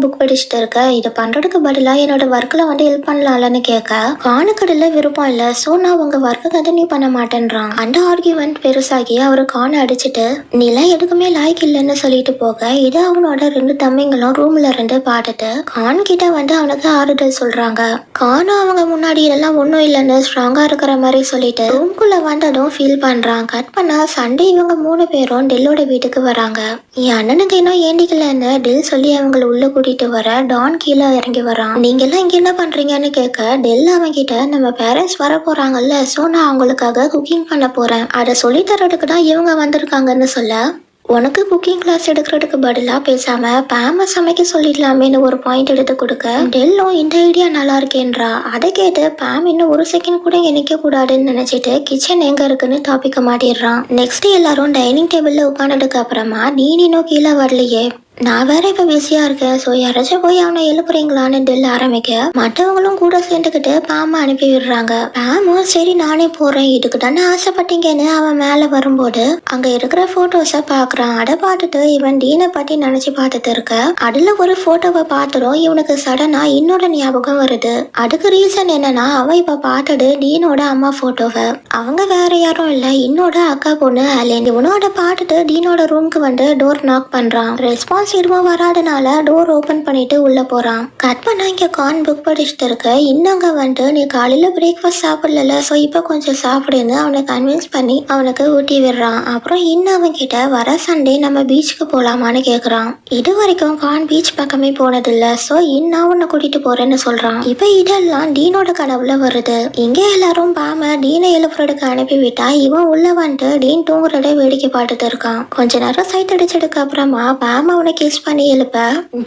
புக் படிச்சுட்டு இருக்க, இது பண்றதுக்கு பதிலாக என்னோட ஒர்க்கில் வந்து ஹெல்ப் பண்ணலாம்லன்னு கேட்க கானுக்கடல விருப்பம் இல்லை. ஸோ நான் உங்க ஒர்க்கை கண்டினியூ பண்ண மாட்டேன்றான். அந்த ஆர்கியூமெண்ட் பெருசாகி அவரு கானை அடிச்சுட்டு நீலாம் எதுக்குமே லாய்க்கு இல்லைன்னு சொல்லிட்டு போக இது அவனோட 2 தம்பிங்களும் ரூம்ல இருந்து பார்த்துட்டு கான் கிட்ட வந்து அவனுக்கு ஆறுதல் சொல்றாங்க. கானும் அவங்க முன்னாடி இதெல்லாம் ஒன்றும் இல்லைன்னு ஸ்ட்ராங்கா இருக்கிற மாதிரி சொல்லிட்டு ரூம்குள்ள வந்ததும் ஃபீல் பண்றான். கட் பண்ணா சண்டே இவங்க 3 பேரும் டெல்லோட வீட்டுக்கு வராங்க. என் அண்ணனுக்கு இன்னும் ஏண்டிக்கலன்னு டெல் சொல்லி அவங்களை உள்ள கூட்டிட்டு வர டான் கீழே இறங்கி வரான். நீங்க எல்லாம் இங்க என்ன பண்றீங்கன்னு கேட்க டெல் அவன் கிட்ட நம்ம பேரண்ட்ஸ் வர போறாங்கல்ல, சோ நான் அவங்களுக்காக குக்கிங் பண்ண போறேன், அதை சொல்லி தரதுக்கு தான் இவங்க வந்திருக்காங்கன்னு சொல்ல உனக்கு குக்கிங் கிளாஸ் எடுக்கிறதுக்கு பதிலா பேசாம பேம சமைக்க சொல்லிடலாமேன்னு ஒரு பாயிண்ட் எடுத்து கொடுக்க டெல்லும் இந்த ஐடியா நல்லா இருக்கேன்றா. அதை கேட்டு பேம் இன்னும் 1 செகண்ட் கூட நிக்க கூடாதுன்னு நினைச்சிட்டு கிச்சன் எங்க இருக்குன்னு டாபிக்க மாட்டிடுறான். நெக்ஸ்ட் எல்லாரும் டைனிங் டேபிள்ல உட்காந்ததுக்கு அப்புறமா நீனும் கீழே வரலையே, நான் வேற இப்ப பிஸியா இருக்கேன், ஸோ யாராச்சும் போய் அவனை எழுப்புறீங்களான்னு டெல் ஆரம்பிக்க மற்றவங்களும் கூட சேர்ந்துக்கிட்டு பாம அனுப்பி விடுறாங்க. பாமும் சரி நானே போறேன், இதுக்கு தானே ஆசைப்பட்டீங்கன்னு அவன் மேல வரும்போது அங்க இருக்கிற போட்டோஸை பாக்குறான். அதை பார்த்துட்டு இவன் டீனை பத்தி நினைச்சு பார்த்துட்டு இருக்க அதுல ஒரு போட்டோவை பார்த்துடும் இவனுக்கு சடனா இன்னோட ஞாபகம் வருது. அதுக்கு ரீசன் என்னன்னா அவன் இப்ப பார்த்தது டீனோட அம்மா போட்டோவை. அவங்க வேற யாரும் இல்ல, இன்னோட அக்கா பொண்ணு அலேன். இவனோட பார்த்துட்டு டீனோட ரூம்க்கு வந்து டோர் நாக் பண்றான். ரெஸ்பான்ஸ் எதுவும் வராதனால டோர் ஓபன் பண்ணிட்டு உள்ள போறான். கட் பண்ணா இங்க கான் புக் படிச்சுட்டு இருக்க இன்னங்க வந்துட்டு நீ காலையில பிரேக்ஃபாஸ்ட் சாப்பிடல, சோ இப்ப கொஞ்சம் சாப்பிடுன்னு அவனை கன்வின்ஸ் பண்ணி அவனுக்கு ஊட்டி விடுறான். அப்புறம் இன்னும் அவன் கிட்ட வர சண்டே நம்ம பீச்சுக்கு போலாமான்னு கேக்குறான். இது வரைக்கும் கான் பீச் பக்கமே போனதில்ல, சோ இன்னும் உன்னை கூட்டிட்டு போறேன்னு சொல்றான். இப்ப இதெல்லாம் டீனோட கனவுல வருது. இங்க எல்லாரும் பாம டீனை எழுப்புறதுக்கு அனுப்பி விட்டா இவன் உள்ள வந்துட்டு டீன் தூங்குறத வேடிக்கை பார்த்துட்டு இருக்கான். கொஞ்ச நேரம் சைட் அடிச்சதுக்கு அப்புறமா பாம அவனை கிஸ் பண்ணி எழுப்ப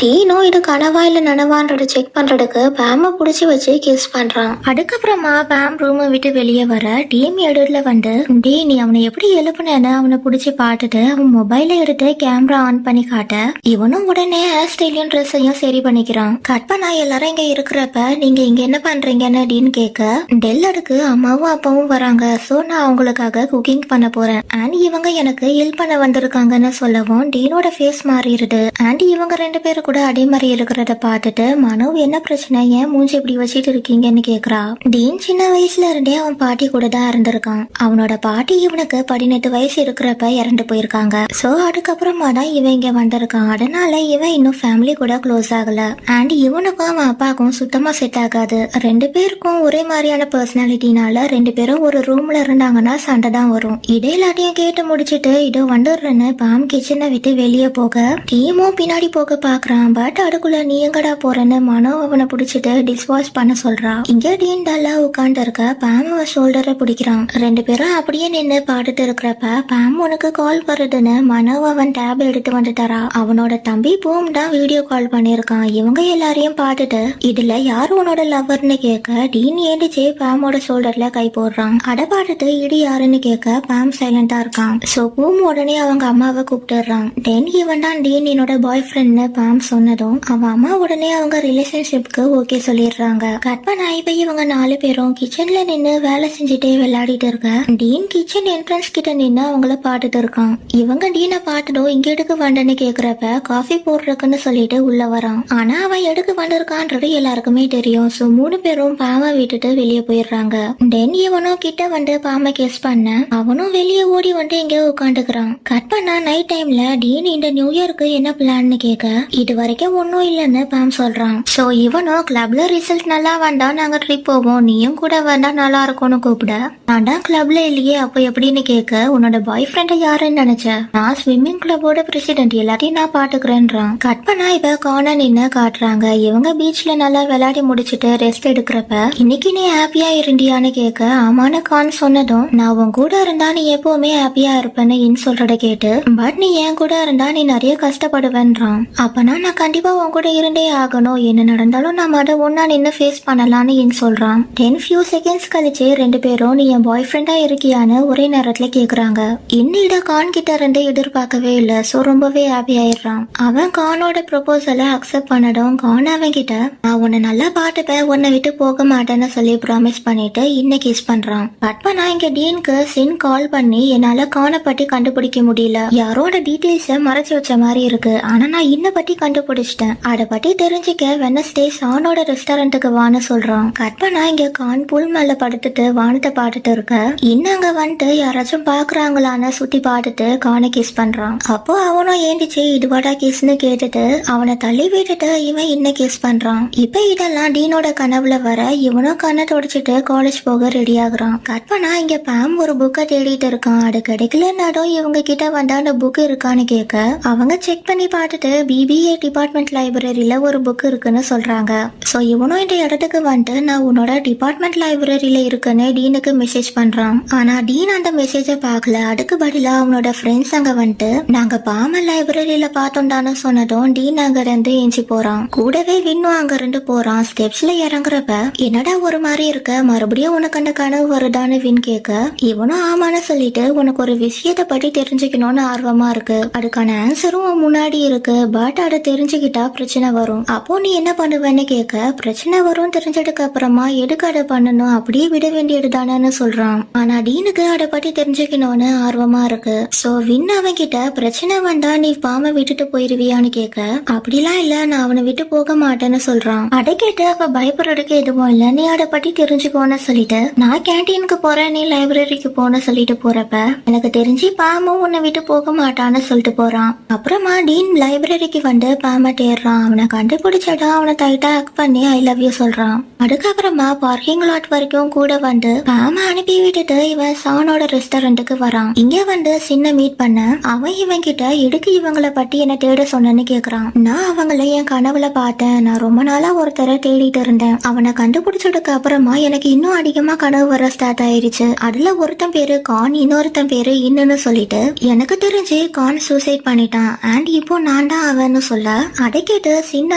டீனோ இது கனவா இல்ல நனவான்றத செக் பண்றதுக்கு பேம புடிச்சு வச்சு கிஸ் பண்றான். அதுக்கப்புறமா பேம் ரூமை விட்டு வெளியே வர டீம் எடுல வந்து டே நீ அவனை எப்படி எழுப்புனேன்னு அவனை புடிச்சு பார்த்துட்டு அவன் மொபைல எடுத்து கேமரா ஆன் பண்ணி காட்ட இவனும் உடனே ஆஸ்திரேலியன் ட்ரெஸ்ஸையும் சரி பண்ணிக்கிறான். கட் பண்ணா எல்லாரும் இங்க இருக்கிறப்ப நீங்க இங்க என்ன பண்றீங்கன்னு டீன் கேட்க டெல் அதுக்கு அம்மாவும் அப்பாவும் வராங்க, சோ நான் அவங்களுக்காக குக்கிங் பண்ண போறேன் அண்ட் இவங்க எனக்கு ஹெல்ப் பண்ண வந்திருக்காங்கன்னு சொல்லவும் டீனோட ஃபேஸ் மாறிடுது. ஆண்டி இவங்க 2 பேரும் கூட அதே மாதிரி இருக்கிறத பார்த்துட்டு மனோ என்ன பிரச்சனை, ஏன் மூஞ்சி இப்படி வச்சிட்டு இருக்கீங்கன்னு கேக்குறா. டீன் சின்ன வயசுல இருந்தே அவன் பாட்டி கூட தான் இருந்திருக்கான். அவனோட பாட்டி இவனுக்கு 18 வயசு இருக்கிறப்ப இறந்து போயிருக்காங்க. சோ அதுக்கப்புறமா தான் இவன் இங்க வந்திருக்கான். அதனால இவன் இன்னும் ஃபேமிலி கூட க்ளோஸ் ஆகல. ஆண்டி இவனுக்கும் அவன் அப்பாவுக்கும் சுத்தமா செட் ஆகாது. 2 பேருக்கும் ஒரே மாதிரியான பர்சனாலிட்டினால 2 பேரும் ஒரு ரூம்ல இருந்தாங்கன்னா சண்டை தான் வரும். இடையிலாட்டையும் கேட்டு முடிச்சிட்டு இதோ வந்துடுறேன்னு பாம் கிச்சனை விட்டு வெளியே போக டீமோ பின்னாடி போக பாக்குறான். பட் அதுக்குள்ள நீ எங்கடா போறேன்னு மனோ அவனை பிடிச்சிட்டு டிஸ்வாஷ் பண்ண சொல்றான். இங்க டீன் டல்லா உட்கார்ந்து இருக்க பாம் அவன் ஷோல்டரை பிடிக்கிறான். 2 பேரும் அப்படியே நின்று பாட்டுட்டு இருக்கிறப்ப பாம் உனக்கு கால் வருதுன்னு மனோ அவன் டேப் எடுத்து வந்து தரா. அவனோட தம்பி பூம் தான் வீடியோ கால் பண்ணிருக்கான். இவங்க எல்லாரையும் பார்த்துட்டு இதுல யாரு உன்னோட லவ்வர்னு கேட்க டீன் ஏண்டிச்சு பாமோட ஷோல்டர்ல கை போடுறான். அதை பார்த்துட்டு இது யாருன்னு கேட்க பாம் சைலண்டா இருக்கான். சோ பூம் உடனே அவங்க அம்மாவை கூப்பிட்டுறான். தென் இவன் தான் டீன் என்னோட பாய் ஃப்ரெண்ட்னு பாம் சொன்னதும் அவன் அம்மா உடனே அவங்க ரிலேஷன்ஷிப்க்கு ஓகே சொல்லிடுறாங்க. கட் பண்ண இப்ப இவங்க 4 பேரும் கிச்சன்ல நின்னு வேலை செஞ்சுட்டே விளையாடிட்டு இருக்க டீன் கிச்சன் என்ட்ரன்ஸ் கிட்ட நின்னு அவங்கள பாத்துட்டு இருக்கான். இவங்க டீனை பாத்துடும் இங்க எடுக்க வந்தன்னு கேக்குறப்ப காஃபி போடுறதுக்குன்னு சொல்லிட்டு உள்ள வரான். ஆனா அவன் எடுக்க வந்திருக்கான்றது எல்லாருக்குமே தெரியும். சோ 3 பேரும் பாமை விட்டுட்டு வெளியே போயிடுறாங்க. தென் இவனும் கிட்ட வந்து பாமை கெஸ் பண்ண அவனும் வெளியே ஓடி வந்து இங்க உட்காந்துக்கிறான். கட் பண்ணா நைட் டைம்ல டீன் இந்த நியூ இயருக்கு என்ன பிளான்னு கேட்க இது வரைக்கும் ஒன்னும் இல்லன்னு பாம் சொல்றான். சோ இவனும் கிளப்ல ரிசல்ட் நல்லா வந்தா நாங்க ட்ரிப் போவோம், நீயும் கூட வந்தா நல்லா இருக்கும்னு கூப்பிட நான் தான் கிளப்ல இல்லையே அப்போ எப்படின்னு கேட்க உன்னோட பாய் ஃப்ரெண்ட யாருன்னு நினைச்ச, நான் ஸ்விம்மிங் கிளப்போட பிரசிடென்ட், எல்லாத்தையும் நான் பாத்துக்கிறேன்றான். கட் பண்ணா இப்ப கார்னர் நின்னு காட்டுறாங்க. இவங்க பீச்ல நல்லா விளையாடி முடிச்சிட்டு ரெஸ்ட் எடுக்கிறப்ப இன்னைக்கு நீ ஹாப்பியா இருந்தியான்னு கேட்க ஆமான கான் சொன்னதும் நான் உன் கூட இருந்தா நீ எப்பவுமே ஹாப்பியா இருப்பேன்னு இன் சொல்றத கேட்டு பட் நீ என் கூட இருந்தா நீ நிறைய கஷ்டப்படுவேன்றான். அப்பனா நான் கண்டிப்பா உன் கூட இருந்தே ஆகணும், என்ன நடந்தாலும் நம்ம அதை ஒன்னா நின்னு ஃபேஸ் பண்ணலாம்னு இன் சொல்றான். 10 செகண்ட்ஸ் கழிச்சு 2 பேரும் நீ என் பாய் ஃப்ரெண்டா இருக்கியான்னு ஒரே நேரத்துல கேக்குறாங்க. இன்னிட கான் கிட்ட இருந்து எதிர்பார்க்கவே இல்ல. சோ ரொம்பவே ஹாப்பி ஆயிடுறான். அவன் கானோட ப்ரொபோசலை அக்செப்ட் பண்ணதும் கான் அவன் கிட்ட நான் உன்னை நல்லா பாட்டுப்பேன், உன்னை விட்டு போக மாட்டேன்னு சொல்லி ப்ராமிஸ் பண்ணிட்டு இன்னைக்கு கிஸ் பண்றான். பட் பண்ணா இங்க டீனுக்கு சின் கால் பண்ணி என்னால கானை பத்தி கண்டுபிடிக்க முடியல, யாரோட டீடைல்ஸ மறைச்சு வச்ச மாதிரி இருக்கு, ஆனா நான் இன்ன பத்தி கண்டுபிடிச்சிட்டேன், அதை பத்தி தெரிஞ்சுக்க வெனஸ்டே சானோட ரெஸ்டாரண்ட்டுக்கு வான்னு சொல்றான். கட் பண்ணா இங்க கான் புல் மேல படுத்துட்டு வானத்தை பாத்துட்டு இருக்க இன்னங்க வந்துட்டு யாராச்சும் பாக்குறாங்களான்னு சுத்தி பார்த்துட்டு கானை கிஸ் பண்றான். அப்போ அவனும் ஏந்திச்சு இதுவாடா கிஸ்ன்னு கேட்டுட்டு அவனை தள்ளி விட்டுட்டு இவன் இன்னும் கிஸ் பண்றான். இப்ப இதெல்லாம் டீனோட கனவுல வர இவனும் கண்ணை தொடச்சிட்டு காலேஜ் போக ரெடி ஆகுறான். கட் பண்ணா இங்க பாம் ஒரு புக்கை தேடிட்டு இருக்கான். அது கிடைக்கலன்னாடும் இவங்க கிட்ட வந்தா அந்த புக் இருக்கான்னு கேட்க அவங்க செக் பண்ணி பார்த்துட்டு பிபிஏ டிபார்ட்மெண்ட் லைப்ரரியில ஒரு புக் இருக்குன்னு சொல்றாங்க. சோ இவனும் இந்த இடத்துக்கு வந்துட்டு நான் உன்னோட டிபார்ட்மெண்ட் லைப்ரரியில இருக்குன்னு டீனுக்கு மெசேஜ் பண்றான். ஆனா டீன் அந்த மெசேஜ பாக்கல, அதுக்கு பதிலா அவனோட ஃப்ரெண்ட்ஸ் அங்க வந்துட்டு நாங்க பாம லைப்ரரியில பார்த்தோம்டான்னு சொன்னதும் டீன் அங்க இருந்து எஞ்சி போறான். கூடவே வின்னும் அங்க இருந்து போறான். ஸ்டெப்ஸ்ல இறங்குறப்ப என்னடா ஒரு மாதிரி இருக்க, மறுபடியும் உனக்கு அந்த கனவு வருதான்னு வின் கேட்க இவனும் ஆமான்னு சொல்லிட்டு உனக்கு ஒரு விஷயத்தை பத்தி தெரிஞ்சுக்கணும்னு ஆர்வமா இருக்கு, அதுக்கான ஆன்சரும் முன்னாடி இருக்கு, பட் அதை தெரிஞ்சுக்கிட்டா பிரச்சனை வரும், அப்போ நீ என்ன பண்ணுவேன்னு கேட்க பிரச்சனை வரும் தெரிஞ்சதுக்கு அப்புறமா எதுக்கு அதை பண்ணணும், அப்படியே விட வேண்டியது தானேன்னு சொல்றான். ஆனா டீனுக்கு அதை பத்தி தெரிஞ்சுக்கணும்னு ஆர்வமா இருக்கு. சோ வின் அவன் கிட்ட பிரச்சனை வந்தா நீ பாம விட்டுட்டு போயிருவியான்னு கேட்க அப்படிலாம் இல்ல, நான் அவனை விட்டு போக மாட்டேன்னு சொல்றான். அதை கேட்டு அப்ப பயப்படுறதுக்கு எதுவும் இல்ல, நீ அதை பத்தி தெரிஞ்சுக்கோன்னு சொல்லிட்டு நான் கேன்டீனுக்கு போறேன், நீ லைப்ரரிக்கு போன சொல்லிட்டு போறப்ப எனக்கு தெரிஞ்சு பாமும் உன்னை விட்டு போக மாட்டான்னு சொல்லிட்டு போறான். அப்புறமா டீன் லைப்ரரிக்கு வந்து பாம தேடுறான். அவனை கண்டுபிடிச்சடா அவனை டைட்டா ஹக் பண்ணி ஐ லவ் யூ சொல்றான். அதுக்கப்புறமா பார்க்கிங் லாட் வரைக்கும் கூட வந்து பாம அனுப்பி விட்டுட்டு இவன் சானோட ரெஸ்டாரண்ட்டுக்கு வரான். இங்க வந்து சின்ன மீட் பண்ண அவன் இவன் கிட்ட எதுக்கு இவங்கள பத்தி என்ன தேட சொன்னன்னு கேக்குறான். நான் அவங்கள என் கனவுல பார்த்தேன், நான் ரொம்ப நாளா ஒருத்தரை தேடிட்டு இருந்தேன், அவனை கண்டுபிடிச்சதுக்கு அப்புறமா எனக்கு இன்னும் அதிகமா கனவு வர ஸ்டார்ட் ஆயிருச்சு, அதுல ஒருத்தன் பேரு கான் இன்னொருத்தன் பேரு இன்னுன்னு சொல்லிட்டு எனக்கு தெரிஞ்சு கான் சூசைட் பண்ணிட்டான் அண்ட் இப்போ நான் தான் அவன்னு சொல்ல அதை கேட்டு சின்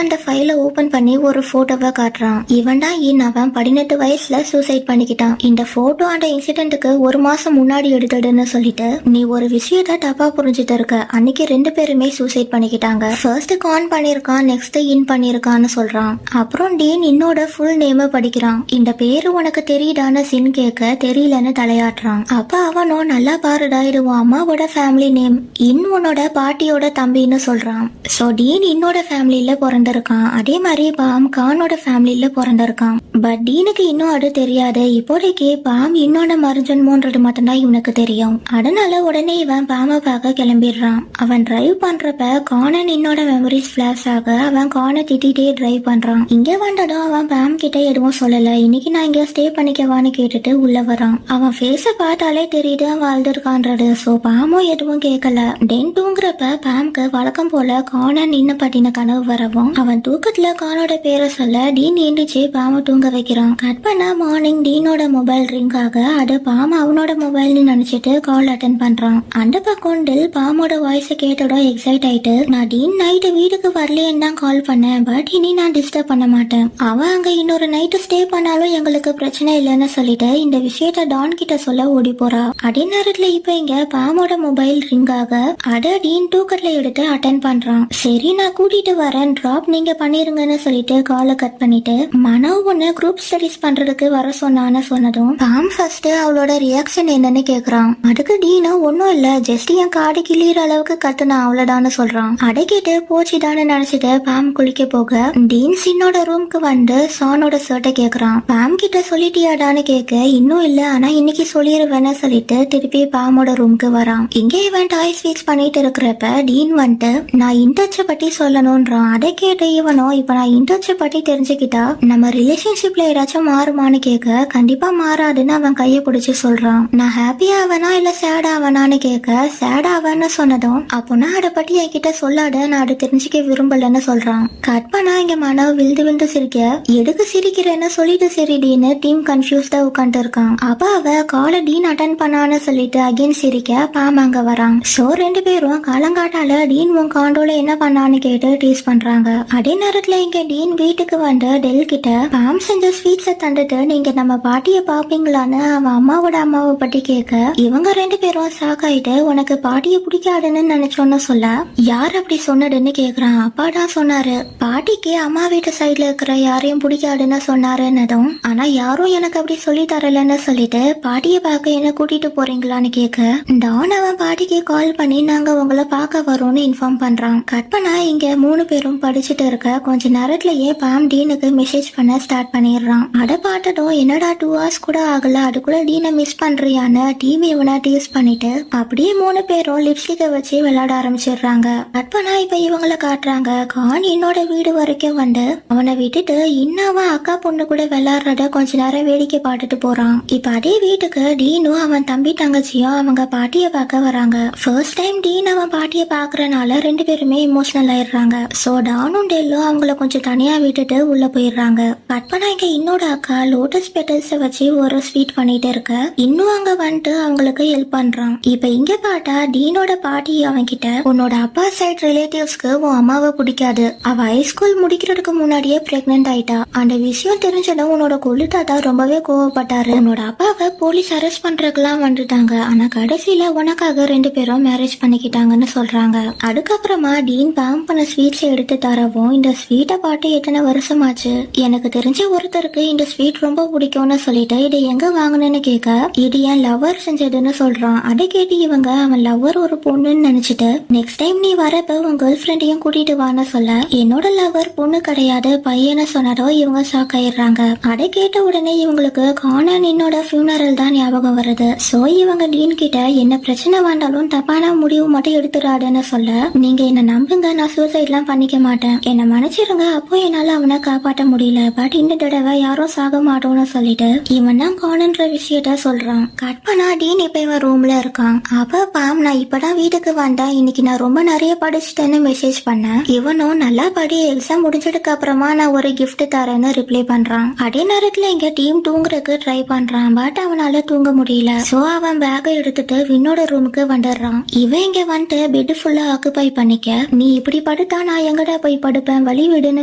அந்த ஃபைல ஓபன் பண்ணி ஒரு போட்டோவை காட்டுறான். இவன் தான் இன், அவன் 18 வயசுல சூசைட் பண்ணிக்கிட்டான். இந்த போட்டோ அந்த இன்சிடென்ட்டுக்கு 1 மாசம் முன்னாடி எடுத்ததுன்னு சொல்லிட்டு நீ ஒரு விஷயத்த தப்பா புரிஞ்சுட்டு இருக்க, அன்னைக்கு 2 பேருமே சூசைட் பண்ணிக்கிட்டாங்க, ஃபர்ஸ்ட் கான் பண்ணிருக்கான் நெக்ஸ்ட் இன் பண்ணிருக்கான்னு சொல்றான். அப்புறம் டீன் இன்னோட ஃபுல் நேம படிக்கிறான். இந்த பேரு உனக்கு தெரியுதான்னு சின் கேட்க தெரியலன்னு தலையாட்டுறான். அப்ப அவனும் நல்லா பாருடா இது உன் அம்மாவோட ஃபேமிலி நேம், இன் உன்னோட பாட்டியோட தம்பின்னு சொல்றான். சோ டீன் இன்னோட ஃபேமிலியில பிறந்திருக்கான், அதே மாதிரி பாம் கானோட ஃபேமிலியில பிறந்திருக்கான். பட் டீனுக்கு இன்னும் அது தெரியாது. இப்போதைக்கு பாம் இன்னோட மறுஜன்மோன்றது மட்டும்தான் இவனுக்கு தெரியும். அதனால உடனே இவன் பாம பார்க்க கிளம்பிடுறான். அவன் டிரைவ் பண்றப்ப கானன் இன்னோட மெமரிஸ் பிளாஷ் ஆக அவன் கானை திட்டிட்டே டிரைவ் பண்றான். இங்க வந்ததும் அவன் பாம் கிட்ட எதுவும் சொல்லல, இன்னைக்கு நான் இங்க ஸ்டே பண்ணிக்கவான்னு கேட்டுட்டு உள்ள வரான். அவன் ஃபேஸ பார்த்தாலே தெரியுது அவன் வாழ்ந்திருக்கான்றது. சோ பாமும் எதுவும் கேட்கல. டென் தூங்குறப்ப பாம்க்கு வழக்கம் போல கானன் இன்ன பத்தின கனவு வரவும் அவன் தூக்கத்துல கானோட பேரை சொல்ல டீன் எந்திரிச்சு பாம தூங்க வைக்கிறான். கட் பண்ண மார்னிங் டீனோட மொபைல் ரிங் ஆக அது பாம் அவனோட மொபைல்னு நினைச்சிட்டு கால் அட்டன் பண்றான். அந்த பக்கம் டெல் பாமோட வாய்ஸ கேட்டோட எக்ஸைட் ஆயிட்டு நான் டீன் நைட்டு வீட்டுக்கு வரலேன்னு தான் கால் பண்ணேன், பட் இனி நான் டிஸ்டர்ப் பண்ண மாட்டேன், அவன் அங்க இன்னொரு நைட்டு ஸ்டே பண்ணாலும் எங்களுக்கு பிரச்சனை இல்லைன்னு சொல்லிட்டு இந்த விஷயத்த டான் கிட்ட சொல்ல ஓடி போறா. அதே நேரத்துல இப்ப இங்க பாமோட மொபைல் ரிங் ஆக அட டீன் தூக்கத்துல எடுத்து அட்டென்ட் பண்றான். சரி நான் கூட்டிட்டு வரேன், டிராப் நீங்க பண்ணிருங்கன்னு சொல்லிட்டு காலை கட் பண்ணிட்டு மனோ ஒண்ணு குரூப் ஸ்டடிஸ் பண்றதுக்கு வர சொன்னான்னு சொன்னதும் பாம் ஃபர்ஸ்ட் அவளோட ரியாக்ஷன் என்னன்னு கேக்குறான். அதுக்கு டீனோ ஒன்னும் இல்ல, ஜஸ்ட் என் காடு கிளியிற அளவுக்கு கத்துனா அவ்வளவுதான்னு சொல்றான். அடைக்கிட்டு போச்சுதான்னு நினைச்சிட்டு பாம் குளிக்க போக டீன் சின்னோட ரூம்க்கு வந்து சானோட ஷர்ட்டை கேக்குறான். பாம் கிட்ட சொல்லிட்டியாடான்னு கேட்க இன்னும் இல்ல, ஆனா இன்னைக்கு சொல்லிடுவேன்னு சொல்லிட்டு திருப்பி பாமோட ரூம்க்கு வரான். இங்க இவன் டாய் ஸ்வீட்ஸ் பண்ணிட்டு இருக்கிறப்ப டீன் வந்துட்டு நான் இன்டர்ச்ச பத்தி சொல்லணும்ன்றான். அதை கேட்ட இவனோ இப்ப நான் இன்டர்ச்ச பத்தி தெரிஞ்சுக்கிட்டா நம்ம ரிலேஷன்ஷிப்ல ஏதாச்சும் மாறுமான்னு கேட்க கண்டிப்பா மாறாதுன்னு அவன் கைய பிடிச்சு சொல்றான். நான் ஹாப்பியா ஆவனா இல்ல சேட் ஆவனான்னு கேட்க சேட் ஆவன்னு சொன்னதும் அப்போனா அதை பத்தி என்கிட்ட சொல்லாத, நான் அதை தெரிஞ்சுக்க விரும்பலன்னு சொல்றான். கட் பண்ணா இங்க மனோ விழுந்து சிரிக்க எதுக்கு சிரிக்கிறேன்னு சொல்லிட்டு சரி டீன்னு டீம் கன்ஃபியூஸ்டா உட்காந்துட்டு இருக்கான். அப்ப அவ காலை டீன் அட்டன் பண்ணான்னு சொல்லிட்டு அகைன் சிரிக்க பாம் அங்க வரான். சோ ரெண்டு பேரும் காலங்காட்டால டீன் உன் காண்டோல என்ன பண்ணான்னு கேட்டு டீஸ் பண்றாங்க. அதே நேரத்துல இங்க டீன் வீட்டுக்கு வந்து டெல் கிட்ட பாம் செஞ்ச ஸ்வீட்ஸை தந்துட்டு நீங்க நம்ம பாட்டிய பாப்பீங்களான்னு அவன் அம்மாவோட அம்மாவை பத்தி கேட்க இவங்க ரெண்டு பேரும் ஷாக் ஆயிட்டு உனக்கு பாட்டிய பிடிக்காதுன்னு நினைச்சோன்னு சொல்ல யார் அப்படி சொன்னதுன்னு கேக்குறான். அப்பா தான் சொன்னாரு, பாட்டிக்கு அம்மா வீட்டு சைட்ல இருக்கிற யாரையும் பிடிக்காதுன்னு சொன்னாருன்னதும் ஆனா யாரும் எனக்கு அப்படி சொல்லி தரலன்னு சொல்லிட்டு பாட்டிய பார்க்க என்ன கூட்டிட்டு போறீங்களான்னு கேட்க டான் அவன் பாட்டிக்கு கால் பண்ணி நாங்க உங்களை பார்க்க வரோம்னு இன்ஃபார்ம் பண்றான். கட் பண்ணா இங்க மூணு பேரும் படிச்சுட்டு இருக்க கொஞ்ச நேரத்திலேயே பாம் டீனுக்கு மெசேஜ் பண்ண ஸ்டார்ட் பண்ணிடுறான். அட பார்த்ததும் என்னடா 2 hours கூட ஆகல, அதுக்குள்ள டீனை மிஸ் பண்றியான்னு டீம் இவனை டீஸ் பண்ணிட்டு அப்படியே மூணு பேரும் லிப்ஸ்டிக்கை வச்சு விளையாட ஆரம்பிச்சிடுறாங்க. கட் பண்ணா இப்ப இவங்களை காட்டுறாங்க. கான் என்னோட வீடு வரைக்கும் வந்து அவனை விட்டுட்டு இன்னும் அக்கா பொண்ணு கூட விளையாடுறத கொஞ்ச நேரம் வேடிக்கை பார்த்துட்டு போறான். இப்ப அதே வீட்டுக்கு டீனும் அவன் தம்பி தங்கச்சியும் அவங்க பாட்டிய பார்க்க வராங்க. ஃபர்ஸ்ட் டைம் டீன் அவன் பாட்டிய பாக்குறனால ரெண்டு பேருமே இமோஷனல் ஆயிடுறாங்க. சோ டானும் டெல்லும் அவங்கள கொஞ்சம் தனியா விட்டுட்டு உள்ள போயிடுறாங்க. கட் பண்ணா இங்க இன்னோட அக்கா லோட்டஸ் பெட்டல்ஸ் வச்சு ஒரு ஸ்வீட் பண்ணிட்டு இருக்க இன்னும் அங்க வந்துட்டு அவங்களுக்கு ஹெல்ப் பண்றான். இப்ப இங்க பார்த்தா டீனோட பாட்டி அவன் கிட்ட உன்னோட அப்பா சைட் ரிலேட்டிவ்ஸ்க்கு உன் அம்மாவை பிடிக்காது, அவ ஹைஸ்கூல் முடிக்கிறதுக்கு முன்னாடியே பிரெக்னென்ட் ஆயிட்டா, அந்த விஷயம் தெரிஞ்சதும் உன்னோட கொள்ளு தாத்தா ரொம்பவே கோவப்பட்டாரு, உன்னோட அப்பாவை போலீஸ் அரெஸ்ட் பண்றதுக்கெல்லாம் வந்துட்டாங்க, ஆனா கடைசியில உனக்காக ரெண்டு பேரும் மேரேஜ் பண்ணிக்கிட்டாங்கன்னு சொல்றாங்க. அதுக்கப்புறமா டீன் பாம் பண்ண ஸ்வீட்ஸ் எடுத்து தரவும் இந்த ஸ்வீட்டை பாட்டு எத்தனை வருஷமாச்சு, எனக்கு தெரிஞ்ச ஒருத்தருக்கு இந்த ஸ்வீட் ரொம்ப பிடிக்கும்னு சொல்லிட்டு இதை எங்க வாங்கினேன்னு கேட்க இது என் லவ்வர் செஞ்சதுன்னு சொல்றான். அதை கேட்டு இவங்க அவன் லவ்வர் ஒரு பொண்ணுன்னு நினைச்சிட்டு நெக்ஸ்ட் டைம் நீ வரப்ப உன் கேர்ள் ஃப்ரெண்டையும் கூட்டிட்டு வான்னு சொல்ல என்னோட லவ்வர் பொண்ணு கிடையாது பையனை சொன்னதோ இவங்க ஷாக் ஆயிடுறாங்க. அதை கேட்ட உடனே இவங்களுக்கு கானன் என்னோட ஃபியூனரல் தான் ஞாபகம் வருது. சோ இவங்க டீன் கிட்ட என்ன பிரச்சனை வந்தாலும் தப்பான முடிவு மட்டும் எடுத்துறாடுன்னு சொல்ல நீங்க என்ன நம்புங்க, நான் சூசைட் எல்லாம் பண்ணிக்க மாட்டேன், என்ன மன்னிச்சிருங்க, அப்போ என்னால அவனை காப்பாற்ற முடியல, பட் இந்த தடவை யாரும் சாக மாட்டோம்னு சொல்லிட்டு இவன் தான் கானன்ற விஷயத்த சொல்றான். கட் பண்ணா டீன் இப்ப இவன் ரூம்ல இருக்கான். அப்ப பாம் நான் இப்பதான் வீட்டுக்கு வந்தேன், இன்னைக்கு நான் ரொம்ப நிறைய படிச்சுட்டேன்னு மெசேஜ் பண்ணேன். இவனும் நல்லா படி, எக்ஸாம் முடிஞ்சதுக்கு அப்புறமா நான் ஒரு கிஃப்ட் தரேன்னு ரிப்ளை பண்றான். அதே நேரத்துல இங்க டீம் தூங்குறதுக்கு ட்ரை பண்றான், பட் அவனால தூங்க முடியல. சோ அவன் பேக்கை எடுத்துட்டு வின்னோட ரூமுக்கு வந்துடுறான். இவன் இங்க வந்துட்டு பெட் ஃபுல்லா ஆக்குபை பண்ணிக்க நீ இப்படி படுத்தா நான் எங்கடா போய் படுப்பேன், வழி விடுன்னு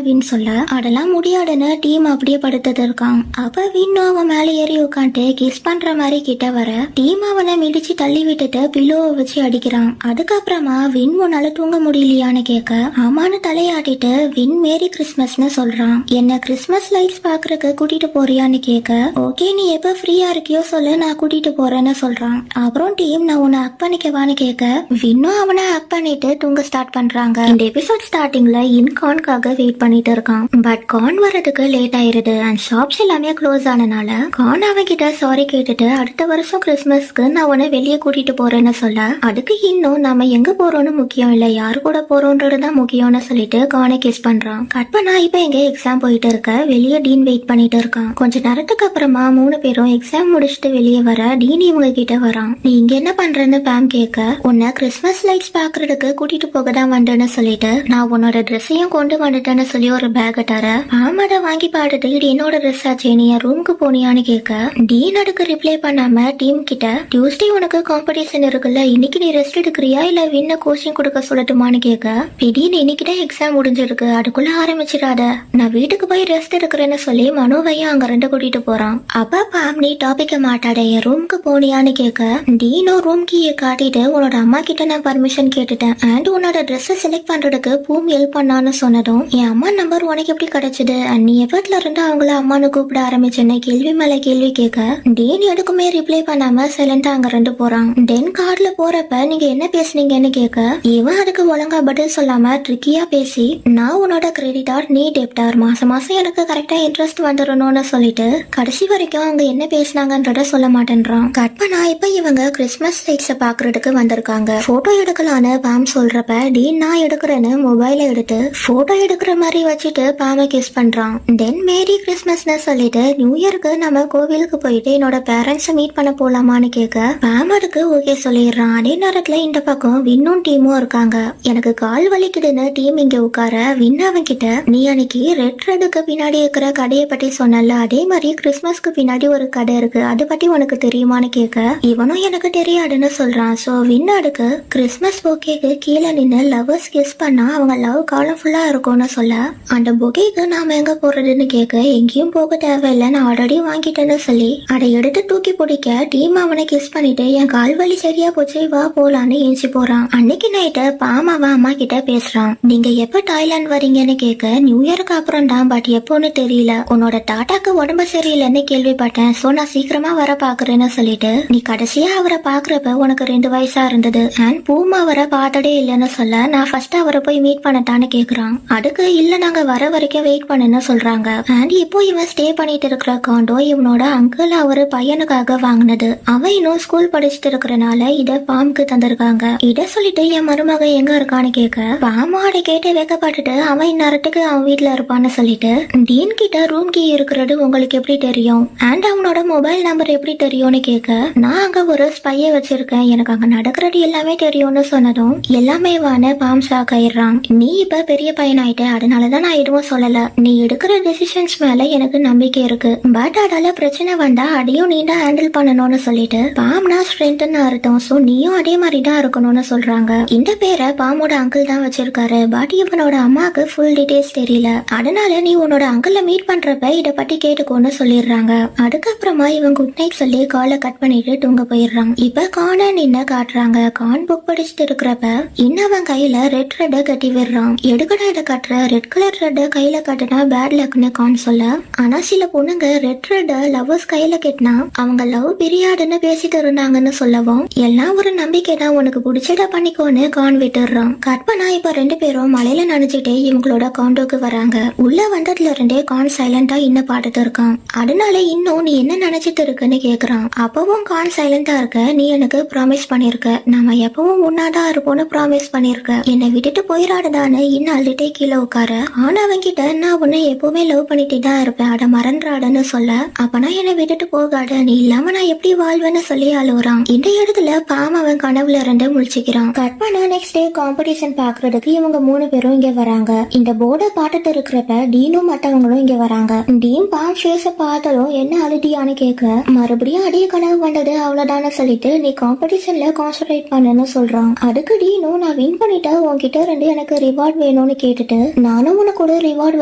வின் சொல்ல அதெல்லாம் முடியாதுன்னு டீம் அப்படியே படுத்தது இருக்கான். அப்ப வின்னும் அவன் மேல ஏறி உட்காந்து கிஸ் பண்ற மாதிரி கிட்ட வர டீம் அவனை மிதிச்சு தள்ளி விட்டுட்டு பில்லோவை வச்சு அடிக்கிறான். அதுக்கப்புறமா வின் உன்னால தூங்க முடியலையான்னு கேட்க ஆமான்னு தலையாட்டிட்டு வின் மேரி கிறிஸ்மஸ்னு சொல்றான். என்ன கிறிஸ்மஸ் லைட்ஸ் பாக்குறதுக்கு கூட்டிட்டு போறியான்னு கேட்க ஓகே நீ எப்ப ஃப்ரீயா இருக்கியோ சொல்லு நான் கூட்டிட்டு போறேன்னு சொல்றான். அப்புறம் டீம் நான் உன்னை ஹக் பண்ணிக்கவான்னு கேட்க வின்னும் அவனை ஹக் பண்ணிட்டு தூங்க ஸ்டார்ட் பண்றாங்க. இந்த எபிசோட் ஸ்டார்டிங்ல கான்காக வெயிட் பண்ணிட்டு இருக்கான். பட் கான் வரதுக்கு லேட் ஆயிருது அண்ட் ஷாப்ஸ் எல்லாமே க்ளோஸ் ஆனனால கான் அவன் கிட்ட சாரி கேட்டுட்டு அடுத்த வருஷம் கிறிஸ்மஸ்க்கு நான் உன்னை வெளியே கூட்டிட்டு போறேன்னு சொல்ல அதுக்கு இன்னும் நாம எங்க போறோம்னு முக்கியம் இல்ல, யாரு கூட போறோம்ன்றதுதான் முக்கியம்னு சொல்லிட்டு கானை கிஸ் பண்றான். கட் பண்ணா இப்ப எங்க எக்ஸாம் போயிட்டு இருக்க வெளியே டீன் வெயிட் பண்ணிட்டு இருக்கான். கொஞ்ச நேரத்துக்கு அப்புறமா மூணு பேரும் எக்ஸாம் முடிச்சுட்டு வெளியே வர டீன் இவங்க கிட்ட வரான். நீ இங்க என்ன பண்றன்னு பாம் கேட்க உன்னை கிறிஸ்மஸ் லைட்ஸ் பாக்குறதுக்கு கூட்டிட்டு போக தான் வந்தேன்னு சொல்லிட்டு நான் உன்னோட ட்ரெஸ்ஸையும் கொண்டு வந்துட்டேன்னு சொல்லி ஒரு பேக் தர பாம் அதை வாங்கி பாடுட்டு இது என்னோட ட்ரெஸ் ஆச்சு நீ என் ரூமுக்கு போனியான்னு கேட்க டீன் அதுக்கு ரிப்ளை பண்ணாம டீம் கிட்ட டியூஸ்டே உனக்கு காம்படிஷன் இருக்குல்ல, இன்னைக்கு நீ ரெஸ்ட் எடுக்கிறியா இல்ல வின்ன கோச்சிங் கொடுக்க சொல்லட்டுமான்னு கேட்க திடீர்னு இன்னைக்குதான் எக்ஸாம் முடிஞ்சிருக்கு அதுக்குள்ள ஆரம்பிச்சிடாத, நான் வீட்டுக்கு போய் ரெஸ்ட் எடுக்கிறேன்னு சொல்லி மனோவையும் அங்க ரெண்டு கூட்டிட்டு போறான். அப்ப பாம் நீ டாபிக்க மாட்டாட என் ரூமுக்கு போனியான்னு கேட்க டீனோ ரூம் கீயை காட்டிட்டு உன்னோட அம்மா கிட்ட நான் பர்மிஷன் கேட்டுட்டேன் அண்ட் உன்னோட ட்ரெஸ்ஸை செலக்ட் பண்றதுக்கு பூமி ஹெல்ப் பண்ணான்னு சொன்னதும் என் அம்மா நம்பர் உனக்கு எப்படி கிடைச்சது அண்ட் நீ எப்பத்துல இருந்து அவங்கள அம்மானு கூப்பிட ஆரம்பிச்சேன்னு கேள்வி மேல கேள்வி கேட்க டேன் எதுக்குமே ரிப்ளை பண்ணாம சைலண்டா அங்க இருந்து போறான். டென் கார்ல போறப்ப நீங்க என்ன பேசுனீங்கன்னு கேட்க இவன் அதுக்கு ஒழுங்கா பதில் சொல்லாம ட்ரிக்கியா பேசி நான் உன்னோட கிரெடிட்டார் நீ டெப்டார் மாசம் மாசம் எனக்கு கரெக்டா இன்ட்ரெஸ்ட் வந்துடணும்னு சொல்லிட்டு கடைசி வரைக்கும் அவங்க என்ன பேசினாங்கன்றத சொல்ல மாட்டேன்றான். கட் பண்ணா இப்ப இவங்க கிறிஸ்மஸ் லைட்ஸ பாக்குறதுக்கு வந்திருக்காங்க. போட்டோ எடுக்கலான்னு பாம் சொல்றப்ப டீன் நான் எடுக்கிறேன்னு மொபைல எடுத்து போட்டோ எடுக்கிற மாதிரி வச்சுட்டு பாம கிஸ் பண்றான். தென் மேரி கிறிஸ்மஸ்னு சொல்லிட்டு நியூ இயருக்கு நம்ம கோவிலுக்கு போயிட்டு என்னோட பேரண்ட்ஸை மீட் பண்ண போலாமான்னு கேட்க பாம் அதுக்கு ஓகே சொல்லிடுறான். அதே நேரத்துல இந்த பக்கம் வின்னும் டீமும் இருக்காங்க. எனக்கு கால் வலிக்குதுன்னு டீம் இங்க உட்கார வின் அவன் கிட்ட நீ அன்னைக்கு ரெட்க்கு பின்னாடி இருக்கிற கடையை பத்தி சொன்னல அதே மாதிரி கிறிஸ்மஸ்க்கு பின்னாடி ஒரு கடை இருக்கு அதை பத்தி உனக்கு தெரியுமான்னு கேட்க இவனும் எனக்கு தெரியாதுன்னு சொல்றான். சோ வின் அடுக்கு கிறிஸ்மஸ் பொக்கேக்கு கீழே நின்று லவ்வர்ஸ் கிஸ் பண்ணா அவங்க லவ் காலம் ஃபுல்லா இருக்கும்னு சொல்ல அந்த பொக்கேக்கு நாம எங்க போறதுன்னு கேட்க எங்கேயும் போக தேவையில்லை நான் ஆல்ரெடி வாங்கிட்டேன்னு சொல்லி அதை எடுத்து தூக்கி பிடிக்க டீம் அவனை கிஸ் பண்ணிட்டு என் கால் வலி சரியா போச்சு வா போலான்னு ஏஞ்சி போறான். அன்னைக்கு நைட்டு பாம் அவன் அம்மா கிட்ட பேசுறான். நீங்க எப்ப தாய்லாந்து வரீங்கன்னு கேட்க நியூ இயருக்கு அப்புறம் தான் பட் எப்போன்னு தெரியல உன்னோட டாட்டாக்கு உடம்பு சரியில்லைன்னு கேள்விப்பட்டேன் சோ நான் சீக்கிரமா வர பாக்குறேன்னு சொல்லிட்டு நீ கடைசியா அவரை பாக்குறப்ப உனக்கு 2 வயசா இருந்தது அண்ட் பூமா அவரை பார்த்ததே இல்லைன்னு சொல்ல நான் ஃபர்ஸ்ட் அவரை போய் மீட் பண்ணட்டான்னு கேக்குறான். அதுக்கு இல்ல நாங்க வர வரைக்கும் வெயிட் பண்ணுன்னு சொல்றாங்க. அண்ட் இப்போ இவன் ஸ்டே பண்ணிட்டு இருக்கிற காண்டோ இவனோட அங்கிள் அவரு பையனுக்காக வாங்கினது. அவன் இன்னும் ஸ்கூல் படிச்சுட்டு இருக்கிறனால இத பாம்க்கு தந்திருக்காங்க. இத சொல்லிட்டு என் மருமக எங்க இருக்கான்னு கேட்க பாமா அதை கேட்டு வைக்கப்பட்டுட்டு அவன் இந்நேரத்துக்கு அவன் வீட்டுல இருப்பான்னு சொல்லிட்டு டீன் கிட்ட ரூம் கீ இருக்கிறது உங்களுக்கு எப்படி தெரியும் அண்ட் அவனோட மொபைல் நம்பர் எப்படி தெரியும்னு கேட்க நான் அங்க ஒரு ஸ்பைய வச்சிருக்கேன் எனக்கு அங்க நடக்கிறது எல்லாமே தெரியும்னு சொன்னதும் எல்லாமே வான பாம் ஷாக் ஆயிடுறான். நீ இப்ப பெரிய பையன் ஆயிட்ட அதனாலதான் நான் எதுவும் சொல்லல நீ எடுக்கிற டெசிஷன்ஸ் மேல எனக்கு நம்பிக்கை இருக்கு பட் அதால பிரச்சனை வந்தா அதையும் நீ தான் ஹேண்டில் பண்ணணும்னு சொல்லிட்டு பாம்னா ஸ்ட்ரென்த்னு அர்த்தம் சோ நீயும் அதே மாதிரி தான் இருக்கணும்னு சொல்றாங்க. இந்த பேரை பாமோட அங்கிள் தான் வச்சிருக்காரு பட் இவனோட அம்மாக்கு ஃபுல் டீடைல்ஸ் தெரியல அதனால நீ உன்னோட அங்கிள மீட் பண்றப்ப இத பத்தி கேட்டுக்கோன்னு சொல்லிடுறாங்க. அதுக்கப்புறமா இவன் குட் நைட் சொல்லி காலை கட் பண்ணிட்டு தூங்க போயிடுறான். இப்ப கான நின்ன காட்டுறாங்க. கான் புக் படிச்சுட்டு இருக்கிறப்ப இன்னவன் கையில ரெட் ரெட்ட கட்டி விடுறான். எடுக்கடா இதை கட்டுற ரெட் கலர் ரெட்ட கையில கட்டினா பேட் லக்னு கான் சொல்ல ஆனா சில பொண்ணுங்க ரெட் ரெட்ட லவ்வர்ஸ் கையில கட்டினா அவங்க லவ் பிரியாதுன்னு பேசிட்டு இருந்தாங்கன்னு சொல்லவும் எல்லாம் ஒரு நம்பிக்கை தான் உனக்கு பிடிச்சத பண்ணிக்கோன்னு கான் விட்டுறான். கட் பண்ணா இப்ப 2 பேரும் மலையில நனைஞ்சிட்டே இவங்களோட காண்டோக்கு வராங்க. உள்ள வந்ததுல இருந்தே கான் சைலண்டா இன்னும் பாட்டுட்டு இருக்கான். அதனால இன்னும் நீ என்ன நினைச்சிட்டு இருக்குன்னு கேக்குறான். அப்பவும் கான் சைலண்டா இருக்க நீ எனக்கு ப்ராமிஸ் பண்ணிருக்க நாம எப்பவும் ஒன்னாதான் இருப்போம்னு ப்ராமிஸ் பண்ணிருக்க என்னை விட்டுட்டு போயிடாடுதான்னு இன்னும் அழுதுட்டே கீழே உட்கார ஆனா அவன்கிட்ட நான் உன்னை எப்பவுமே லவ் பண்ணிட்டு தான் இருப்பேன் அட மறந்துடாடுன்னு சொல்ல அப்பனா என்னை விட்டுட்டு போகாத நீ இல்லாம நான் எப்படி வாழ்வேன்னு சொல்லி அழுவுறான். இந்த இடத்துல பாம் அவன் கனவுல இருந்து முழிச்சுக்கிறான். கட் பண்ண நெக்ஸ்ட் டே காம்படிஷன் பாக்குறதுக்கு இவங்க 3 பேரும் இங்க வராங்க. இந்த போர்டை பாட்டுட்டு இருக்கிறப்ப டீனும் மத்தவங்களும் இங்க வராங்க. டீன் பாம் ஃபேஸ பார்த்ததும் என்ன அழுதியான்னு கேட்க மறுபடியும் அதே கனவு வந்தது அவ்வளவுதான்னு சொல்லிட்டு நீ காம்படிஷன்ல கான்சன்ட்ரேட் பண்ணுன்னு சொல்றான். அதுக்கு டீனும் நான் வின் பண்ணிட்டா உன்கிட்ட 2 எனக்கு ரிவார்ட் வேணும்னு கேட்டுட்டு நானும் உனக்கு ஒரு ரிவார்ட்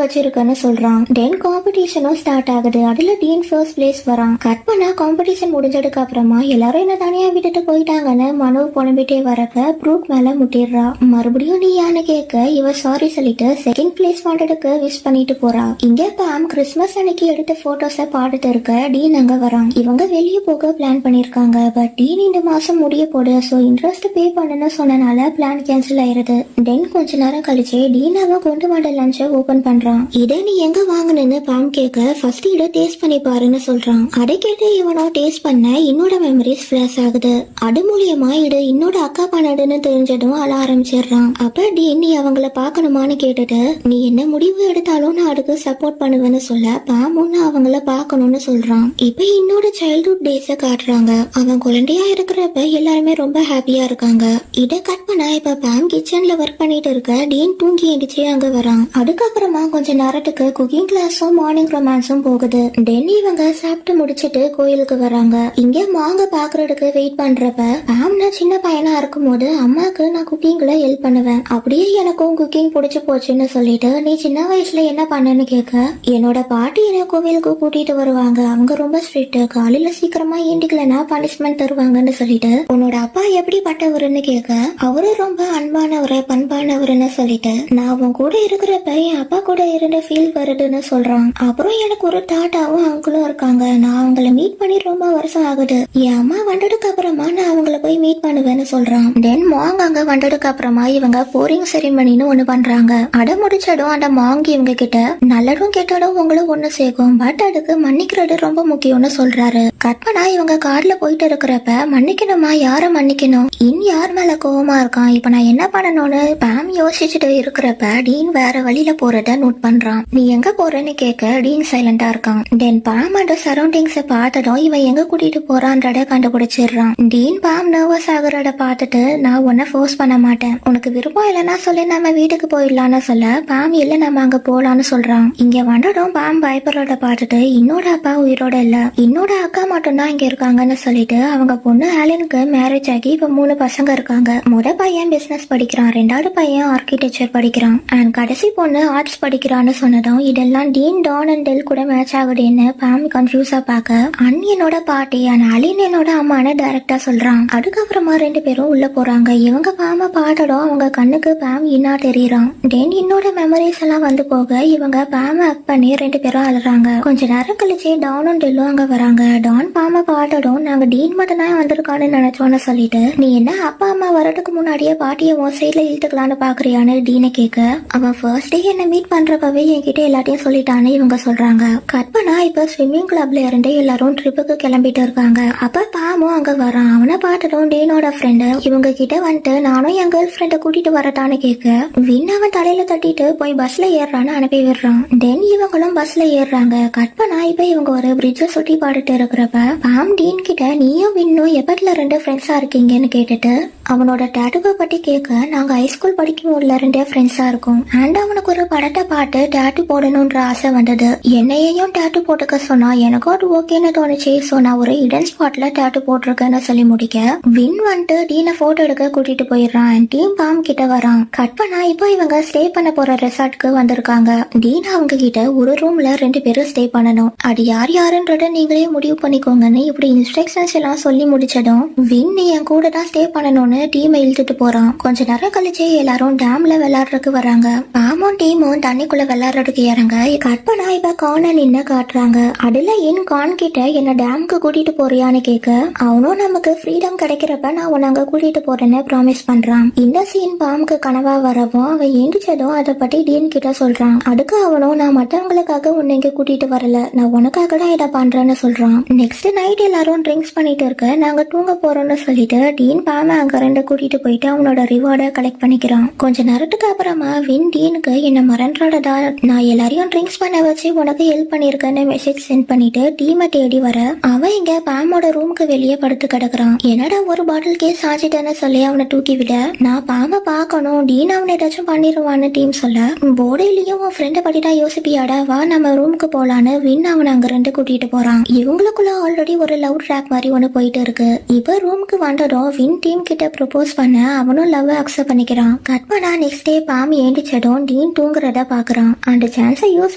வச்சிருக்கேன்னு சொல்றான். தென் காம்படிஷனும் ஸ்டார்ட் ஆகுது. அதுல டீன் ஃபர்ஸ்ட் பிளேஸ் வரான். கட் பண்ண காம்படிஷன் முடிஞ்சதுக்கு அப்புறமா எல்லாரும் என்ன தனியா விட்டுட்டு போயிட்டாங்கன்னு மனு புலம்பிட்டே வரப்ப ப்ரூக் மேல முட்டிடுறா. மறுபடியும் நீ யான்னு கேட்க இவ சாரி சொல்லிட்டு செகண்ட் பிளேஸ் வாண்டதுக்கு விஷ் பண்ணிட்டு போறா. இங்க பாம் கிறிஸ்மஸ் அன்னைக்கு எடுத்த போட்டோஸ பாத்துட்டு இருக்க டீன் அங்க வரான். இவங்க வெளியே போக பிளான் பண்ணிருக்காங்க பட் டீன் இந்த மாசம் முடிய போடு சோ இன்ட்ரெஸ்ட் பே பண்ணனு சொன்னனால பிளான் கேன்சல் ஆயிருது. தென் கொஞ்ச நேரம் கழிச்சு டீன் அவன் கொண்டு வந்த லஞ்ச ஓபன் பண்றான். இதை நீ எங்க வாங்கினு பாம் கேட்க ஃபர்ஸ்ட் இதை டேஸ்ட் பண்ணி பாருன்னு சொல்றான். அதை கேட்டு இவனோ டேஸ்ட் பண்ண என்னோட மெமரிஸ் ஃபிளாஷ் ஆகுது. அது மூலியமா இது இன்னோட அக்கா பண்ணடுன்னு தெரிஞ்சதும் அழ ஆரம்பிச்சிடுறான். அப்ப டீன் நீ அவங்கள பாக்கணுமான்னு கேட்டுட்டு நீ என்ன முடிவு எடுத்தாலும் நான் அதுக்கு சப்போர்ட் பண்ணுவேன்னு சொல்ல பாம் ஒன்னு அவங்கள பாக்கணும்னு சொல்றான். இப்ப இன்னோட சைல்ட்ஹுட் டேஸ காட்டுறாங்க. அவன் குழந்தையா இருக்கிறப்ப எல்லாருமே ரொம்ப ஹாப்பியா இருக்காங்க. இத கட் பண்ணா இப்ப பாம் கிச்சன்ல ஒர்க் பண்ணிட்டு இருக்க டீன் தூங்கி எந்திரிச்சு அங்க வரான். அதுக்கப்புறமா கொஞ்ச நேரத்துக்கு குக்கிங் கிளாஸும் மார்னிங் ரொமான்ஸும் போகுது. தென் இவங்க சாப்பிட்டு முடிச்சிட்டு கோயிலுக்கு வராங்க. இங்க மாங்க பாக்குறதுக்கு வெயிட் பண்றப்ப பாம் நான் சின்ன பையனா இருக்கும் போது அம்மாக்கு நான் குக்கிங்ல ஹெல்ப் பண்ணுவேன் அப்படியே எனக்கும் குக்கிங் பிடிச்சு போச்சுன்னு சொல்லிட்டு நீ சின்ன வயசுல என்ன பண்ணன்னு கேட்க என்னோட பாட்டி என்ன கோவிலுக்கு கூட்டிட்டு வருவாங்க அவங்க ரொம்ப ஸ்ட்ரிக்ட் காலையில சீக்கிரமா ஏண்டிக்கலன்னா பனிஷ்மெண்ட் தருவாங்கன்னு சொல்லிட்டு உன்னோட அப்பா எப்படிப்பட்டவருன்னு கேட்க அவரு ரொம்ப அன்பானவரு பண்பானவருன்னு சொல்லிட்டு நான் உன் கூட இருக்கிறப்ப என் அப்பா கூட இருந்த ஃபீல் வருதுன்னு சொல்றான். அப்புறம் எனக்கு ஒரு தாட்டாவும் அங்கிளும் இருக்காங்க. நான் அவங்கள மீட் பண்ணி ரொம்ப வருஷம் ஆகுது. என் அம்மா வந்ததுக்கு அப்புறமா நான் அவங்கள போய் மீட் பண்ணுவேன்னு சொல்றான். தென் மாங் அங்க வந்ததுக்கு அப்புறமா இவங்க போரிங் செரிமனின்னு ஒண்ணு பண்றாங்க. அட முடிச்சதும் அந்த மாங் இவங்க கிட்ட நல்லதும் கெட்டதும் உங்களை ஒண்ணு சேர்க்கும், பட் அதுக்கு மன்னிக்கிறது ரொம்ப முக்கியம்னு சொல்றாரு. கற்பனா இவங்க கார்ல போயிட்டு இருக்கிறப்ப மன்னிக்கணுமா, யார மன்னிக்கணும், யார் மேல கோவமா இருக்கான், இப்ப நான் என்ன பண்ணணும்னு பாம் யோசிச்சுட்டு இருக்கிறப்ப டீன் வேற வழியில போறத நோட் பண்றான். நீ எங்க போறன்னு கேட்க டீன் சைலண்டா இருக்கான். தென் பாம் அந்த சரௌண்டிங்ஸ பார்த்ததும் இவன் எங்க கூட்டிட்டு போறான்றத கண்டுபிடிச்சிடுறான். டீன் பாம் நர்வஸ் ஆகுறத பார்த்துட்டு நான் உன்ன ஃபோர்ஸ் பண்ண மாட்டேன், உனக்கு விருப்பம் இல்லைன்னா சொல்லி நம்ம வீட்டுக்கு போயிடலான்னு சொல்ல பாம் இல்ல நம்ம அங்க போலான்னு சொல்றான். இங்க வந்ததும் பாம் பயப்படுறத பார்த்துட்டு என்னோட அப்பா உயிரோட இல்ல, என்னோட அக்கா மட்டும்தான் இங்க இருக்காங்கன்னு சொல்லிட்டு அவங்க பொண்ணு ஆலனுக்கு மேரேஜ் ஆகி இப்ப 3 பசங்க இருக்காங்க. முத பையன் பிசினஸ் படிக்கிறான், 2வது பையன் ஆர்கிடெக்சர் படிக்கிறான், அண்ட் கடைசி பொண்ணு ஆர்ட்ஸ் படிக்கிறான்னு சொன்னதும் இதெல்லாம் டீன் டான் அண்ட் டெல் கூட மேட்ச் ஆகுதுன்னு பாம் கன்ஃபியூஸா பார்க்க அன்னியனோட பாட்டி அண்ட் அலினோட அம்மானு டைரக்டா சொல்றான். அதுக்கப்புறமா 2 பேரும் உள்ள போறாங்க. இவங்க பாம பார்த்ததும் அவங்க கண்ணுக்கு பாம் இன்னா தெரியறான். தென் என்னோட மெமரிஸ் எல்லாம் வந்து போக இவங்க பாம அக் பண்ணி 2 பேரும் அழுறாங்க. கொஞ்ச நேரம் கழிச்சு டானும் டெல்லும் அங்க வராங்க. டான் பாம பார்த்ததும் நாங்க டீன் மட்டும் தான் வந்திருக்கான்னு நினைச்சோன்னு சொல்லிட்டு நீ என்ன அப்பா அம்மா வரதுக்கு முன்னாடியே பாட்டியை உன் சைட்ல இழுத்துக்கலான்னு பாக்குறியான்னு டீனை கேட்க அவன் ஃபர்ஸ்ட் டே என்ன மீட் பண்றப்பவே என்கிட்ட எல்லாத்தையும் சொல்லிட்டான்னு இவங்க சொல்றாங்க. கற்பனா இப்ப ஸ்விம்மிங் கிளப்ல இருந்து எல்லாரும் ட்ரிப்புக்கு கிளம்பிட்டு இருக்காங்க. அப்ப பாமும் அங்க வரான். அவனை பார்த்ததும் டீனோட ஃப்ரெண்டு இவங்க கிட்ட வந்துட்டு நானும் என் கேர்ள் ஃப்ரெண்டை கூட்டிட்டு வரட்டான்னு கேட்க வின் அவன் தலையில தட்டிட்டு போய் பஸ்ல ஏறான்னு அனுப்பி விடுறான். தென் இவங்களும் பஸ்ல ஏறுறாங்க. கற்பனா இப்ப இவங்க ஒரு பிரிட்ஜ சுட்டி பாடிட்டு இருக்கிறப்ப பாம் டீன் கிட்ட நீயும் வின்னும் எப்பத்துல 2 ஃப்ரெண்ட்ஸா இருக்கீங்கன்னு கேட்டுட்டு அவனோட டேட்டுவை பத்தி கேட்க நாங்க ஹைஸ்கூல் படிக்கும் ஊர்ல 2 ஃப்ரெண்ட்ஸா இருக்கும். அண்ட் அவனுக்கு ஒரு படத்தை பார்த்து டேட்டு போடணும்ன்ற ஆசை வந்தது. என்னையையும் டேட்டு போட்டுக்க சொன்னா எனக்கும் அது ஓகேன்னு தோணுச்சு. சோ நான் ஒரு இடன் ஸ்பாட்ல டேட்டு போட்டிருக்கேன்னு சொல்லி முடிக்க வின் வந்துட்டு டீனை போட்டோ எடுக்க கூட்டிட்டு போயிடுறான். அண்ட் டீம் பாம் கிட்ட வரான். கட் பண்ணா இப்போ இவங்க ஸ்டே பண்ண போற ரெசார்ட்க்கு வந்திருக்காங்க. டீன் அவங்க கிட்ட ஒரு ரூம்ல 2 பேரும் ஸ்டே பண்ணணும், அது யார் யாருன்றத நீங்களே முடிவு பண்ணிக்கோங்கன்னு இப்படி இன்ஸ்ட்ரக்ஷன்ஸ் எல்லாம் சொல்லி முடிச்சதும் வின் நீ என் கூட தான் ஸ்டே பண்ணணும்னு டீமை இழுத்துட்டு போறான். கொஞ்ச நேரம் கழிச்சு எல்லாரும் டேம்ல விளையாடுறதுக்கு வராங்க. பாமும் டீமும் தண்ணிக்குள்ள விளையாடுறதுக்கு இறங்க கற்பனா இப்ப கான நின்னு காட்டுறாங்க. அதுல கான் கிட்ட என்ன டேம்க்கு கூட்டிட்டு போறியான்னு கேட்க அவனும் நமக்கு ஃப்ரீடம் கிடைக்கிறப்ப நான் உன்னை அங்க கூட்டிட்டு போறேன்னு ப்ராமிஸ் பண்றான். இந்த சீன் பாமுக்கு கனவா வரவும் அவன் எந்திரிச்சதும் அதை பத்தி டீன் கிட்ட சொல்றான். அதுக்கு அவனும் நான் மற்றவங்களுக்காக உன்னை இங்க கூட்டிட்டு வரல, நான் உனக்காக தான் இதை பண்றேன்னு சொல்றான். நெக்ஸ்ட் நைட் எல்லாரும் ட்ரிங்க்ஸ் பண்ணிட்டு இருக்க நாங்க தூங்க போறோம்னு சொல்லிட்டு டீன் பாம அங்க 2 கூட்டிட்டு போயிட்டு அவனோட ரிவார்டை கலெக்ட் பண்ணிக்கிறான். கொஞ்ச நேரத்துக்கு அப்புறமா வின் டீனுக்கு என்ன மறன்றதா நான் எல்லாரையும் ட்ரிங்க்ஸ் பண்ண வச்சு உனக்கு ஹெல்ப் பண்ணிருக்கேன்னு மெசேஜ் சென்ட் பண்ணிட்டு டீமை தேடி வர அவன் இங்க பாமோட ரூமுக்கு வெளியே படுத்து கிடக்குறான். என்னடா ஒரு பாட்டில் கேஸ் ஆச்சிட்டேன்னு சொல்லி அவனை தூக்கி விட நான் பாம பாக்கணும், டீன் அவனை ஏதாச்சும் பண்ணிடுவான்னு டீம் சொல்ல போர்டிலையும் உன் ஃப்ரெண்டை பத்தி தான் யோசிப்பியாடா, வா நம்ம ரூமுக்கு போலான்னு வின் அவனை அங்க 2 கூட்டிட்டு போறான். இவங்களுக்குள்ள ஆல்ரெடி ஒரு லவ் ட்ராக் மாதிரி ஒண்ணு போயிட்டு இருக்கு. இப்ப ரூமுக்கு வந்ததும் வின் டீம் கிட்ட ப்ரொபோஸ் பண்ண அவனும் லவ் அக்செப்ட் பண்ணிக்கிறான். கட் பண்ணா நெக்ஸ்ட் டே பாம் ஏண்டிச்சதும் டீன் தூங்குறத பாக்குறான். அந்த சான்ஸை யூஸ்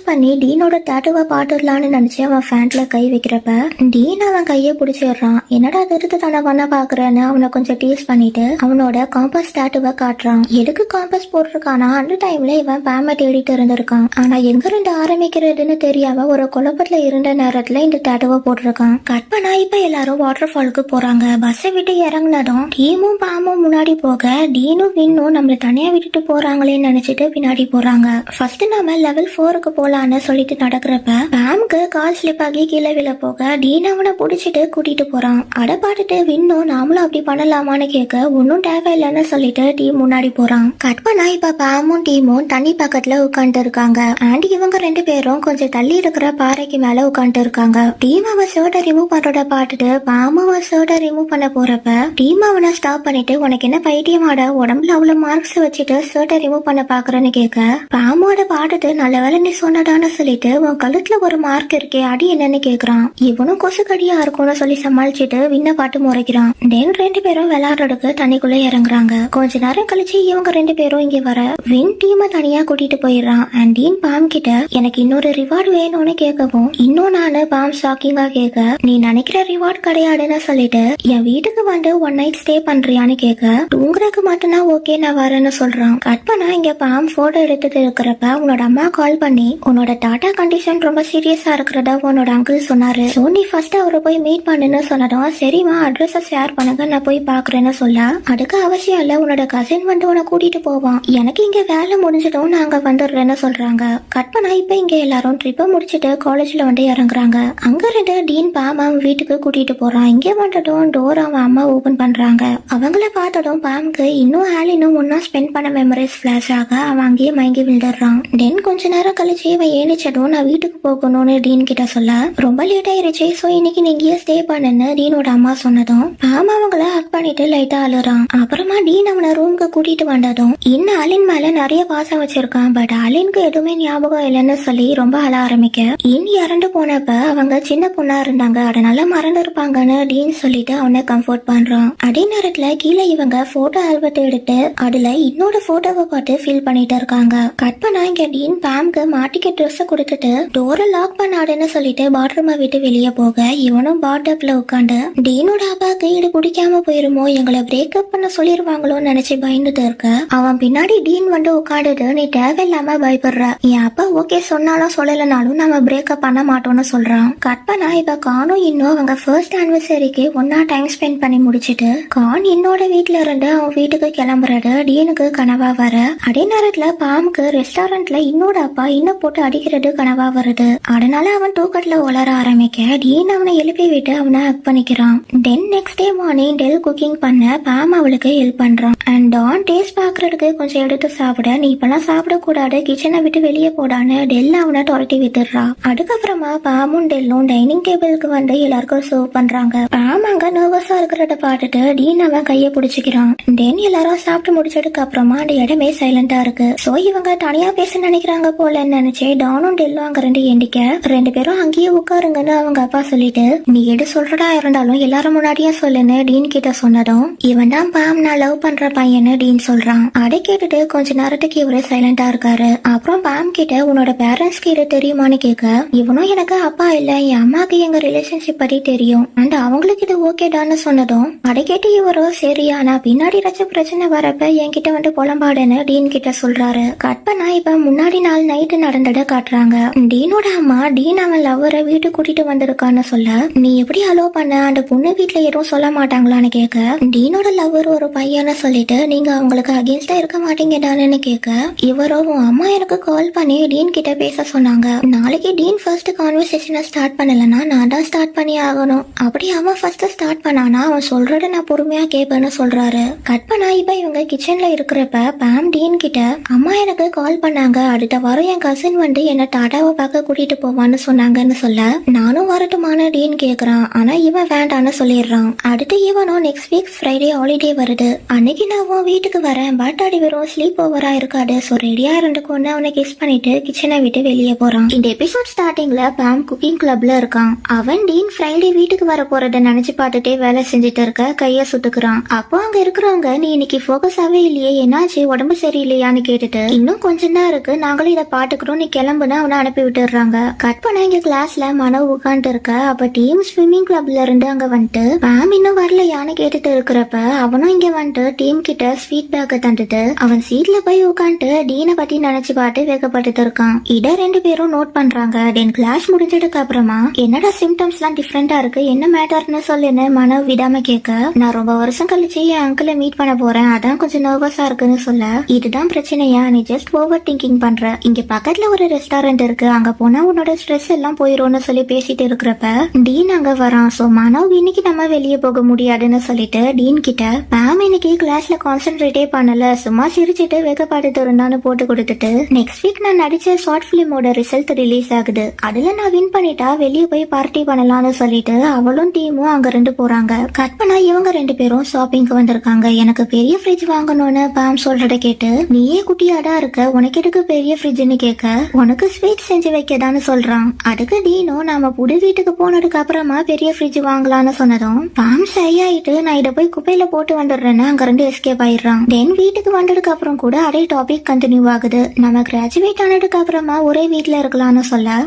பண்ணி டீனோட டேட்டுவை பாத்துடலான்னு நினைச்சு அவன் ஃபேண்ட்ல கை வைக்கிறப்ப டீன் அவன் கைய பிடிச்சிடுறான். என்னடா திருத்து தானே பண்ண பாக்குறேன்னு அவனை கொஞ்சம் டீஸ் பண்ணிட்டு அவனோட காம்பஸ் டேட்டுவை காட்டுறான். எதுக்கு காம்பஸ் போட்டிருக்கானா அந்த டைம்ல இவன் பாம தேடிட்டு இருந்திருக்கான். ஆனா எங்க இருந்து ஆரம்பிக்கிறதுன்னு தெரியாம ஒரு குழப்பத்துல இருந்த நேரத்துல இந்த டேட்டுவை போட்டிருக்கான். கட் பண்ணா இப்ப எல்லாரும் வாட்டர் ஃபாலுக்கு போறாங்க. பஸ்ஸை விட்டு இறங்குனதும் டீமும் பாமும் முன்னாடி போக டீனும் வின்னும் நம்மள தனியா விட்டுட்டு போறாங்களேன்னு நினைச்சிட்டு பின்னாடி போறாங்க. ஃபர்ஸ்ட் நாம லெவல் 4க்கு போலான்னு சொல்லிட்டு நடக்கிறப்ப பாமுக்கு கால் ஸ்லிப் ஆகி கீழே விழ போக டீன் அவனை புடிச்சிட்டு கூட்டிட்டு போறான். அட பாட்டுட்டு வின்னும் நாமளும் அப்படி பண்ணலாமான்னு கேட்க ஒன்னும் தேவையில்லைன்னு சொல்லிட்டு டீம் முன்னாடி போறான். கட் பண்ணா இப்ப பாமும் டீமும் தண்ணி பக்கத்துல உட்காந்துட்டு இருக்காங்க. அண்ட் இவங்க 2 பேரும் கொஞ்சம் தள்ளி இருக்கிற பாறைக்கு மேல உட்காந்துட்டு இருக்காங்க. டீம் அவன் ஷர்ட்டை ரிமூவ் பண்றத பாத்துட்டு பாமு அவன் ஷர்ட்டை ரிமூவ் பண்ண போறப்ப டீம் அவனை ஸ்டாப் பண்ணிட்டு உனக்கு என்ன பைத்தியமாட உடம்புல அவ்வளவு மார்க்ஸ் வச்சுட்டு ஷர்ட்டை ரிமூவ் பண்ண பாக்குறேன்னு கேட்க பாமோட பாட்டுட்டு நல்ல வேலை நீ சொன்னதான்னு சொல்லிட்டு உன் கழுத்துல ஒரு ஒரு மார்க் இருக்கே அடி என்னன்னு கேக்குறான். இவனும் கொசு கடியா இருக்கும்னு சொல்லி சமாளிச்சுட்டு விண்ண பாட்டு முறைக்கிறான். தென் 2 பேரும் விளையாடுறதுக்கு தண்ணிக்குள்ள இறங்குறாங்க. கொஞ்ச நேரம் கழிச்சு இவங்க 2 பேரும் இங்க வர வின் டீமை தனியா கூட்டிட்டு போயிடுறான். அண்ட் டீன் பாம் கிட்ட எனக்கு இன்னொரு ரிவார்டு வேணும்னு கேட்கவும் இன்னும் நானு பாம் ஷாக்கிங்கா கேட்க நீ நினைக்கிற ரிவார்டு கிடையாதுன்னு சொல்லிட்டு என் வீட்டுக்கு வந்து 1 நைட் ஸ்டே பண்றியான்னு கேட்க தூங்குறதுக்கு மட்டும்தான் ஓகே நான் வரேன்னு சொல்றான். கட் பண்ணா இங்க பாம் போட்டோ எடுத்துட்டு இருக்கிறப்ப உன்னோட அம்மா கால் பண்ணி உன்னோட டாட்டா கண்டிஷன் ரொம்ப சீரியஸா இருக்கிறதா உன்னோட அங்கிள் சொன்னாரு. சோ நீ ஃபர்ஸ்ட் அவரை போய் மீட் பண்ணுன்னு சொன்னதும் சரிமா அட்ரஸ் ஷேர் பண்ணுங்க நான் போய் பாக்குறேன்னு சொல்ல அதுக்கு அவசியம் இல்ல உன்னோட கசின் வந்து உன்னை கூட்டிட்டு போவான் எனக்கு இங்க வேலை முடிஞ்சதும் நாங்க வந்துடுறேன்னு சொல்றாங்க. கட் பண்ணா இப்ப இங்க எல்லாரும் ட்ரிப்பை முடிச்சிட்டு காலேஜ்ல வந்து இறங்குறாங்க. அங்க இருந்து டீன் பாம் அவன் வீட்டுக்கு கூட்டிட்டு போறான். இங்க வந்ததும் டோர் அவன் அம்மா ஓபன் பண்றாங்க. அவங்கள பார்த்ததும் பாம்க்கு இன்னும் ஆலினும் ஒன்னா ஸ்பெண்ட் பண்ண மெமரிஸ் பிளாஷ் ஆக அவன் அங்கேயே மயங்கி விழுந்துடுறான். தென் கொஞ்ச நேரம் கழிச்சு இவன் ஏழிச்சதும் நான் வீட்டுக்கு போகணும்னு டீன் கிட்ட சொல்ல ரொம்ப லேட் ஆயிருச்சு சோ இன்னைக்கு நீங்க ஸ்டே பண்ணுன்னு டீனோட அம்மா சொன்னதும் பாம் அவங்கள ஹக் பண்ணிட்டு லைட்டா அழுறான். அப்புறமா டீன் அவனை ரூமுக்கு கூட்டிட்டு வந்ததும் இன்னும் அலின் மேல நிறைய பாசம் வச்சிருக்கான். பட் அலினுக்கு எதுவுமே ஞாபகம் இல்லைன்னு சொல்லி ரொம்ப அழ ஆரம்பிக்க இன் இறந்து போனப்ப அவங்க சின்ன பொண்ணா இருந்தாங்க அதனால மறந்து இருப்பாங்கன்னு டீன் சொல்லிட்டு அவனை கம்ஃபர்ட் பண்றான். அதே நேரத்துல கீழே இவங்க போட்டோ ஆல்பத்தை எடுத்து அதுல இன்னோட போட்டோவை பார்த்து ஃபீல் பண்ணிட்டு இருக்காங்க. கட் பண்ணா இங்க டீன் பாம்க்கு மாட்டிக்க ட்ரெஸ் கொடுத்துட்டு டோரை லாக் பண்ணாடுன்னு சொல்லிட்டு பாத்ரூமை விட்டு வெளியே போக இவனும் பாத்டப்ல உட்காந்து டீனோட அப்பாக்கு இது பிடிக்காம போயிருமோ எங்களை பிரேக்கப் பண்ண சொல்லிருவாங்களோன்னு நினைச்சு பயந்துட்டு இருக்க அவன் பின்னாடி டீன் வந்து உட்காந்துட்டு நீ தேவையில்லாம பயப்படுற என் அப்பா ஓகே சொன்னாலும் சொல்லலனாலும் நம்ம பிரேக்கப் பண்ண மாட்டோம்னு சொல்றான். கட் பண்ணா இப்ப கானும் இன்னும் அவங்க ஃபர்ஸ்ட் ஆனிவர்சரிக்கு ஒன்னா டைம் ஸ்பெண்ட் பண்ணி முடிச்சிட்டு கான் இன்னோட வீட்டுல இருந்து அவன் வீட்டுக்கு கிளம்புறது டீனுக்கு கனவா வர அதே நேரத்துல பாம்க்கு ரெஸ்டாரண்ட்ல இன்னோட அப்பா இன்னும் போட்டு அடிக்கிறது கனவா வருது. அதனால அவன் தூக்கத்துல உளர ஆரம்பிக்க டீன் அவனை எழுப்பி விட்டு அவனை ஹக் பண்ணிக்கிறான். தென் நெக்ஸ்ட் டே மார்னிங் டெல் குக்கிங் பண்ண பாம் அவளுக்கு ஹெல்ப் பண்றான். அண்ட் டான் டேஸ்ட் பாக்குறதுக்கு கொஞ்சம் எடுத்து சாப்பிட நீ இப்பெல்லாம் சாப்பிடக்கூடாது கிச்சனை விட்டு வெளியே போடான்னு டெல் அவனை துரட்டி விட்டுடுறா. அதுக்கப்புறமா பாமும் டெல்லும் டைனிங் டேபிளுக்கு வந்து எல்லாருக்கும் சர்வ் பண்றாங்க. பாம் அங்க நர்வஸா இருக்கிறத பார்த்துட்டு டீன் அவன் கைய பிடிச்சிக்கிறான். தென் எல்லாரும் சாப்பிட்டு முடிச்சதுக்கு அப்புறமா அந்த இடமே சைலண்டா இருக்கு. சோ இவங்க தனியா பேச நினைக்கிறாங்க போல நினைச்சு டானும் டெல்லும் அங்க ரெண்டு எண்டிக்க 2 பேரும் அங்கேயே உட்காருங்கன்னு அவங்க அப்பா சொல்லிட்டு நீ எது சொல்றதா இருந்தாலும் எல்லாரும் முன்னாடியே சொல்லுன்னு டீன் கிட்ட சொன்னதும் இவன் தான் பாம் நான் லவ் பண்ற பையன்னு டீன் சொல்றான். அதை கேட்டுட்டு கொஞ்ச நேரத்துக்கு இவரு சைலண்டா இருக்காரு. அப்புறம் பாம் கிட்ட உன்னோட பேரண்ட்ஸ்க்கு இது தெரியுமான்னு கேட்க இவனும் எனக்கு அப்பா இல்ல என் அம்மாக்கு எங்க ரிலேஷன்ஷிப் பத்தி தெரியும் அண்ட் அவங்களுக்கு இது ஓகேடான்னு சொன்னதும் அதை கேட்டு இவரோ சரியா நான் பின்னாடி ஏதாச்சும் பிரச்சனை வரப்ப என்கிட்ட வந்து புலம்பாடுன்னு டீன் கிட்ட சொல்றாரு. கட் பண்ணா இப்ப முன்னாடி நாள் நைட்டு நடந்தத காட்டுறாங்க. டீனோட அம்மா டீன் அவன் லவ்வரை வீட்டுக்கு கூட்டிட்டு வந்திருக்கான்னு சொல்ல நீ எப்படி அலோ பண்ண அந்த பொண்ணு வீட்டுல எதுவும் சொல்ல மாட்டாங்களான்னு கேட்க டீனோட லவ்வர் ஒரு பையனை சொல்லிட்டு நீங்க அவங்களுக்கு அகேன்ஸ்டா இருக்க மாட்டீங்கடான்னு கேட்க இவரோ உன் அம்மா எனக்கு கால் பண்ணி டீன் கிட்ட பேச சொன்னாங்க நாளைக்கு டீன் ஃபர்ஸ்ட் கான்வர்சேஷனை ஸ்டார்ட் பண்ணலன்னா நான் தான் ஸ்டார்ட் பண்ணி ஆகணும் அப்படி அவன் ஃபர்ஸ்ட் ஸ்டார்ட் பண்ணானா அவன் சொல்றத நான் பொறுமையா கேட்பேன்னு சொல்றாரு. கட் பண்ணா இப்ப இவங்க கிச்சன்ல இருக்கிறப்ப பாம் டீன் கிட்ட அம்மா எனக்கு கால் பண்ணாங்க அடுத்த வாரம் என் கசின் வந்து என்ன டாடாவை பார்க்க கூட்டிட்டு போவான்னு சொன்னாங்கன்னு சொல்ல நானும் வரட்டுமான டீன் கேக்குறான். ஆனா இவன் வேண்டான்னு சொல்லிடுறான். அடுத்து இவனும் நெக்ஸ்ட் வீக் ஃப்ரைடே ஹாலிடே வருது அன்னைக்கு நான் உன் வீட்டுக்கு வரேன் பட் அடி வெறும் ஸ்லீப் ஓவரா இருக்காது சோ ரெடியா இருந்துக்கொண்டு அவனை கிஸ் பண்ணிட்டு கிச்சனை விட்டு வெளியே போறான். இந்த எபிசோட் ஸ்டார்டிங்ல பாம் குக்கிங் கிளப்ல இருக்கான். அவன் டீன் ஃப்ரைடே வீட்டுக்கு வர போறத நினைச்சு பார்த்துட்டே வேலை செஞ்சுட்டு இருக்க கைய சுட்டுக்கிறான். அப்போ அங்க இருக்கிறவங்க நீ இன்னைக்கு போக்கஸாவே இல்லையே என்னாச்சு உடம்பு சரியில்லையான்னு கேட்டுட்டு இன்னும் கொஞ்சம் தான் இருக்கு நாங்களும் இதை பாட்டுக்கிறோம் நீ கிளம்புன்னு அவனை அனுப்பி விட்டுறாங்க. கட் பண்ண இங்க கிளாஸ்ல மனோ உட்காந்துட்டு இருக்க அப்ப டீம் ஸ்விம்மிங் கிளப்ல இருந்து அங்க வந்துட்டு பாம் இன்னும் வரலையான்னு கேட்டுட்டு இருக்கிறப்ப அவனும் இங்க வந்துட்டு டீம் கிட்ட ஸ்வீட் பேக்க தந்துட்டு அவன் சீட்ல போய் உட்காந்துட்டு டீனை பத்தி நினைச்சு பார்த்து வேகப்பட்டு இருக்கான். இத 2 பேரும் நோட் பண்றாங்க. தென் கிளாஸ் முடிஞ்சதுக்கு அப்புறமா என்னடா சிம்டம்ஸ் எல்லாம் டிஃப்ரெண்டா இருக்கு என்ன மேட்டர்னு சொல்லுன்னு மனோ விடாம கேட்க நான் ரொம்ப வருஷம் கழிச்சு என் அங்கிளை மீட் பண்ண போறேன் அதான் கொஞ்சம் நர்வஸா இருக்குன்னு சொல்ல இதுதான் பிரச்சனையா நீ ஜஸ்ட் ஓவர் திங்கிங் பண்ற இங்க பக்கத்துல ஒரு ரெஸ்டாரண்ட் இருக்கு அங்க போனா உன்னோட ஸ்ட்ரெஸ் எல்லாம் போயிரும்னு சொல்லி பேசிட்டு இருக்கிறப்ப டீன் அங்க வரான். சோ மனோ இன்னைக்கு நம்ம வெளியே போக முடியாதுன்னு சொல்லிட்டு டீன் கிட்ட பாம் இன்னைக்கு கிளாஸ்ல கான்சென்ட்ரேட்டே பண்ணல சும்மா சிரிச்சுட்டு வேகப்பாடுட்டு இருந்தான்னு போட்டு கொடுத்துட்டு நெக்ஸ்ட் வீக் நான் நடிச்ச ஷார்ட் பிலிமோட ரிசல்ட் ரிலீஸ் ஆகுது அதுல நான் வின் பண்ணிட்டா வெளியே போய் பார்ட்டி பண்ணலாம்னு சொல்லிட்டு அவளும் டீமும் அங்க இருந்து போறாங்க. கட் பண்ணா இவங்க 2 பேரும் ஷாப்பிங்க்கு வந்திருக்காங்க. எனக்கு பெரிய ஃப்ரிட்ஜ் வாங்கணும்னு பாம் சொல்றத கேட்டு நீயே குட்டியாடா இருக்க உனக்கு எதுக்கு பெரிய ஃப்ரிட்ஜ்னு கேட்க உனக்கு ஸ்வீட் செஞ்சு வைக்கதான்னு சொல்றான். அதுக்கு டீனும் நாம புது வீட்டுக்கு போனதுக்கு அப்புறமா பெரிய ஃப்ரிட்ஜ் வாங்கலாம்னு சொன்னதும் பாம் சரியாயிட்டு நான் இதை போய் குப்பையில போட்டு வந்துடுறேன்னு அங்க இருந்து எஸ்கேப் ஆயிடுறான். தென் வீட்டுக்கு வந்ததுக்கு அப்புறம் கூட அதே டாபிக் கண்டினியூ ஆகுது. நம்ம கிராஜுவேட் ஆனதுக்கு அப்புறமா ஒரே வீட்டுல இருக்கலாம்னு சொல்ல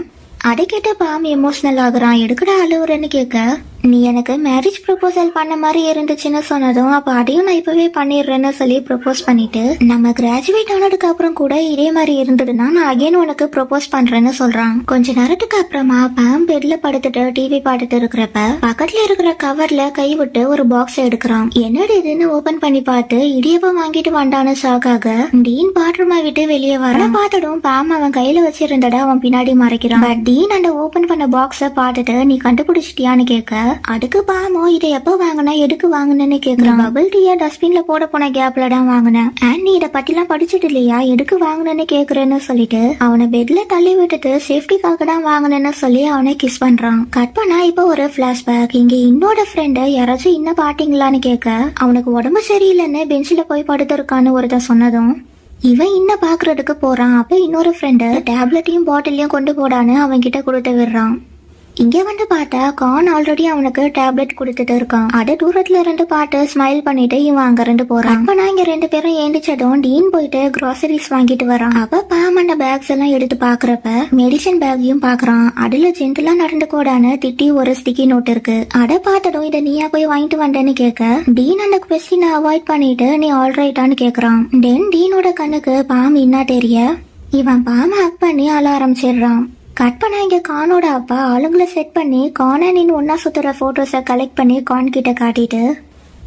அதை கேட்ட பாம் எமோஷனல் ஆகுறான். எடுக்கடா அழுவுறன்னு கேட்க நீ எனக்கு மேரேஜ் ப்ரொபோசல் பண்ண மாதிரி இருந்துச்சுன்னு சொன்னதும் அப்ப அதையும் நான் இப்பவே பண்ணிடுறேன்னு சொல்லி ப்ரொபோஸ் பண்ணிட்டு நம்ம கிராஜுவேட் ஆனதுக்கு அப்புறம் கூட இதே மாதிரி இருந்ததுன்னா நான் அகைன் உனக்கு ப்ரொபோஸ் பண்றேன்னு சொல்றான். கொஞ்ச நேரத்துக்கு அப்புறமா பாம் பெட்ல படுத்துட்டு டிவி பார்த்துட்டு இருக்கிறப்ப பக்கத்துல இருக்கிற கவர்ல கை விட்டு ஒரு பாக்ஸ் எடுக்கிறான். என்னது இதுன்னு ஓபன் பண்ணி பார்த்து இடியப்பம் வாங்கிட்டு வந்தான்னு ஷாக்காக டீன் பாத்ரூமை விட்டு வெளியே வர பார்த்ததும் பாம் அவன் கையில வச்சிருந்தட அவன் பின்னாடி மறைக்கிறான். பட் டீன் அந்த ஓபன் பண்ண பாக்ஸ பார்த்துட்டு நீ கண்டுபிடிச்சிட்டியான்னு கேட்க அதுக்கு பாமோ இதை எப்ப வாங்கின எதுக்கு வாங்கினு கேக்குறான். பபிள் டீயா டஸ்ட்பின்ல போட போன கேப்ல தான் வாங்கினேன். அண்ட் நீ இதை பத்தி எல்லாம் படிச்சுட்டு இல்லையா எதுக்கு வாங்கினு கேக்குறேன்னு சொல்லிட்டு அவனை பெட்ல தள்ளி விட்டுட்டு சேஃப்டிக்காக தான் வாங்கினேன்னு சொல்லி அவனை கிஸ் பண்றான். கட் பண்ணா இப்ப ஒரு பிளாஷ்பேக். இங்க இன்னோட ஃப்ரெண்டு யாராச்சும் இன்னும் பாத்தீங்களான்னு கேட்க அவனுக்கு உடம்பு சரியில்லைன்னு பெஞ்சில போய் படுத்திருக்கான்னு ஒருத்தன் சொன்னதும் இவன் இன்னும் பாக்குறதுக்கு போறான். அப்ப இன்னொரு ஃப்ரெண்டு டேப்லெட்டையும் பாட்டிலையும் கொண்டு போடான்னு அவன் கிட்ட கொடுத்து விடுறான். இங்க வந்து பார்த்தா கான் ஆல்ரெடி அவனுக்கு டேப்லெட் கொடுத்துட்டு இருக்கான். அத தூரத்துல இருந்து பார்த்து ஸ்மைல் பண்ணிட்டு இவன் அங்க இருந்து போறான். அப்ப நான் இங்க ரெண்டு பேரும் ஏண்டிச்சதும் டீன் போயிட்டு கிராசரிஸ் வாங்கிட்டு வரான். அப்ப பாம் அந்த பேக்ஸ் எல்லாம் எடுத்து பாக்குறப்ப மெடிசன் பேக்கையும் பாக்குறான். அதுல ஜென்டலா நடந்து கூடான்னு திட்டி ஒரு ஸ்டிக்கி நோட் இருக்கு. அத பார்த்ததும் இதை நீயா போய் வாங்கிட்டு வந்தேன்னு கேட்க டீன் அந்த கொஸ்டினை அவாய்ட் பண்ணிட்டு நீ ஆல்ரைட்டான்னு கேக்குறான். தென் டீனோட கண்ணுக்கு பாம் என்ன தெரிய இவன் பாம் ஹேக் பண்ணி அழ ஆரம்பிச்சிடுறான். கட் பண்ண இங்க கானோட அப்பா ஆளுங்களை செட் பண்ணி கானின் ஒன்னா சுத்துற போட்டோஸை கலெக்ட் பண்ணி கான் கிட்ட காட்டிட்டு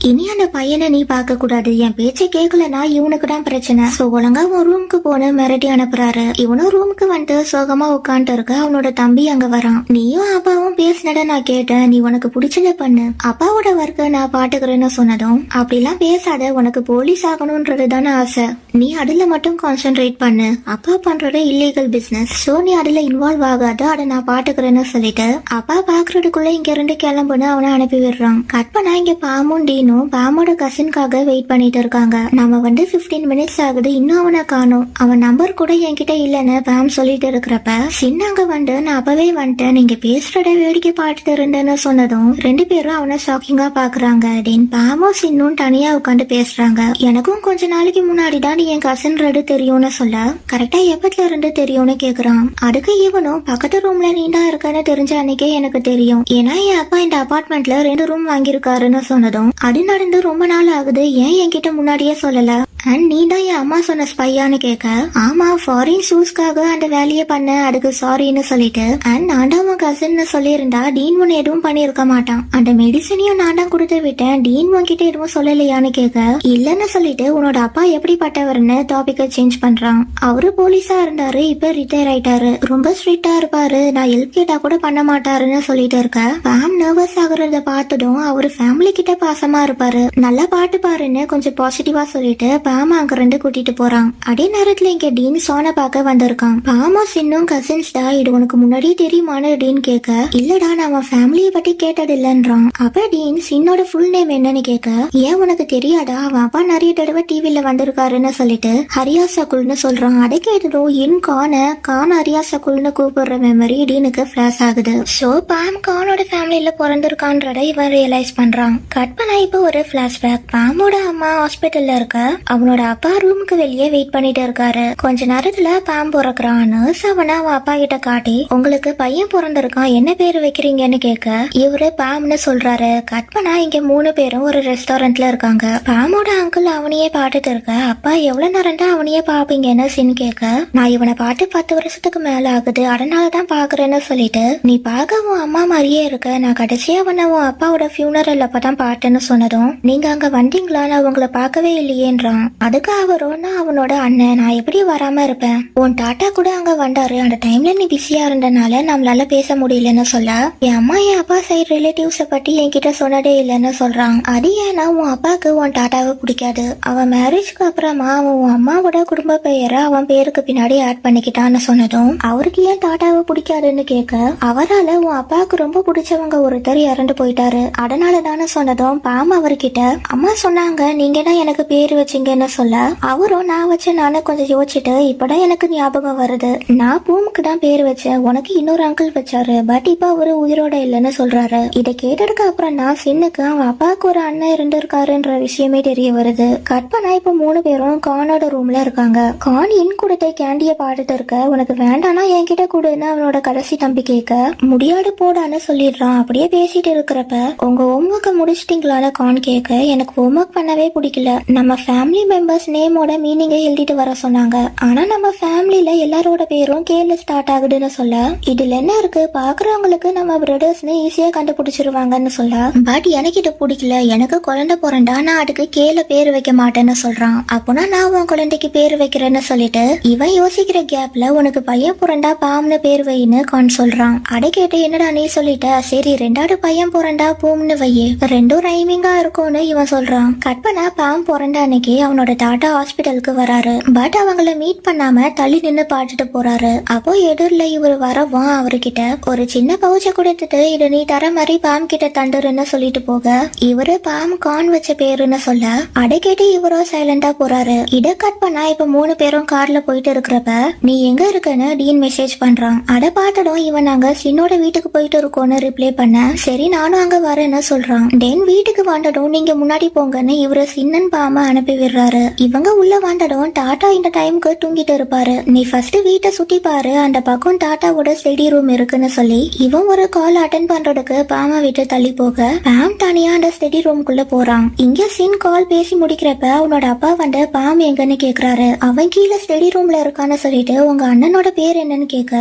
இனி அந்த பையனை நீ பார்க்க கூடாது, என் பேச்சை கேட்கலன்னா இவனுக்கு தான் பிரச்சனை, சோ ஒழுங்கா உன் ரூமுக்கு போன மிரட்டி அனுப்புறாரு. இவனும் ரூமுக்கு வந்துட்டு சோகமா உட்காந்துட்டு இருக்க அவனோட தம்பி அங்க வரான். நீயும் அப்பாவும் பேசினட நான் கேட்டேன், நீ உனக்கு பிடிச்சத பண்ணு, அப்பாவோட ஒர்க்க நான் பாட்டுக்கிறேன்னு சொன்னதும் அப்படிலாம் பேசாத, உனக்கு போலீஸ் ஆகணும்ன்றது தானே ஆசை, நீ அதுல மட்டும் கான்சென்ட்ரேட் பண்ணு, அப்பா பண்றது இல்லீகல் பிசினஸ், சோ நீ அதுல இன்வால்வ் ஆகாத, அதை நான் பாட்டுக்கிறேன்னு சொல்லிட்டு அப்பா பாக்குறதுக்குள்ள இங்க இருந்து கிளம்புன்னு அவனை அனுப்பி விடுறான். கட் பண்ணா இங்க பாமும் டீனும் பாமோட கசின்காக வெயிட் பண்ணிட்டு இருக்காங்க. நம்ம வந்து 15 மினிட்ஸ் ஆகுது, இன்னும் அவனை காணோம், அவன் நம்பர் கூட என்கிட்ட இல்லன்னு பாம் சொல்லிட்டு இருக்கிறப்ப சின்னாங்க வந்து நான் அப்பவே வந்துட்டேன், நீங்க பேசுறத வேடிக்கை பார்த்துட்டு இருந்தேன்னு சொன்னதும் ரெண்டு பேரும் அவனை ஷாக்கிங்கா பாக்குறாங்க. தென் பாமும் சின்னும் தனியா உட்காந்து பேசுறாங்க. எனக்கும் கொஞ்ச நாளைக்கு முன்னாடி தான் நீ என் கசின்றது தெரியும்னு சொல்ல கரெக்டா எப்பத்துல இருந்து தெரியும்னு கேக்குறான். அதுக்கு இவனும் பக்கத்து ரூம்ல நீண்டா இருக்கன்னு தெரிஞ்ச அன்னைக்கே எனக்கு தெரியும், ஏன்னா என் அப்பா இந்த அபார்ட்மெண்ட்ல 2 ரூம் வாங்கியிருக்காருன்னு சொன்னதும் அது நடந்து ரொம்ப நாள் ஆகுது, ஏன் என்கிட்ட முன்னாடியே சொல்லல, அண்ட் நீ தான் என் அம்மா சொன்ன ஸ்பையான்னு கேட்க ஆமா ஃபாரின் ஷூஸ்க்காக அந்த வேலையை பண்ண, அதுக்கு சாரின்னு சொல்லிட்டு அண்ட் நான் தான் உன் கசின்னு சொல்லியிருந்தா டீன் உன்னை எதுவும் பண்ணிருக்க மாட்டான், அந்த மெடிசனையும் நான் தான் கொடுத்து விட்டேன், டீன் உன்கிட்ட எதுவும் சொல்லலையான்னு கேட்க இல்லன்னு சொல்லிட்டு உன்னோட அப்பா எப்படிப்பட்டவர்னு டாபிக்கை சேஞ்ச் பண்றான். அவரு போலீஸா இருந்தாரு, இப்ப ரிட்டையர் ஆயிட்டாரு, ரொம்ப ஸ்ட்ரிக்டா இருப்பாரு, நான் ஹெல்ப் கேட்டா கூட பண்ண மாட்டாருன்னு சொல்லிட்டு இருக்க பாம் நர்வஸ் ஆகுறத பார்த்ததும் அவரு ஃபேமிலி கிட்ட பாசமா இருப்பாரு, நல்லா பாட்டு பாருன்னு கொஞ்சம் பாசிட்டிவா சொல்லிட்டு பாமா அங்க ரெண்டு கூட்டிட்டு போறான். அதே நேரத்துல இங்க டீன் சோனை பார்க்க வந்திருக்கான். பாமா சின்னும் கசின்ஸ் டா, இது உனக்கு முன்னாடியே தெரியுமான்னு டீன் கேட்க இல்லடா நான் அவன் ஃபேமிலியை பத்தி கேட்டது இல்லன்றான். அப்ப டீன் சின்னோட ஃபுல் நேம் என்னன்னு கேட்க ஏன் உனக்கு தெரியாதா, அவன் அப்பா நிறைய தடவை டிவில வந்திருக்காருன்னு சொல்லிட்டு ஹரியா சகுல்னு சொல்றான். அதை கேட்டதும் இன் கான் ஹரியா சகுல்னு கூப்பிடுற மெமரி டீனுக்கு பிளாஷ் ஆகுது. சோ பாம் கானோட ஃபேமிலியில பிறந்திருக்கான்றத இவன் ரியலைஸ் பண்றான். கட் பண்ணா இப்ப ஒரு பிளாஷ்பேக். பாமோட அம்மா ஹாஸ்பிட்டல்ல இருக்க, அவனோட அப்பா ரூமுக்கு வெளியே வெயிட் பண்ணிட்டு இருக்காரு. கொஞ்ச நேரத்துல பாம் பிறக்கிறான். நர்ஸ் அவனை அவன் அப்பா கிட்ட காட்டி உங்களுக்கு பையன் பிறந்திருக்கான், என்ன பேரு வைக்கிறீங்கன்னு கேட்க இவரு பாம்னு சொல்றாரு. கட் பண்ணா இங்க 3 பேரும் ஒரு ரெஸ்டாரண்ட்ல இருக்காங்க. பாமோட அங்கிள் அவனையே பாட்டுட்டு இருக்க அப்பா எவ்வளவு நேரம் தான் அவனையே பாப்பீங்கன்னு சின் கேட்க நான் இவனை பாட்டு 10 வருஷத்துக்கு மேல ஆகுது, அதனாலதான் பாக்குறேன்னு சொல்லிட்டு நீ பாக்க உன் அம்மா மாதிரியே இருக்க, நான் கடைசியா அவனை உன் அப்பாவோட ஃபியூனரல் அப்பதான் பாட்டேன்னு சொன்னதும் நீங்க அங்க வந்தீங்களா, நான் உங்களை பார்க்கவே இல்லையேன்றான். அதுக்கு அவரும் அவனோட அண்ணன் நான் எப்படி வராம இருப்பேன், உன் டாட்டா கூட அங்க வந்தாரு, அந்த டைம்ல நீ பிஸியா இருந்தனால நம்மளால பேச முடியலன்னு சொல்ல என் அம்மா என் அப்பா சைடு ரிலேட்டிவ்ஸ பத்தி என்கிட்ட சொன்னதே இல்லைன்னு சொல்றான். அது ஏன்னா உன் அப்பாவுக்கு உன் டாட்டாவை பிடிக்காது, அவன் மேரேஜ்க்கு அப்புறமா அவன் உன் அம்மாவோட குடும்ப பெயரை அவன் பேருக்கு பின்னாடி ஆட் பண்ணிக்கிட்டான்னு சொன்னதும் அவருக்கு ஏன் டாட்டாவை பிடிக்காதுன்னு கேட்க அவரால உன் அப்பாவுக்கு ரொம்ப பிடிச்சவங்க ஒருத்தர் இறந்து போயிட்டாரு, அதனால தானே சொன்னதும் பாம் அவர்கிட்ட அம்மா சொன்னாங்க நீங்க தான் எனக்கு பேரு வச்சீங்கன்னு இருக்குன்னு சொல்ல அவரும் நான் வச்ச நானும் கொஞ்சம் யோசிச்சுட்டு இப்பதான் எனக்கு ஞாபகம் வருது, நான் பூமுக்கு தான் பேர் வச்சேன், உனக்கு இன்னொரு அங்கிள் வச்சாரு, பட் இப்ப அவரு உயிரோட இல்லைன்னு சொல்றாரு. இதை கேட்டதுக்கு அப்புறம் தான் சின்னுக்கு அவன் அப்பாவுக்கு ஒரு அண்ணன் இருந்திருக்காருன்ற விஷயமே தெரிய வருது. கட் பண்ணா இப்ப 3 பேரும் கானோட ரூம்ல இருக்காங்க. கான் இன் கொடுத்த கேண்டிய பாட்டுட்டு இருக்க, உனக்கு வேண்டானா என்கிட்ட கொடுன்னு அவனோட கடைசி தம்பி கேட்க முடியாது போடான்னு சொல்லிடுறான். அப்படியே பேசிட்டு இருக்கிறப்ப உங்க ஹோம்ஒர்க்கை முடிச்சிட்டீங்களான்னு கான் கேட்க, எனக்கு ஹோம்ஒர்க் பண்ணவே பிடிக்கல, நம்ம ஃபேமிலி மெம்பர்ஸ் நேமோட மீனிங்கை எழுதிட்டு வர சொன்னாங்க, ஆனா நம்ம ஃபேமிலியில எல்லாரோட பேரும் கேல ஸ்டார்ட் ஆகுதுன்னு சொல்ல, இதுல என்ன இருக்கு, பாக்குறவங்களுக்கு நம்ம பிரதர்ஸ்னு ஈஸியா கண்டுபிடிச்சிருவாங்கன்னு சொல்ல, பட் எனக்கு இது பிடிக்கல, எனக்கு குழந்தை பிறந்தா நான் அதுக்கு கேல பேர் வைக்க மாட்டேன்னு சொல்றான். அப்போனா நான் உன் குழந்தைக்கு பேர் வைக்கிறேன்னு சொல்லிட்டு இவன் யோசிக்கிற கேப்ல உனக்கு பையன் பிறந்தா பாம்னு பேர் வைன்னு கான் சொல்றான். அடை கேட்டு என்னடா நீ சொல்லிட்ட, சரி 2வது பையன் பிறந்தா பூம்னு வையே, 2ம் ரைமிங்கா இருக்கும்னு இவன் சொல்றான். கட் பண்ணா பாம் பிறந்த அன்னைக்கு அவனோட தாத்தா ஹாஸ்பிட்டலுக்கு வராரு, பட் அவங்கள மீட் பண்ணாம தள்ளி நின்னு பாத்துட்டு போறாரு. அப்போ எதிரில் இவர் வரவும் அவர்கிட்ட ஒரு சின்ன பவுச்சை கொடுத்துட்டு இதை நீ தர மாதிரி பாம் கிட்ட தண்டுருன்னு சொல்லிட்டு போக, இவரு பாம் கான் வச்ச பேருன்னு சொல்ல அடை கேட்டு இவரோ சைலண்டா போறாரு. இதை கட் பண்ணா இப்ப 3 பேரும் கார்ல போயிட்டு இருக்கிறப்ப நீ எங்க இருக்குன்னு டீன் மெசேஜ் பண்றான். அட பார்த்ததும் இவன் நாங்க சின்னோட வீட்டுக்கு போயிட்டு இருக்கோன்னு ரிப்ளை பண்ண, சரி நானும் அங்க வரேன்னு சொல்றான். டென் வீட்டுக்கு வந்ததும் நீங்க முன்னாடி போங்கன்னு இவரு சின்னன் பாம அனுப்பி விடுறாரு. இவங்க உள்ள வந்ததும் டாட்டா இந்த டைமுக்கு தூங்கிட்டு இருப்பாரு, நீ ஃபர்ஸ்ட் வீட்டை சுத்தி பாரு, அந்த பக்கம் டாட்டாவோட ஸ்டடி ரூம் இருக்குன்னு சொல்லி இவன் ஒரு கால் அட்டென்ட் பண்றதுக்கு பாமா விட்டு தள்ளி போக பாம் தனியா அந்த ஸ்டடி ரூம்குள்ள போறான். இங்க சின் கால் பேசி முடிக்கிறப்ப அவனோட அப்பா வந்து பாம் எங்கன்னு கேக்குறாரு. அவன் கீழே ஸ்டடி ரூம்ல இருக்கான்னு சொல்லிட்டு உங்க அண்ணனோட பேர் என்னன்னு கேட்க,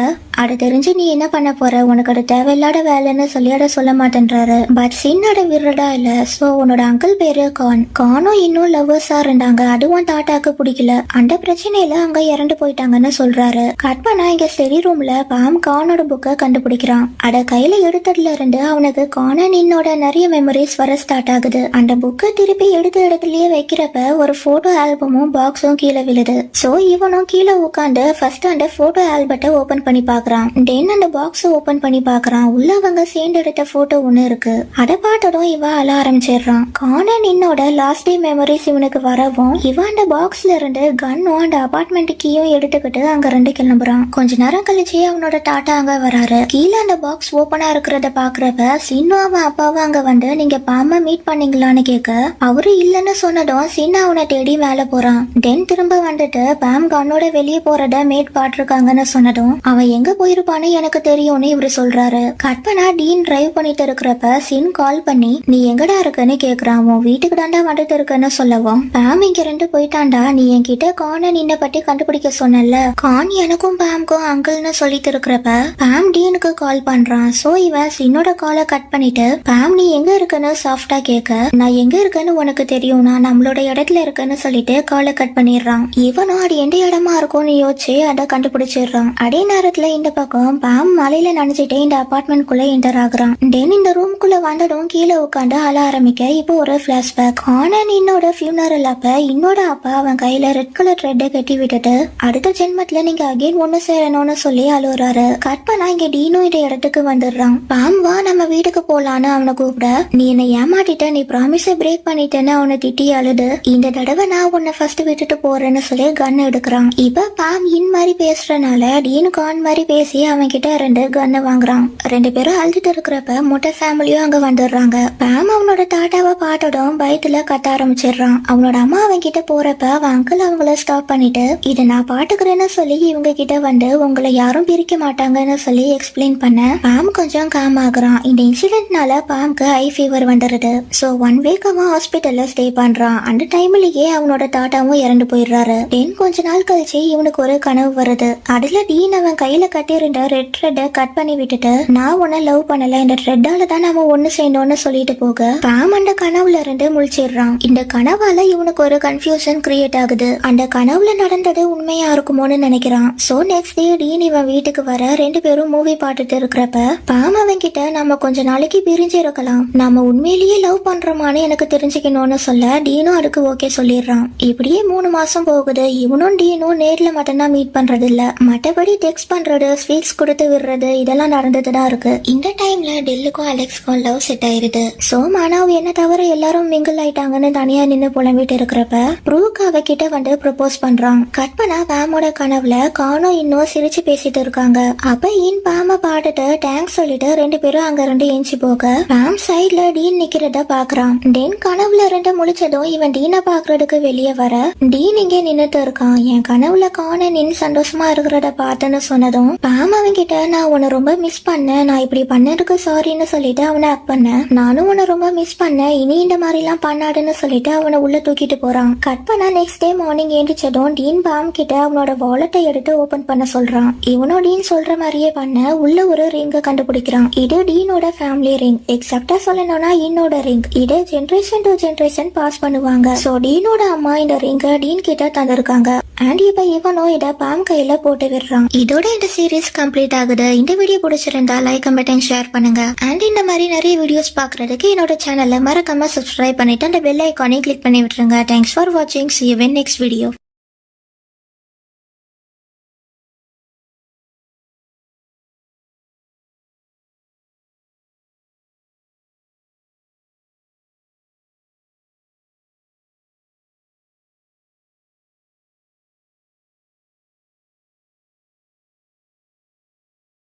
அட தெரிஞ்சு நீ என்ன பண்ண போற, உனக்கு அது தேவையில்லாத வேலைன்னு சொல்லி அதை சொல்ல மாட்டேன்றாரு. பட் சின் அட விடுறதா இல்ல, சோ உன்னோட அங்கிள் பேரு கான், கானும் இன்னும் லவ்வர்ஸா இருந்தாங்க, அதுவும் டாட்டாக்கு பிடிக்கல, அந்த பிரச்சனையில அங்க இறந்து போயிட்டாங்கன்னு சொல்றாரு. கட் பண்ணா இங்க ஸ்டடி ரூம்ல பாம் கானோட புக்கை கண்டுபிடிக்கிறான். அட கையில எடுத்ததுல இருந்து அவனுக்கு கானன் இன்னோட நிறைய மெமரிஸ் வர ஸ்டார்ட் ஆகுது. அந்த புக்கை திருப்பி எடுத்த இடத்துலயே வைக்கிறப்ப ஒரு போட்டோ ஆல்பமும் பாக்ஸும் கீழே விழுது. சோ இவனும் கீழே உட்காந்து ஃபர்ஸ்ட் அந்த போட்டோ ஆல்பத்தை ஓபன் பண்ணி பாக்குறான். தென் அந்த பாக்ஸ் ஓபன் பண்ணி பாக்குறான். உள்ள அவங்க சேர்ந்து எடுத்த போட்டோ ஒண்ணு இருக்கு. அதை பார்த்ததும் இவன் அழ ஆரம்பிச்சிடுறான். கானன் இன்னோட லாஸ்ட் டே மெமரிஸ் இவனுக்கு வரவும் இவன் அந்த பாக்ஸ்ல இருந்து கன்னும் அந்த அபார்ட்மெண்ட் கீயும் எடுத்துக்கிட்டு அங்க இருந்து கிளம்புறான். கொஞ்ச நேரம் கழிச்சு அவனோட டாட்டா அங்க வராரு. கீழே அந்த பாக்ஸ் ஓபனா இருக்கிறத பாக்குறப்ப சின்னு அவன் அப்பாவும் அங்க வந்து நீங்க பாம மீட் பண்ணீங்களான்னு கேட்க, அவரு இல்லன்னு சொன்னதும் சின்ன அவனை தேடி மேல போறான். தென் திரும்ப வந்துட்டு பாம் கன்னோட வெளியே போறத மேட் பாட்டிருக்காங்கன்னு சொன்னதும் அவன் எங்க போயிருப்பான்னு எனக்கு தெரியும்னு இவரு சொல்றாரு. கட் பண்ணா டீன் டிரைவ் பண்ணிட்டு இருக்கிறப்ப சின் கால் பண்ணி நீ எங்கடா இருக்குன்னு கேக்குறான். உன் வீட்டுக்கு தாண்டா வந்துட்டு இருக்குன்னு சொல்லவும் பாம் இங்க இருந்து போயிட்டாண்டா, நீ என்கிட்ட கான நின்ன பத்தி கண்டுபிடிக்க சொன்னல, கான் எனக்கும் பாம்க்கும் அங்கிள்னு சொல்லிட்டு இருக்கிறப்ப பாம் டீனுக்கு கால் பண்றான். சோ இவன் சின்னோட காலை கட் பண்ணிட்டு பாம் நீ எங்க இருக்குன்னு சாஃப்டா கேட்க, நான் எங்க இருக்குன்னு உனக்கு தெரியும், நான் நம்மளோட இடத்துல இருக்குன்னு சொல்லிட்டு காலை கட் பண்ணிடுறான். இவனும் அது எந்த இடமா இருக்கும்னு யோசிச்சு அதை கண்டுபிடிச்சிடுறான். அதே நேரத்துல இந்த பக்கம் பாம் மலையில நினைச்சிட்டு இந்த அபார்ட்மெண்ட் குள்ள என்டர் ஆகுறான். தென் இந்த ரூம்குள்ள வந்ததும் கீழே உட்காந்து அழ ஆரம்பிக்க இப்போ ஒரு பிளாஷ்பேக். ஆனன் இன்னோட ஃபியூனரல் அப்ப இன்னோட அப்பா அவன் கையில ரெட் கலர் த்ரெட்டை கட்டி விட்டுட்டு அடுத்த ஜென்மத்துல நீங்க அகைன் ஒண்ணு சேரணும்னு சொல்லி அழுகுறாரு. கட் பண்ணா இங்க டீனும் இந்த இடத்துக்கு வந்துடுறான். பாம் வா நம்ம வீட்டுக்கு போலான்னு அவனை கூப்பிட, நீ என்ன ஏமாட்டிட்ட, நீ ப்ராமிஸ பிரேக் பண்ணிட்டேன்னு அவனை திட்டி அழுது, இந்த தடவை நான் உன்னை ஃபர்ஸ்ட் விட்டுட்டு போறேன்னு சொல்லி கன் எடுக்கிறான். இப்ப பாம் இன் மாதிரி பேசுறனால டீனு கான் மாதிரி பேசி அவன் கிட்ட 2 கன்னு வாங்குறான். 2 பேரும் அழுதுட்டு இருக்கிறப்ப மொட்டை ஃபேமிலியும் அங்க வந்துடுறாங்க. பாம் அவனோட தாட்டாவை பார்த்ததும் பயத்துல கத்த ஆரம்பிச்சிடுறான். அவனோட அம்மா அவன் கிட்ட போறப்ப அவன் அங்கிள் அவங்கள ஸ்டாப் பண்ணிட்டு இதை நான் பாட்டுக்கிறேன்னு சொல்லி இவங்க கிட்ட வந்து உங்களை யாரும் பிரிக்க மாட்டாங்கன்னு சொல்லி எக்ஸ்பிளைன் பண்ண பாம் கொஞ்சம் காம் ஆகுறான். இந்த இன்சிடென்ட்னால பாம்க்கு ஹை ஃபீவர் வந்துடுது. சோ 1 வீக் அவன் ஹாஸ்பிட்டல்ல ஸ்டே பண்றான். அந்த டைம்லயே அவனோட தாட்டாவும் இறந்து போயிடுறாரு. தென் கொஞ்ச நாள் கழிச்சு இவனுக்கு ஒரு கனவு வருது. அதுல டீன் அவன் கையில கட்டியிருந்த ரெட் த்ரெட்டை கட் பண்ணி விட்டுட்டு நான் உன்னை லவ் பண்ணல, இந்த த்ரெட்டால தான் நாம ஒண்ணு சேர்ந்தோன்னு சொல்லிட்டு போக பாம் அந்த கனவுல இருந்து முழிச்சிடுறான். இந்த கனவால இவனுக்கு ஒரு கன்ஃபியூஷன் கிரியேட் ஆகுது. அந்த கனவுல நடந்தது உண்மையா இருக்குமோன்னு நினைக்கிறான். சோ நெக்ஸ்ட் டே டீன் இவன் வீட்டுக்கு வர 2 பேரும் மூவி பார்த்துட்டு இருக்கிறப்ப பாம் அவன் கிட்ட நம்ம கொஞ்ச நாளைக்கு பிரிஞ்சு இருக்கலாம், நாம உண்மையிலேயே லவ் பண்றோமான்னு எனக்கு தெரிஞ்சுக்கணும்னு சொல்ல டீனும் அதுக்கு ஓகே சொல்லிடுறான். இப்படியே 3 மாசம் போகுது. இவனும் டீனும் நேர்ல மட்டும்தான் மீட் பண்றது இல்ல, மற்றபடி டெக்ஸ்ட் பண்றது ஸ்வீட்ஸ் கொடுத்து விடுறது இதெல்லாம் நடந்துட்டுதான் இருக்கு. இந்த டைம்ல டெல்லுக்கும் அலெக்ஸ்க்கும் லவ் செட் ஆயிருது. சோ மானவ் என்ன தவிர எல்லாரும் மிங்கிள் ஆயிட்டாங்கன்னு தனியா நின்னு புலம்பிட்டு இருக்கிறப்ப ப்ரூக் அவகிட்ட வந்து ப்ரப்போஸ் பண்றான். கற்பனா பாமோட கனவுல கானோ இன்னும் சிரிச்சு பேசிட்டு இருக்காங்க. அப்ப இன் பாம பாட்டுட்டு தேங்க்ஸ் சொல்லிட்டு 2 பேரும் அங்க 2 இன்ச்சு போக பாம் சைட்ல டீன் நிக்கிறத பாக்குறான். டென் கனவுல 2 முழிச்சதும் இவன் டீனை பாக்குறதுக்கு வெளியே வர டீன் இங்கே நின்னுட்டு இருக்கான். என் கனவுல காண நின்னு சந்தோஷமா இருக்கிறத பார்த்தேன்னு சொன்னதும் பாம் அவன்கிட்ட நான் உன்னை ரொம்ப மிஸ் பண்ணேன், நான் இப்படி பண்ணதுக்கு சாரின்னு சொல்லிட்டு அவனை அப் பண்ணேன். நானும் உன்னை ரொம்ப மிஸ் பண்ணேன், இனி இந்த மாதிரி எல்லாம் பண்ணாடுன்னு சொல்லிட்டு அவனை உள்ள தூக்கிட்டு போறான். கட் பண்ணா நெக்ஸ்ட் டே மார்னிங் ஏந்திச்சதும் டீன் பாம் கிட்ட அவனோட வாலெட்டை எடுத்து ஓபன் பண்ண சொல்றான். இவனும் டீன் சொல்ற மாதிரியே பண்ண உள்ள ஒரு ரிங்க கண்டுபிடிக்கிறான். இது டீனோட ஃபேமிலி ரிங். எக்ஸாக்டா சொல்லணும்னா இன்னோட ரிங். இதை ஜென்ரேஷன் டு ஜென்ரேஷன் பாஸ் பண்ணுவாங்க. சோ டீனோட அம்மா இந்த ரிங்க டீன் கிட்ட தந்திருக்காங்க. அண்ட் இப்ப இவனோ இத பாம் கையில போட்டு விடுறான். இதோட இந்த சீரீஸ் கம்ப்ளீட் ஆகுது. இந்த வீடியோ பிடிச்சிருந்தா லைக் கமெண்ட் அண்ட் ஷேர் பண்ணுங்க. அண்ட் இந்த மாதிரி நிறைய வீடியோஸ் பாக்குறதுக்கு என்னோட சேனலை மறக்காம சப்ஸ்கிரைப் பண்ணிட்டு அந்த பெல் ஐக்கானை கிளிக் பண்ணி விட்டுருங்க. தேங்க்ஸ் ஃபார் வாட்சிங். See you in next video.